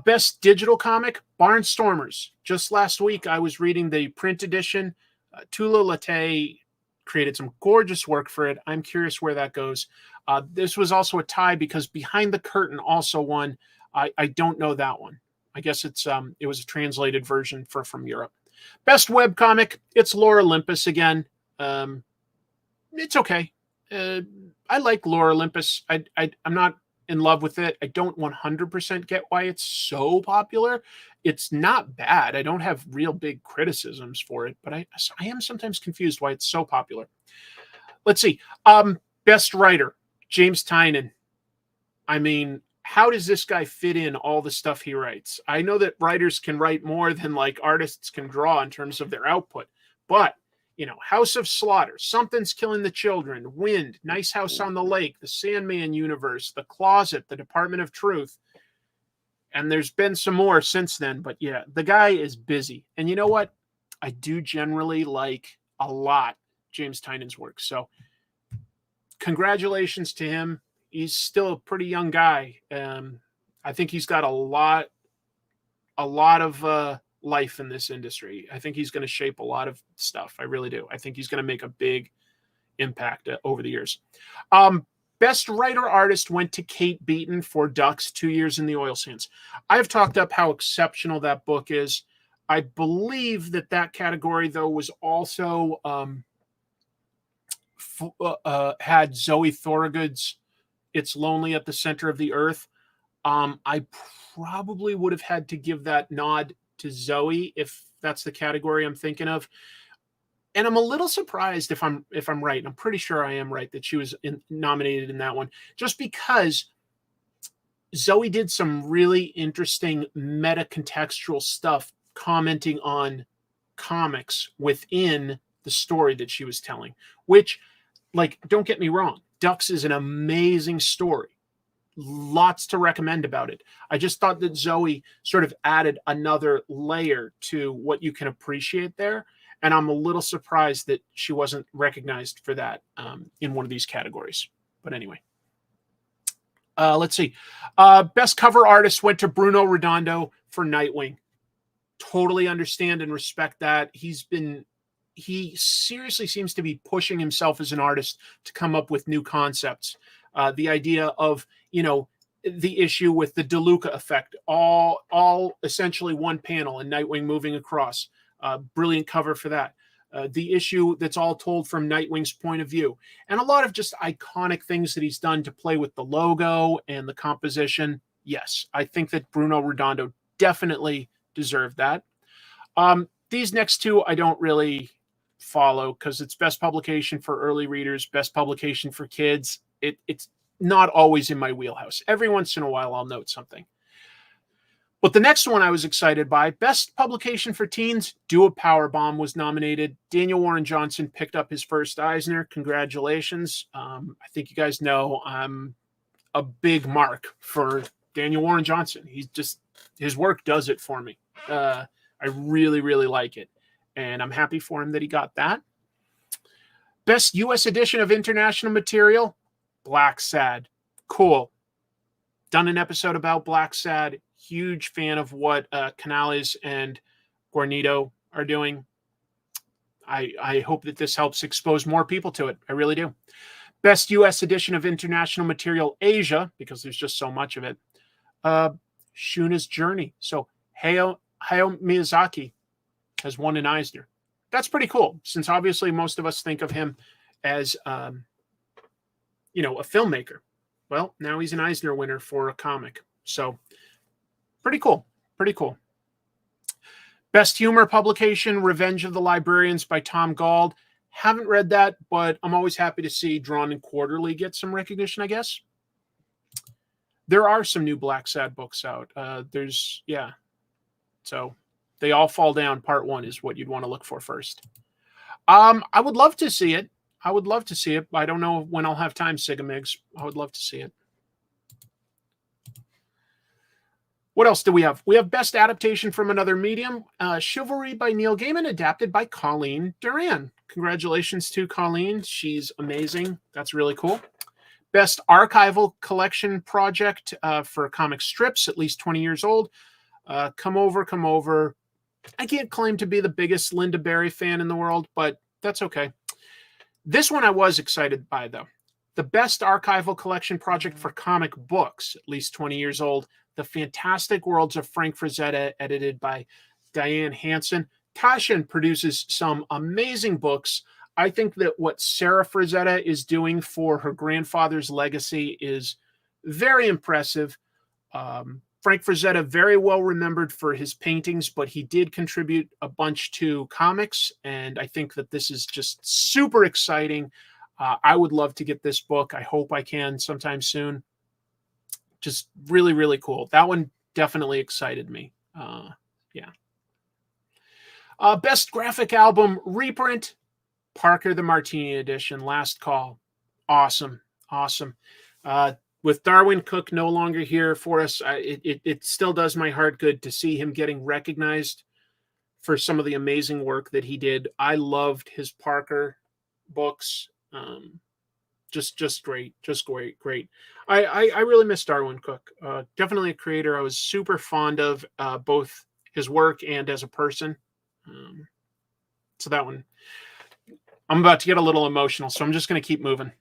Best digital comic, Barnstormers. Just last week, I was reading the print edition. Tula Latte created some gorgeous work for it. I'm curious where that goes. This was also a tie because Behind the Curtain also won. I don't know that one. I guess it was a translated version from Europe. Best web comic, it's Lore Olympus again. It's okay. I like Lore Olympus. I'm not in love with it. I don't 100% get why it's so popular. It's not bad. I don't have real big criticisms for it, but I am sometimes confused why it's so popular. Let's see. Best writer, James Tynion. I mean, how does this guy fit in all the stuff he writes? I know that writers can write more than like artists can draw in terms of their output, but House of Slaughter, Something's Killing the Children, Wind, Nice House on the Lake, the Sandman universe, The Closet, The Department of Truth. And there's been some more since then, but yeah, the guy is busy. And you know what? I do generally like a lot James Tynion's work. So congratulations to him. He's still a pretty young guy. I think he's got a lot of life in this industry. I think he's going to shape a lot of stuff. I really do. I think he's going to make a big impact over the years. Best writer artist went to Kate Beaton for Ducks, 2 Years in the Oil Sands. I've talked up how exceptional that book is. I believe that category, though, was also had Zoe Thorogood's It's Lonely at the Center of the Earth. I probably would have had to give that nod to Zoe if that's the category I'm thinking of. And I'm a little surprised if I'm right. And I'm pretty sure I am right that she was nominated in that one, just because Zoe did some really interesting meta contextual stuff, commenting on comics within the story that she was telling, which, like, don't get me wrong, Ducks is an amazing story. Lots to recommend about it. I just thought that Zoe sort of added another layer to what you can appreciate there. And I'm a little surprised that she wasn't recognized for that in one of these categories. But anyway, let's see. Best cover artist went to Bruno Redondo for Nightwing. Totally understand and respect that. He seriously seems to be pushing himself as an artist to come up with new concepts. The idea of, the issue with the DeLuca effect, all essentially one panel and Nightwing moving across. Brilliant cover for that. The issue that's all told from Nightwing's point of view. And a lot of just iconic things that he's done to play with the logo and the composition. Yes, I think that Bruno Redondo definitely deserved that. These next two I don't really follow because it's best publication for early readers, best publication for kids. It's not always in my wheelhouse. Every once in a while, I'll note something. But the next one I was excited by, best publication for teens, Do a Powerbomb was nominated. Daniel Warren Johnson picked up his first Eisner. Congratulations. I think you guys know I'm a big mark for Daniel Warren Johnson. His work does it for me. I really, really like it. And I'm happy for him that he got that. Best U.S. edition of international material, Black Sad. Cool. Done an episode about Black Sad. Huge fan of what Canales and Guarnido are doing. I hope that this helps expose more people to it. I really do. Best U.S. edition of international material, Asia, because there's just so much of it. Shuna's Journey. So Hayao Miyazaki has won an Eisner. That's pretty cool, since obviously most of us think of him as a filmmaker. Well, now he's an Eisner winner for a comic. So pretty cool. Pretty cool. Best humor publication, Revenge of the Librarians by Tom Gauld. Haven't read that, but I'm always happy to see Drawn and Quarterly get some recognition, I guess. There are some new Black Sad books out. So They All Fall Down Part 1 is what you'd want to look for first. I would love to see it. I don't know when I'll have time, Sigamigs. I would love to see it. What else do we have? We have Best Adaptation from Another Medium, Chivalry by Neil Gaiman, adapted by Colleen Duran. Congratulations to Colleen. She's amazing. That's really cool. Best Archival Collection Project for comic strips, at least 20 years old. Come Over. I can't claim to be the biggest Linda Barry fan in the world, but that's okay. This one I was excited by, though. The Best Archival Collection Project for comic books, at least 20 years old. The Fantastic Worlds of Frank Frazetta, edited by Diane Hansen. Taschen produces some amazing books. I think that what Sarah Frazetta is doing for her grandfather's legacy is very impressive. Frank Frazetta, very well remembered for his paintings, but he did contribute a bunch to comics, and I think that this is just super exciting. I would love to get this book. I hope I can sometime soon. Just really, really cool. That one definitely excited me. Best Graphic Album Reprint, Parker the Martini Edition, Last Call. Awesome. With Darwin Cook no longer here for us, it still does my heart good to see him getting recognized for some of the amazing work that he did. I loved his Parker books. Just great. I really miss Darwin Cook. Definitely a creator I was super fond of, both his work and as a person. So that one, I'm about to get a little emotional, so I'm just going to keep moving.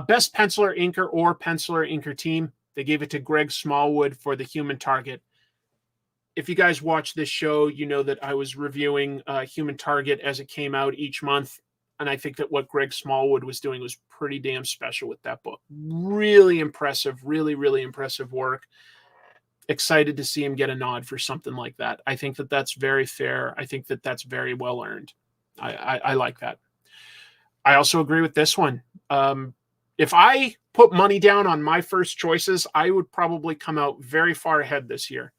Best Penciler Inker or Penciler Inker Team. They gave it to Greg Smallwood for The Human Target. If you guys watch this show, you know that I was reviewing Human Target as it came out each month. And I think that what Greg Smallwood was doing was pretty damn special with that book. Really impressive, really, really impressive work. Excited to see him get a nod for something like that. I think that that's very fair. I think that that's very well earned. I like that. I also agree with this one. If I put money down on my first choices, I would probably come out very far ahead this year.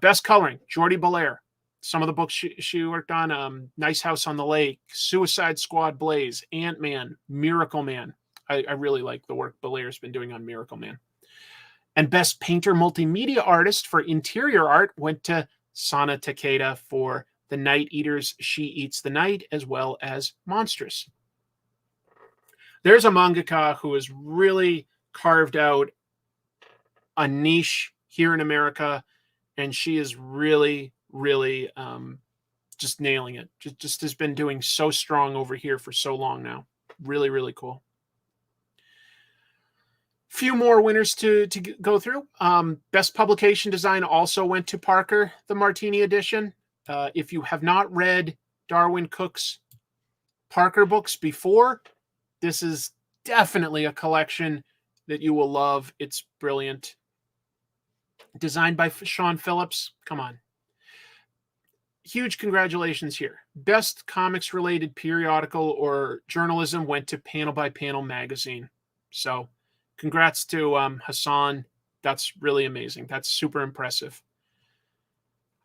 Best Coloring, Jordi Belair. Some of the books she worked on, Nice House on the Lake, Suicide Squad Blaze, Ant-Man, Miracle Man. I really like the work Belair's been doing on Miracle Man. And Best Painter Multimedia Artist for Interior Art went to Sana Takeda for The Night Eaters, She Eats the Night, as well as Monstrous. There's a mangaka who has really carved out a niche here in America, and she is really just nailing it. Just has been doing so strong over here for so long now. Really, really cool. Few more winners to go through. Best Publication Design also went to Parker, the Martini Edition. If you have not read Darwin Cook's Parker books before, this is definitely a collection that you will love. It's brilliant. Designed by Sean Phillips. Come on. Huge congratulations here. Best comics related periodical or journalism went to Panel by Panel magazine. So congrats to Hassan. That's really amazing. That's super impressive.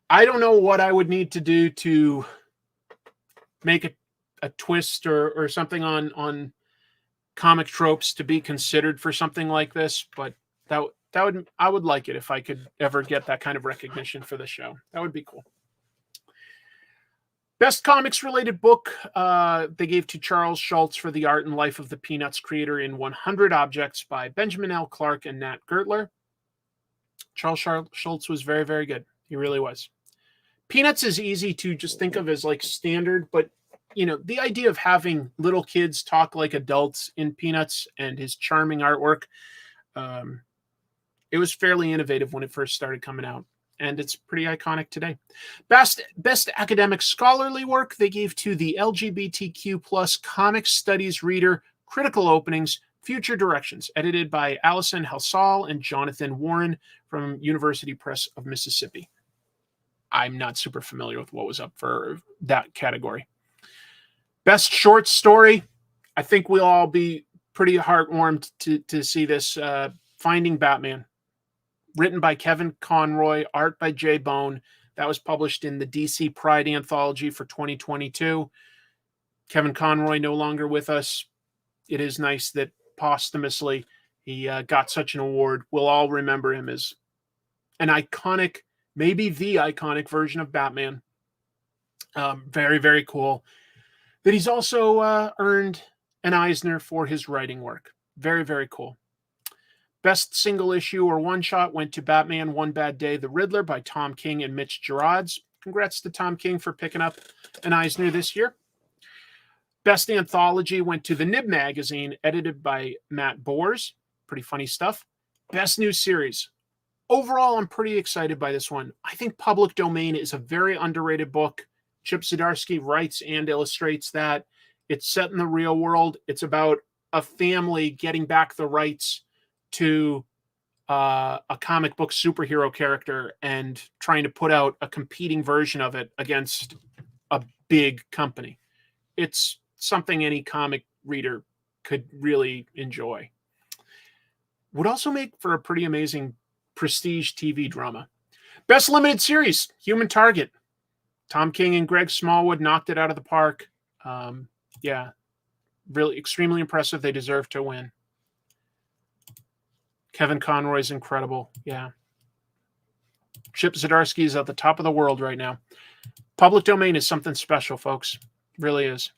I don't know what I would need to do to make a twist or something on comic tropes to be considered for something like this, but I would like it if I could ever get that kind of recognition for the show. That would be cool. Best comics related book they gave to Charles Schultz for The Art and Life of the Peanuts Creator in 100 Objects by Benjamin L. Clark and Nat Gertler. Charles Schultz was very, very good. He really was. Peanuts is easy to just think of as like standard, but you know, the idea of having little kids talk like adults in Peanuts and his charming artwork, it was fairly innovative when it first started coming out, and it's pretty iconic today. Best academic scholarly work they gave to the LGBTQ plus comic studies reader, Critical Openings, Future Directions, edited by Allison Halsall and Jonathan Warren from University Press of Mississippi. I'm not super familiar with what was up for that category. Best short story, I think we'll all be pretty heartwarmed to see this. Finding Batman, written by Kevin Conroy, art by Jay Bone. That was published in the DC Pride Anthology for 2022. Kevin Conroy no longer with us. It is nice that posthumously he got such an award. We'll all remember him as an iconic, maybe the iconic version of Batman. Very, very cool. That he's also earned an Eisner for his writing work. Very, very cool. Best single issue or one-shot went to Batman One Bad Day, The Riddler by Tom King and Mitch Gerads. Congrats to Tom King for picking up an Eisner this year. Best anthology went to The Nib magazine, edited by Matt Bors. Pretty funny stuff. Best new series. Overall, I'm pretty excited by this one. I think Public Domain is a very underrated book. Chip Zdarsky writes and illustrates that. It's set in the real world. It's about a family getting back the rights to a comic book superhero character and trying to put out a competing version of it against a big company. It's something any comic reader could really enjoy. Would also make for a pretty amazing prestige TV drama. Best limited series, Human Target. Tom King and Greg Smallwood knocked it out of the park. Yeah, really extremely impressive. They deserve to win. Kevin Conroy's incredible. Yeah. Chip Zdarsky is at the top of the world right now. Public Domain is something special, folks. Really is.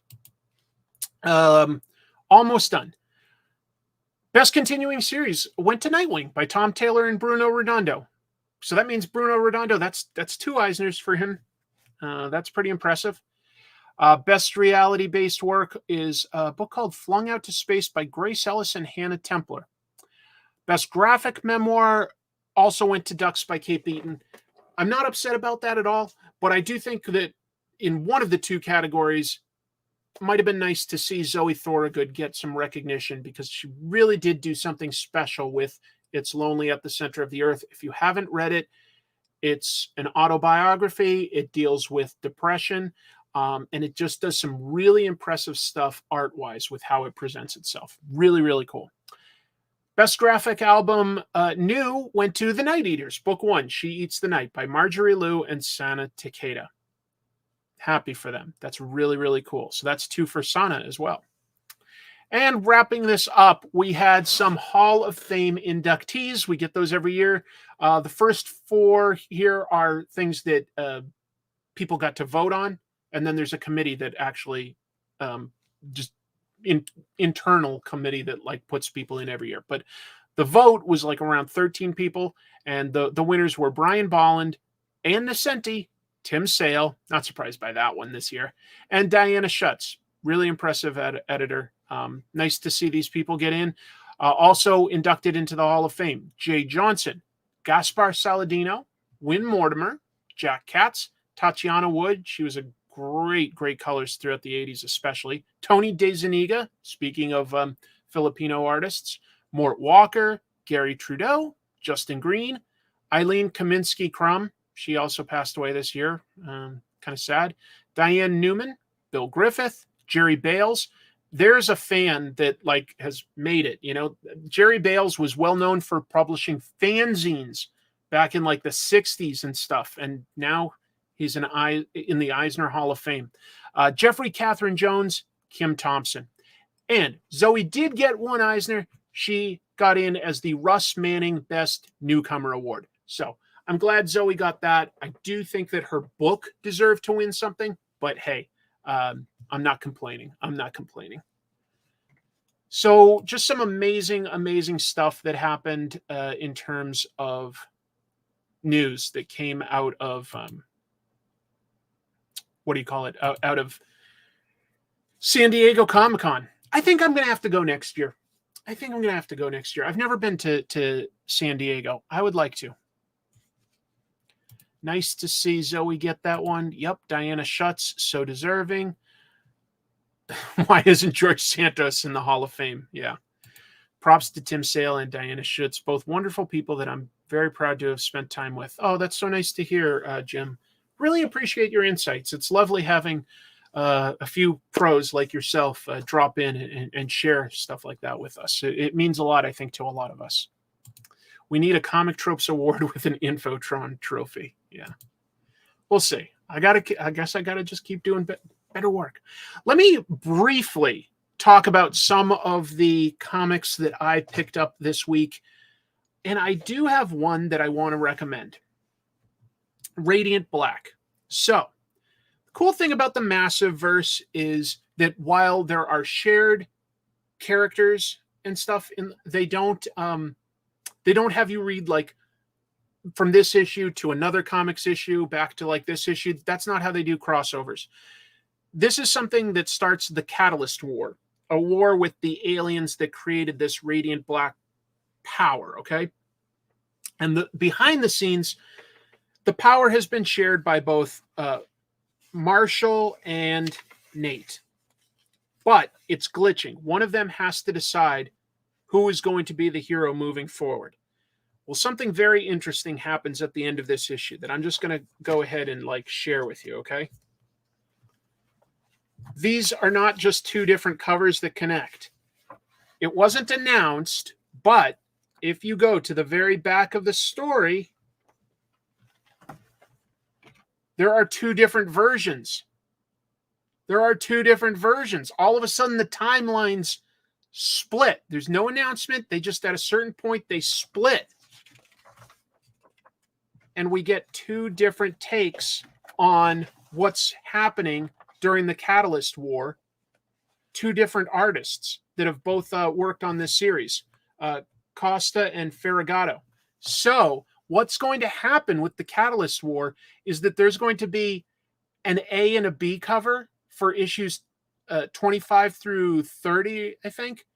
Almost done. Best continuing series went to Nightwing by Tom Taylor and Bruno Redondo. So that means Bruno Redondo, that's 2 Eisners for him. That's pretty impressive. Best reality-based work is a book called Flung Out to Space by Grace Ellis and Hannah Templer. Best graphic memoir also went to Ducks by Kate Beaton. I'm not upset about that at all, but I do think that in one of the 2 categories, it might have been nice to see Zoe Thorogood get some recognition because she really did do something special with It's Lonely at the Center of the Earth. If you haven't read it, it's an autobiography. It deals with depression, and it just does some really impressive stuff art-wise with how it presents itself. Really, really cool. Best graphic album new went to The Night Eaters, Book 1, She Eats the Night by Marjorie Liu and Sana Takeda. Happy for them. That's really, really cool. So that's 2 for Sana as well. And wrapping this up, we had some Hall of Fame inductees. We get those every year. The first 4 here are things that people got to vote on. And then there's a committee that actually just internal committee that like puts people in every year. But the vote was like around 13 people. And the winners were Brian Bolland, Ann Nesenti, Tim Sale, not surprised by that one this year, and Diana Schutz. Really impressive editor. Nice to see these people get in. Also inducted into the Hall of Fame, Jay Johnson, Gaspar Saladino, Win Mortimer, Jack Katz, Tatiana Wood. She was a great colors throughout the 80s, especially. Tony DeZuniga, speaking of Filipino artists, Mort Walker, Gary Trudeau, Justin Green, Eileen Kaminsky-Crum. She also passed away this year. Kind of sad. Diane Newman, Bill Griffith, Jerry Bales. There's a fan that like has made it. You know, Jerry Bales was well known for publishing fanzines back in like the 60s and stuff. And now he's in the Eisner Hall of Fame. Jeffrey Catherine Jones, Kim Thompson. And Zoe did get 1 Eisner. She got in as the Russ Manning Best Newcomer Award. So I'm glad Zoe got that. I do think that her book deserved to win something, but hey, I'm not complaining. So just some amazing stuff that happened in terms of news that came out of, out of San Diego Comic-Con. I think I'm going to have to go next year. I've never been to San Diego. I would like to. Nice to see Zoe get that one. Yep, Diana Schutz, so deserving. Why isn't George Santos in the Hall of Fame? Yeah. Props to Tim Sale and Diana Schutz, both wonderful people that I'm very proud to have spent time with. Oh, that's so nice to hear, Jim. Really appreciate your insights. It's lovely having a few pros like yourself drop in and share stuff like that with us. It means a lot, I think, to a lot of us. We need a Comic Tropes Award with an Infotron trophy. Yeah. We'll see. I guess I gotta just keep doing better work. Let me briefly talk about some of the comics that I picked up this week. And I do have one that I want to recommend. Radiant Black. So, the cool thing about the Massive Verse is that while there are shared characters and stuff, they don't have you read like from this issue to another comics issue back to like this issue. That's not how they do crossovers. This is something that starts the Catalyst War, a war with the aliens that created this Radiant Black power, okay? And behind the scenes, the power has been shared by both Marshall and Nate. But it's glitching. One of them has to decide who is going to be the hero moving forward. Well, something very interesting happens at the end of this issue that I'm just going to go ahead and like share with you, okay? These are not just two different covers that connect. It wasn't announced, but if you go to the very back of the story, there are two different versions. There are two different versions. All of a sudden, the timelines split. There's no announcement. They just, at a certain point, they split. And we get two different takes on what's happening during the Catalyst War. Two different artists that have both worked on this series, Costa and Ferigato. So what's going to happen with the Catalyst War is that there's going to be an A and a B cover for issues 25 through 30, I think.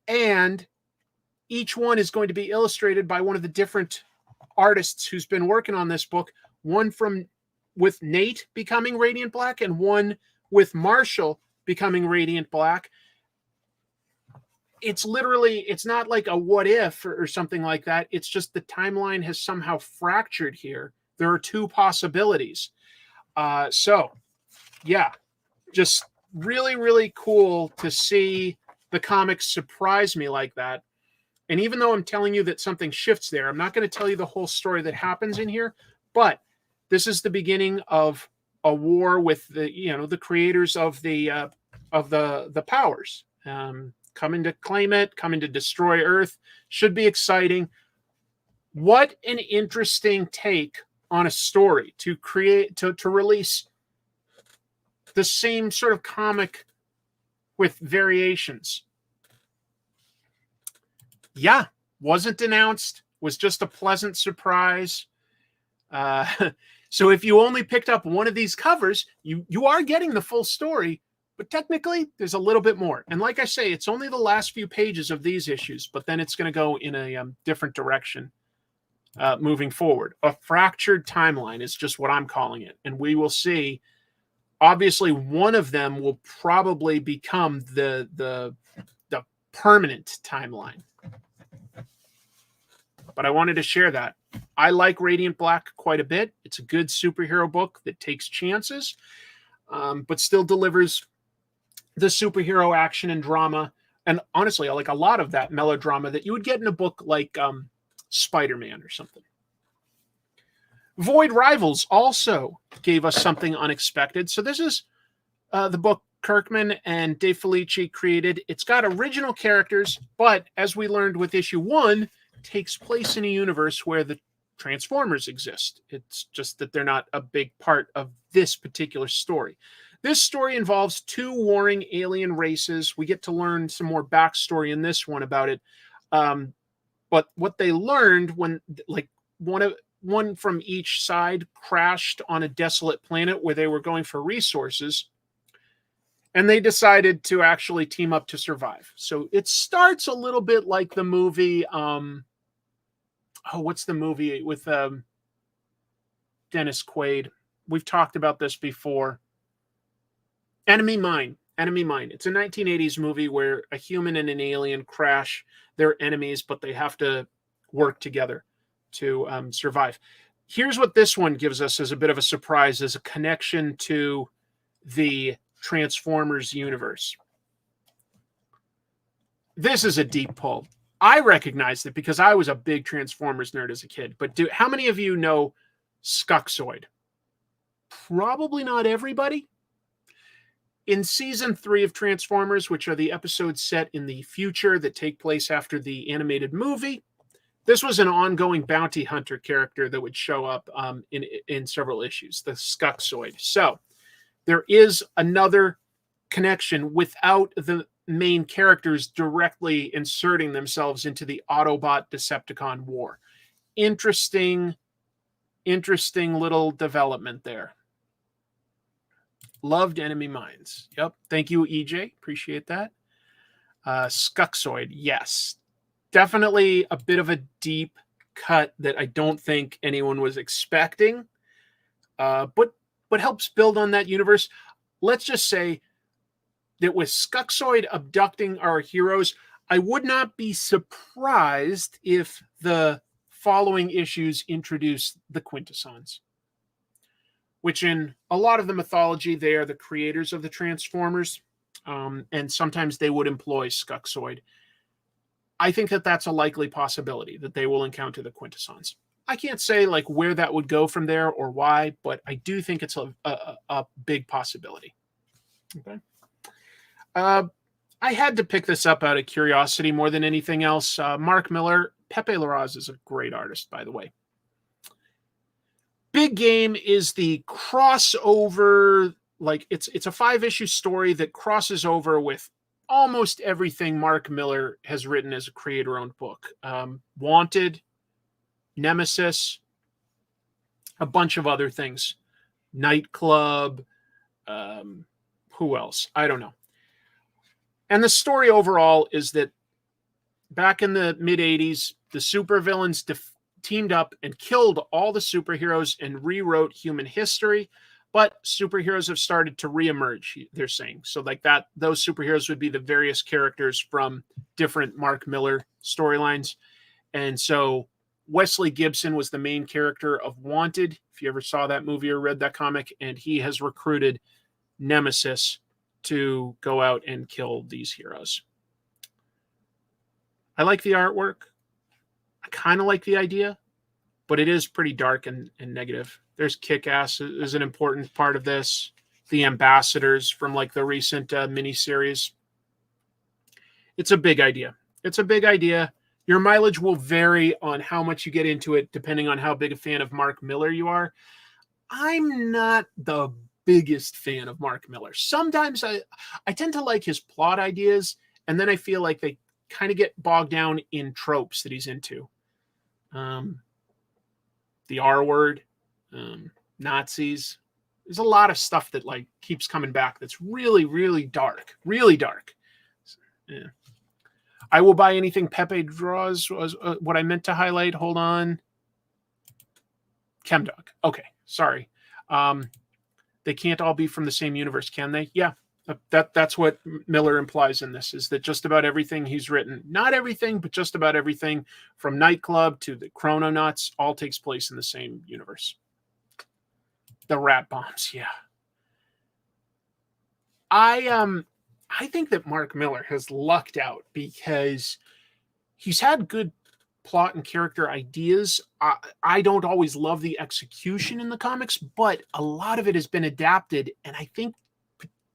And each one is going to be illustrated by one of the different artists who's been working on this book. One with Nate becoming Radiant Black and one with Marshall becoming Radiant Black. It's not like a what if or something like that. It's just the timeline has somehow fractured here. There are two possibilities. So, yeah, just really, really cool to see the comics surprise me like that. And even though I'm telling you that something shifts there, I'm not going to tell you the whole story that happens in here, but this is the beginning of a war with the creators of the powers, coming to claim it, coming to destroy Earth. Should be exciting. What an interesting take on a story to release the same sort of comic with variations. Yeah, wasn't announced, was just a pleasant surprise. So if you only picked up one of these covers, you are getting the full story, but technically there's a little bit more. And like I say, it's only the last few pages of these issues, but then it's going to go in a different direction moving forward. A fractured timeline is just what I'm calling it. And we will see, obviously one of them will probably become the permanent timeline. But I wanted to share that. I like Radiant Black quite a bit. It's a good superhero book that takes chances, but still delivers the superhero action and drama. And honestly, I like a lot of that melodrama that you would get in a book like Spider-Man or something. Void Rivals also gave us something unexpected. So this is the book Kirkman and Dave Felici created. It's got original characters, but as we learned with issue 1, takes place in a universe where the Transformers exist. It's just that they're not a big part of this particular story. This story involves two warring alien races. We get to learn some more backstory in this one about it. But what they learned when, like, one from each side crashed on a desolate planet where they were going for resources, and they decided to actually team up to survive. So it starts a little bit like the movie, what's the movie with Dennis Quaid? We've talked about this before. Enemy Mine. It's a 1980s movie where a human and an alien crash. They're enemies, but they have to work together to survive. Here's what this one gives us as a bit of a surprise, as a connection to the Transformers universe. This is a deep pull. I recognized it because I was a big Transformers nerd as a kid. But how many of you know Skroce? Probably not everybody. In season 3 of Transformers, which are the episodes set in the future that take place after the animated movie, This was an ongoing bounty hunter character that would show up in several issues, the Skroce. So there is another connection without the main characters directly inserting themselves into the Autobot Decepticon war. Interesting little development there. Loved Enemy Mines. Yep. Thank you, EJ. Appreciate that. Skroce. Yes. Definitely a bit of a deep cut that I don't think anyone was expecting. But helps build on that universe. Let's just say that with Skroce abducting our heroes, I would not be surprised if the following issues introduce the Quintessons, which in a lot of the mythology, they are the creators of the Transformers, and sometimes they would employ Skroce. I think that that's a likely possibility, that they will encounter the Quintessons. I can't say like where that would go from there or why, but I do think it's a big possibility. Okay. I had to pick this up out of curiosity more than anything else. Mark Millar, Pepe Larraz is a great artist, by the way. Big Game is the crossover, like it's a 5-issue story that crosses over with almost everything Mark Millar has written as a creator-owned book. Wanted, Nemesis, a bunch of other things. Nightclub, who else? I don't know. And the story overall is that back in the mid-'80s, the supervillains teamed up and killed all the superheroes and rewrote human history. But superheroes have started to reemerge, they're saying. So like that, those superheroes would be the various characters from different Mark Millar storylines. And so Wesley Gibson was the main character of Wanted, if you ever saw that movie or read that comic, and he has recruited Nemesis to go out and kill these heroes. I like the artwork. I kind of like the idea, but it is pretty dark and negative. There's Kick-Ass is an important part of this. The ambassadors from like the recent miniseries. It's a big idea. It's a big idea. Your mileage will vary on how much you get into it, depending on how big a fan of Mark Millar you are. I'm not the biggest fan of Mark Millar. Sometimes I tend to like his plot ideas, and then I feel like they kind of get bogged down in tropes that he's into. The R word, Nazis. There's a lot of stuff that like keeps coming back that's really, really dark. Really dark. Yeah. I will buy anything Pepe draws was what I meant to highlight. Hold on. Chemdog. Okay, sorry. They can't all be from the same universe, can they? Yeah, that's what Millar implies in this, is that just about everything he's written, not everything, but just about everything from Nightclub to the Chrononauts all takes place in the same universe. The rat bombs, yeah. I think that Mark Millar has lucked out because he's had good plot and character ideas. I don't always love the execution in the comics, but a lot of it has been adapted, and I think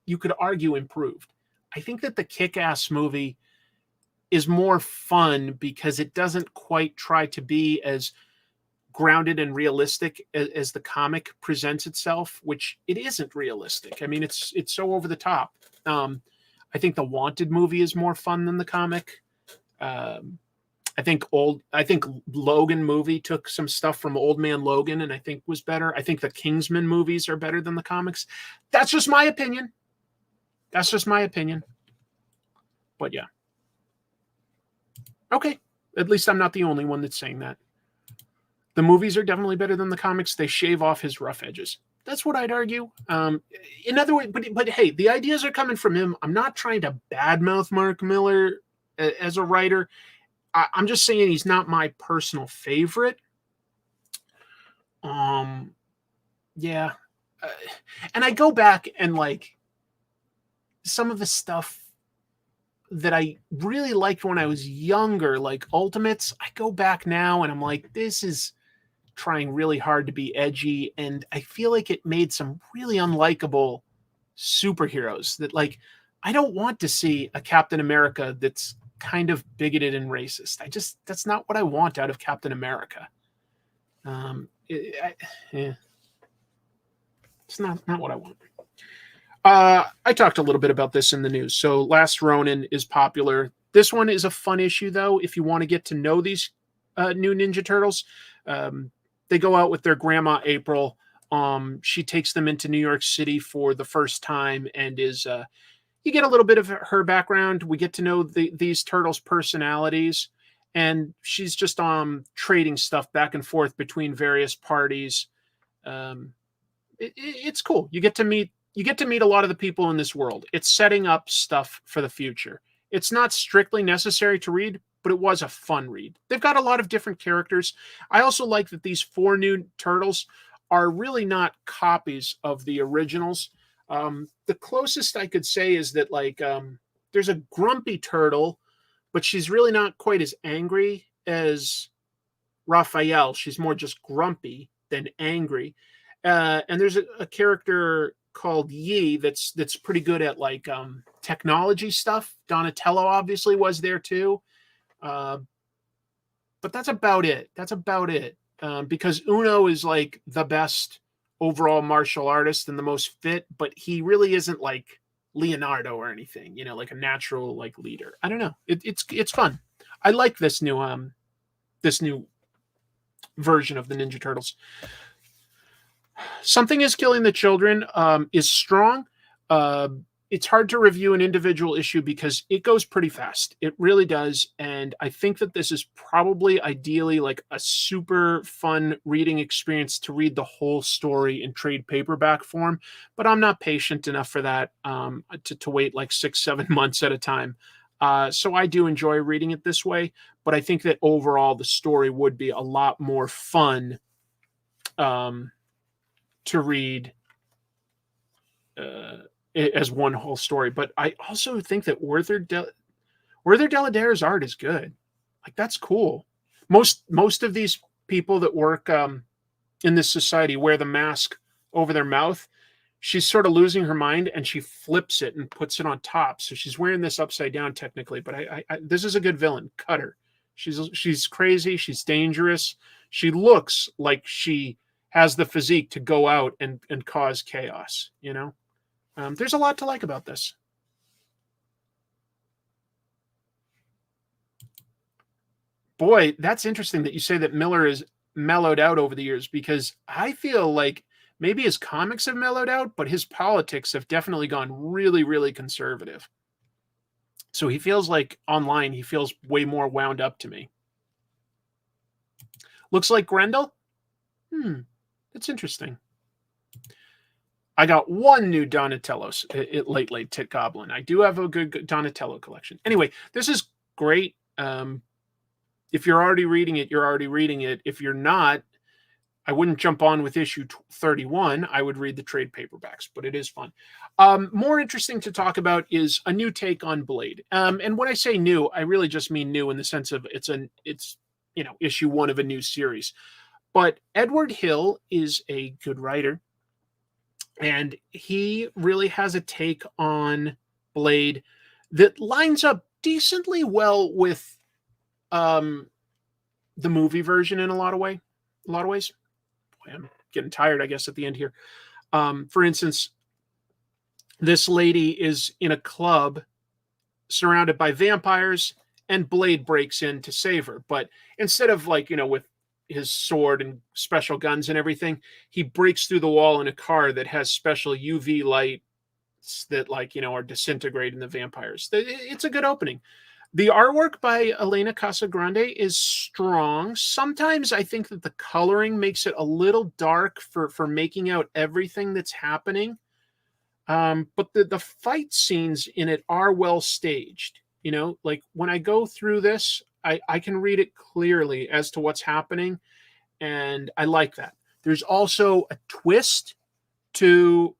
you could argue improved. I think that the Kick-Ass movie is more fun because it doesn't quite try to be as grounded and realistic as the comic presents itself, which it isn't realistic. I mean, it's so over the top. I think the Wanted movie is more fun than the comic. I think Logan movie took some stuff from Old Man Logan and I think was better. I think the Kingsman movies are better than the comics. That's just my opinion. But yeah. Okay. At least I'm not the only one that's saying that. The movies are definitely better than the comics. They shave off his rough edges. That's what I'd argue. In other words, but hey, the ideas are coming from him. I'm not trying to badmouth Mark Millar as a writer. I'm just saying he's not my personal favorite. Yeah. And I go back and like some of the stuff that I really liked when I was younger, like Ultimates, I go back now and I'm like, this is trying really hard to be edgy. And I feel like it made some really unlikable superheroes that like, I don't want to see a Captain America that's kind of bigoted and racist. That's not what I want out of Captain America. Yeah. It's not what I want. I talked a little bit about this in the news. So Last Ronin is popular. This one is a fun issue, though, if you want to get to know these new Ninja Turtles. They go out with their grandma, April. She takes them into New York City for the first time and is... you get a little bit of her background. We get to know these turtles' personalities. And she's just trading stuff back and forth between various parties. It's cool. You get to meet a lot of the people in this world. It's setting up stuff for the future. It's not strictly necessary to read, but it was a fun read. They've got a lot of different characters. I also like that these 4 new turtles are really not copies of the originals. The closest I could say is that there's a grumpy turtle, but she's really not quite as angry as Raphael. She's more just grumpy than angry. And there's a character called Yi that's pretty good at technology stuff. Donatello obviously was there too. But that's about it. Because Uno is the best overall martial artist and the most fit, but he really isn't like Leonardo or anything, like a natural leader. I don't know. It's fun. I like this new version of the Ninja Turtles. Something is Killing the Children is strong. It's hard to review an individual issue because it goes pretty fast. It really does. And I think that this is probably ideally a super fun reading experience to read the whole story in trade paperback form. But I'm not patient enough for that to wait 6-7 months at a time. So I do enjoy reading it this way. But I think that overall the story would be a lot more fun to read as one whole story. But I also think that Werther Dell'edera's art is good. That's cool. Most of these people that work in this society wear the mask over their mouth. She's sort of losing her mind and she flips it and puts it on top. So she's wearing this upside down technically, but I this is a good villain. Cut her. She's crazy. She's dangerous. She looks like she has the physique to go out and cause chaos, There's a lot to like about this. Boy, that's interesting that you say that Millar is mellowed out over the years, because I feel like maybe his comics have mellowed out, but his politics have definitely gone really, really conservative. So he feels like online, he feels way more wound up to me. Looks like Grendel? That's interesting. I got one new Donatello's late Tit Goblin. I do have a good Donatello collection. Anyway, this is great. If you're already reading it, you're already reading it. If you're not, I wouldn't jump on with issue 31. I would read the trade paperbacks, but it is fun. More interesting to talk about is a new take on Blade. And when I say new, I really just mean new in the sense of it's issue 1 of a new series. But Edward Hill is a good writer, and he really has a take on Blade that lines up decently well with the movie version in a lot of ways. Boy, I'm getting tired, I guess, at the end here. For instance, this lady is in a club surrounded by vampires, and Blade breaks in to save her. But instead of with his sword and special guns and everything, he breaks through the wall in a car that has special UV lights that are disintegrating the vampires. It's a good opening. The artwork by Elena Casagrande is strong. Sometimes I think that the coloring makes it a little dark for making out everything that's happening. But the fight scenes in it are well staged. When I go through this, I can read it clearly as to what's happening, and I like that. There's also a twist to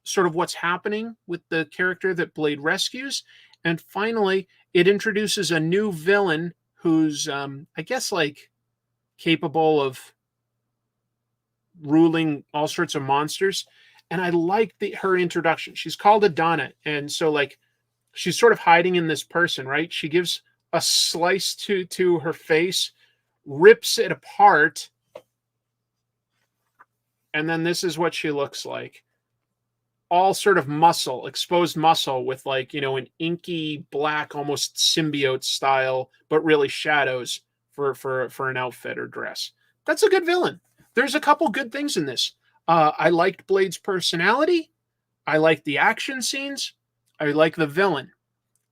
sort of what's happening with the character that Blade rescues. And finally, it introduces a new villain who's, I guess, capable of ruling all sorts of monsters. And I like her introduction. She's called Adana. And so, she's sort of hiding in this person, right? She gives a slice to her face, rips it apart, and then this is what she looks like. All sort of muscle, exposed muscle with like, an inky black, almost symbiote style, but really shadows for an outfit or dress. That's a good villain. There's a couple good things in this. I liked Blade's personality. I like the action scenes. I like the villain.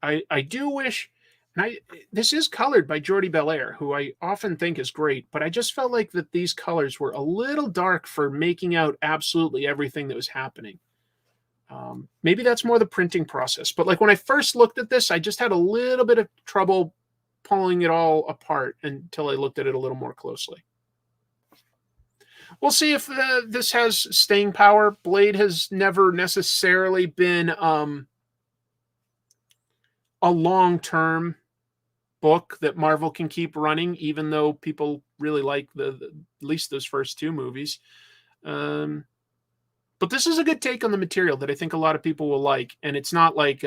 I do wish, and this is colored by Jordi Belair, who I often think is great, but I just felt like that these colors were a little dark for making out absolutely everything that was happening. Maybe that's more the printing process, but like when I first looked at this, I just had a little bit of trouble pulling it all apart until I looked at it a little more closely. We'll see if this has staying power. Blade has never necessarily been a long-term book that Marvel can keep running, even though people really like at least those first two movies. But this is a good take on the material that I think a lot of people will like, and it's not like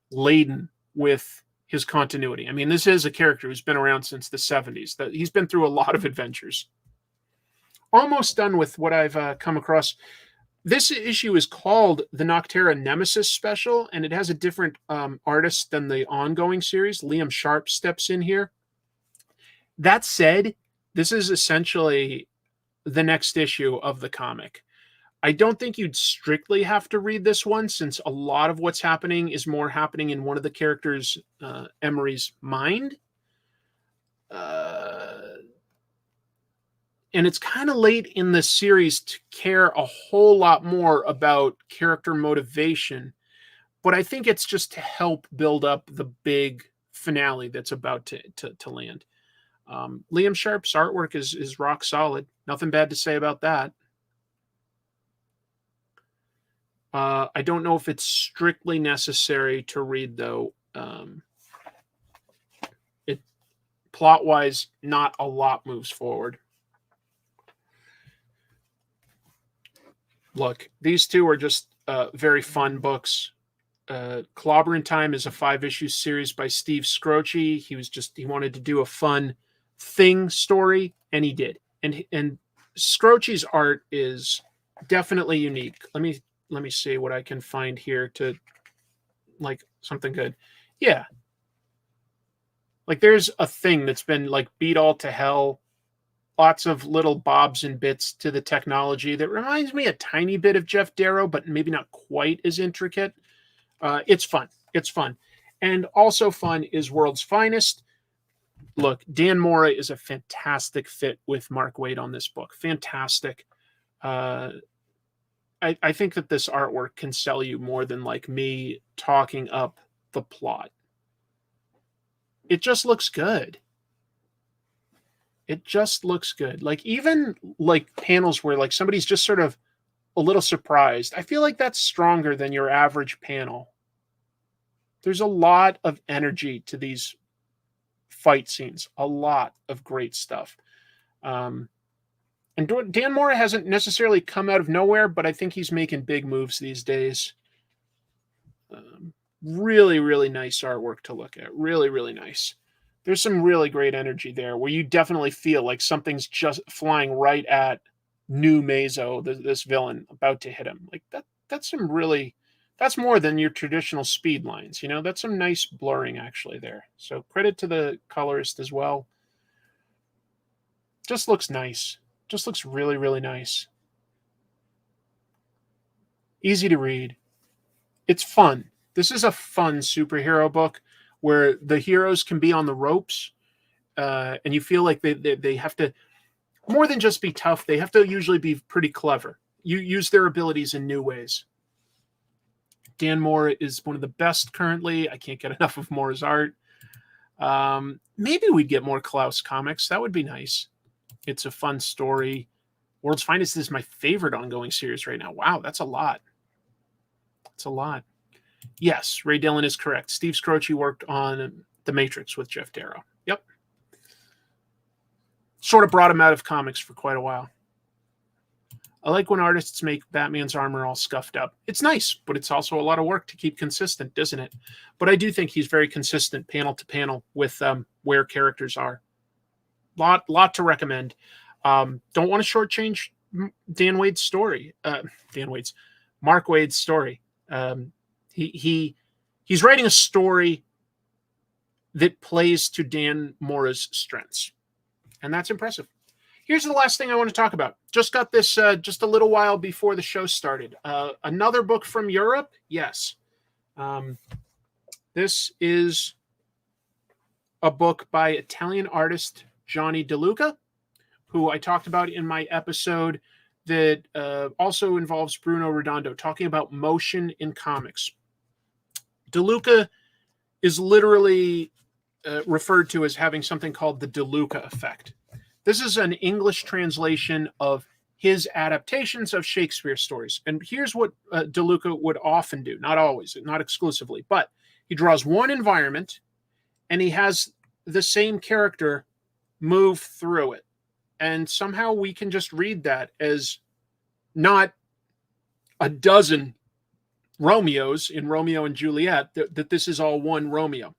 laden with his continuity. I mean, this is a character who's been around since the 70s. He's been through a lot of adventures. Almost done with what I've come across. This issue is called the Nocterra Nemesis Special, and it has a different artist than the ongoing series. Liam Sharp steps in here. That said, this is essentially the next issue of the comic. I don't think you'd strictly have to read this one, since a lot of what's happening is more happening in one of the characters, Emery's mind. And it's kind of late in the series to care a whole lot more about character motivation. But I think it's just to help build up the big finale that's about to land. Liam Sharp's artwork is rock solid. Nothing bad to say about that. I don't know if it's strictly necessary to read, though. Plot-wise, not a lot moves forward. Look, these two are just very fun books. Clobberin Time is a 5-issue series by Steve Skroce. He wanted to do a fun thing story, and he did. And Skroce's art is definitely unique. Let me see what I can find here to like something good. Yeah. Like there's a thing that's been like beat all to hell. Lots of little bobs and bits to the technology that reminds me a tiny bit of Jeff Darrow, but maybe not quite as intricate. It's fun. It's fun. And also fun is World's Finest. Look, Dan Mora is a fantastic fit with Mark Waid on this book. Fantastic. I think that this artwork can sell you more than like me talking up the plot. It just looks good. It just looks good. Like even like panels where like somebody's just sort of a little surprised. I feel like that's stronger than your average panel. There's a lot of energy to these fight scenes. A lot of great stuff. And Dan Mora hasn't necessarily come out of nowhere, but I think he's making big moves these days. Really, really nice artwork to look at. Really, really nice. There's some really great energy there where you definitely feel like something's just flying right at New Mazo, this villain, about to hit him. Like that's more than your traditional speed lines. That's some nice blurring actually there. So credit to the colorist as well. Just looks nice. Just looks really, really nice. Easy to read. It's fun. This is a fun superhero book where the heroes can be on the ropes, and you feel like they have to, more than just be tough, they have to usually be pretty clever. You use their abilities in new ways. Dan Mora is one of the best currently. I can't get enough of Mora's art. Maybe we'd get more Klaus comics. That would be nice. It's a fun story. World's Finest is my favorite ongoing series right now. Wow, that's a lot. That's a lot. Yes, Ray Dillon is correct. Steve Skroce worked on The Matrix with Jeff Darrow. Yep. Sort of brought him out of comics for quite a while. I like when artists make Batman's armor all scuffed up. It's nice, but it's also a lot of work to keep consistent, doesn't it? But I do think he's very consistent panel to panel with where characters are. Lot to recommend. Don't want to shortchange Dan Waid's story. Mark Waid's story. He's writing a story that plays to Dan Mora's strengths, and that's impressive. Here's the last thing I want to talk about. Just got this just a little while before the show started. Another book from Europe. Yes. This is a book by Italian artist Johnny DeLuca, who I talked about in my episode that also involves Bruno Redondo, talking about motion in comics. DeLuca is literally referred to as having something called the DeLuca effect. This is an English translation of his adaptations of Shakespeare stories. And here's what DeLuca would often do, not always, not exclusively, but he draws one environment and he has the same character move through it. And somehow we can just read that as not a dozen Romeos in Romeo and Juliet, that this is all one Romeo.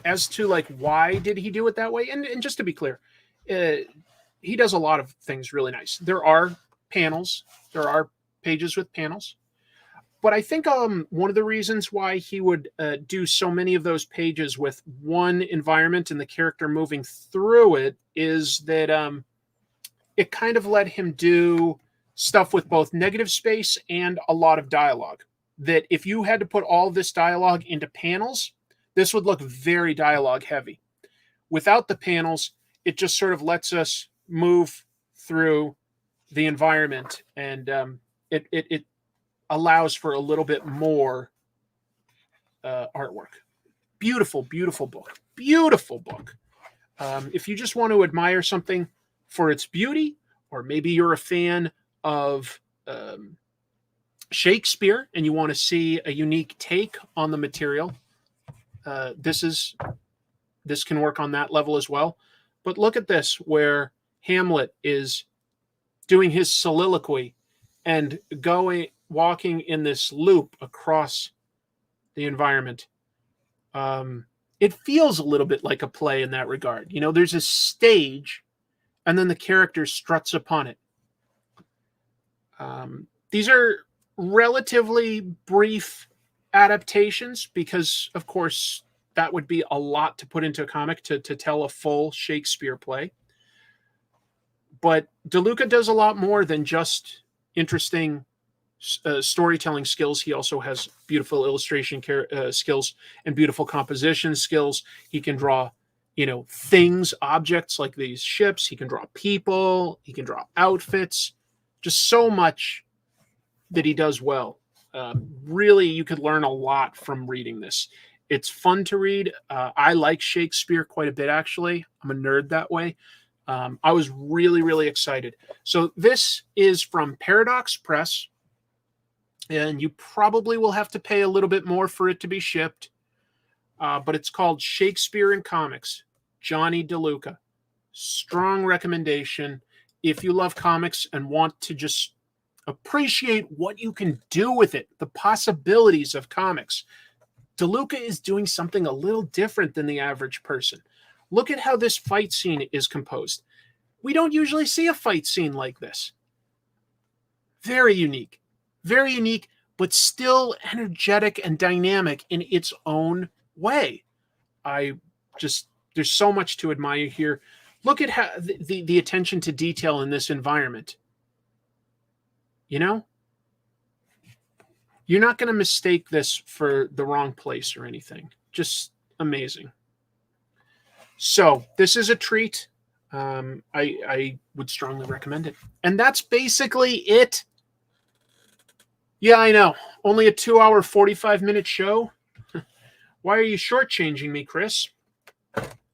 As to like, why did he do it that way? And just to be clear, he does a lot of things really nice. There are panels, there are pages with panels, but I think one of the reasons why he would do so many of those pages with one environment and the character moving through it is that it kind of let him do stuff with both negative space and a lot of dialogue. That if you had to put all of this dialogue into panels, this would look very dialogue heavy. Without the panels, it just sort of lets us move through the environment, and it allows for a little bit more artwork. Beautiful, beautiful book. Beautiful book. If you just want to admire something for its beauty, or maybe you're a fan of Shakespeare and you want to see a unique take on the material, this can work on that level as well. But look at this, where Hamlet is doing his soliloquy and walking in this loop across the environment. It feels a little bit like a play in that regard. You know, there's a stage and then the character struts upon it. These are relatively brief adaptations because, of course, that would be a lot to put into a comic to tell a full Shakespeare play. But DeLuca does a lot more than just interesting storytelling skills. He also has beautiful illustration skills and beautiful composition skills. He can draw, things, objects like these ships. He can draw people. He can draw outfits. Just so much that he does well. Really, you could learn a lot from reading this. It's fun to read. I like Shakespeare quite a bit, actually. I'm a nerd that way. I was really, really excited. So this is from Paradox Press, and you probably will have to pay a little bit more for it to be shipped. But it's called Shakespeare in Comics, Johnny DeLuca. Strong recommendation. If you love comics and want to just appreciate what you can do with it, the possibilities of comics, DeLuca is doing something a little different than the average person. Look at how this fight scene is composed. We don't usually see a fight scene like this. Very unique, but still energetic and dynamic in its own way. There's so much to admire here. Look at how the attention to detail in this environment. You're not going to mistake this for the wrong place or anything. Just amazing. So this is a treat. I would strongly recommend it. And that's basically it. Yeah, I know. Only a 2-hour, 45-minute show. Why are you shortchanging me, Chris?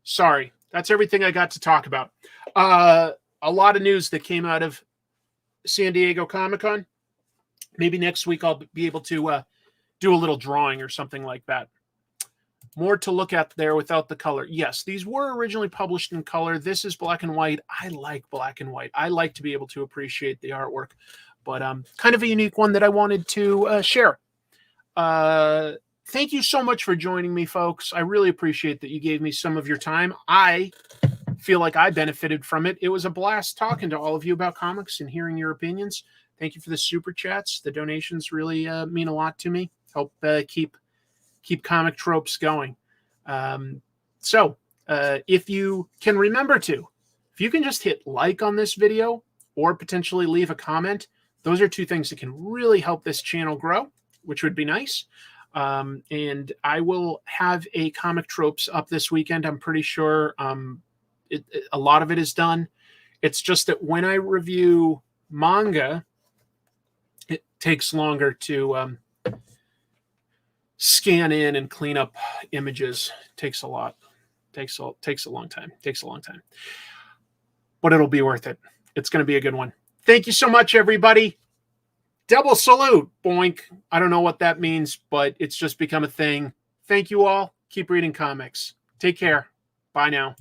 Sorry. That's everything I got to talk about. A lot of news that came out of San Diego Comic-Con. Maybe next week I'll be able to do a little drawing or something like that. more to look at there without the color. Yes, these were originally published in color. This is black and white. I like black and white. I like to be able to appreciate the artwork, but kind of a unique one that I wanted to share. Thank you so much for joining me, folks. I really appreciate that you gave me some of your time. I feel like I benefited from it. It was a blast talking to all of you about comics and hearing your opinions. Thank you for the super chats. The donations really mean a lot to me. Help keep comic tropes going. So if you can remember to, if you can just hit like on this video or potentially leave a comment, those are two things that can really help this channel grow, which would be nice. And I will have a comic tropes up this weekend. I'm pretty sure a lot of it is done. It's just that when I review manga, it takes longer to scan in and clean up images. Takes a lot. Takes a long time. But it'll be worth it. It's going to be a good one. Thank you so much, everybody. Double salute. Boink. I don't know what that means, but it's just become a thing. Thank you all. Keep reading comics. Take care. Bye now.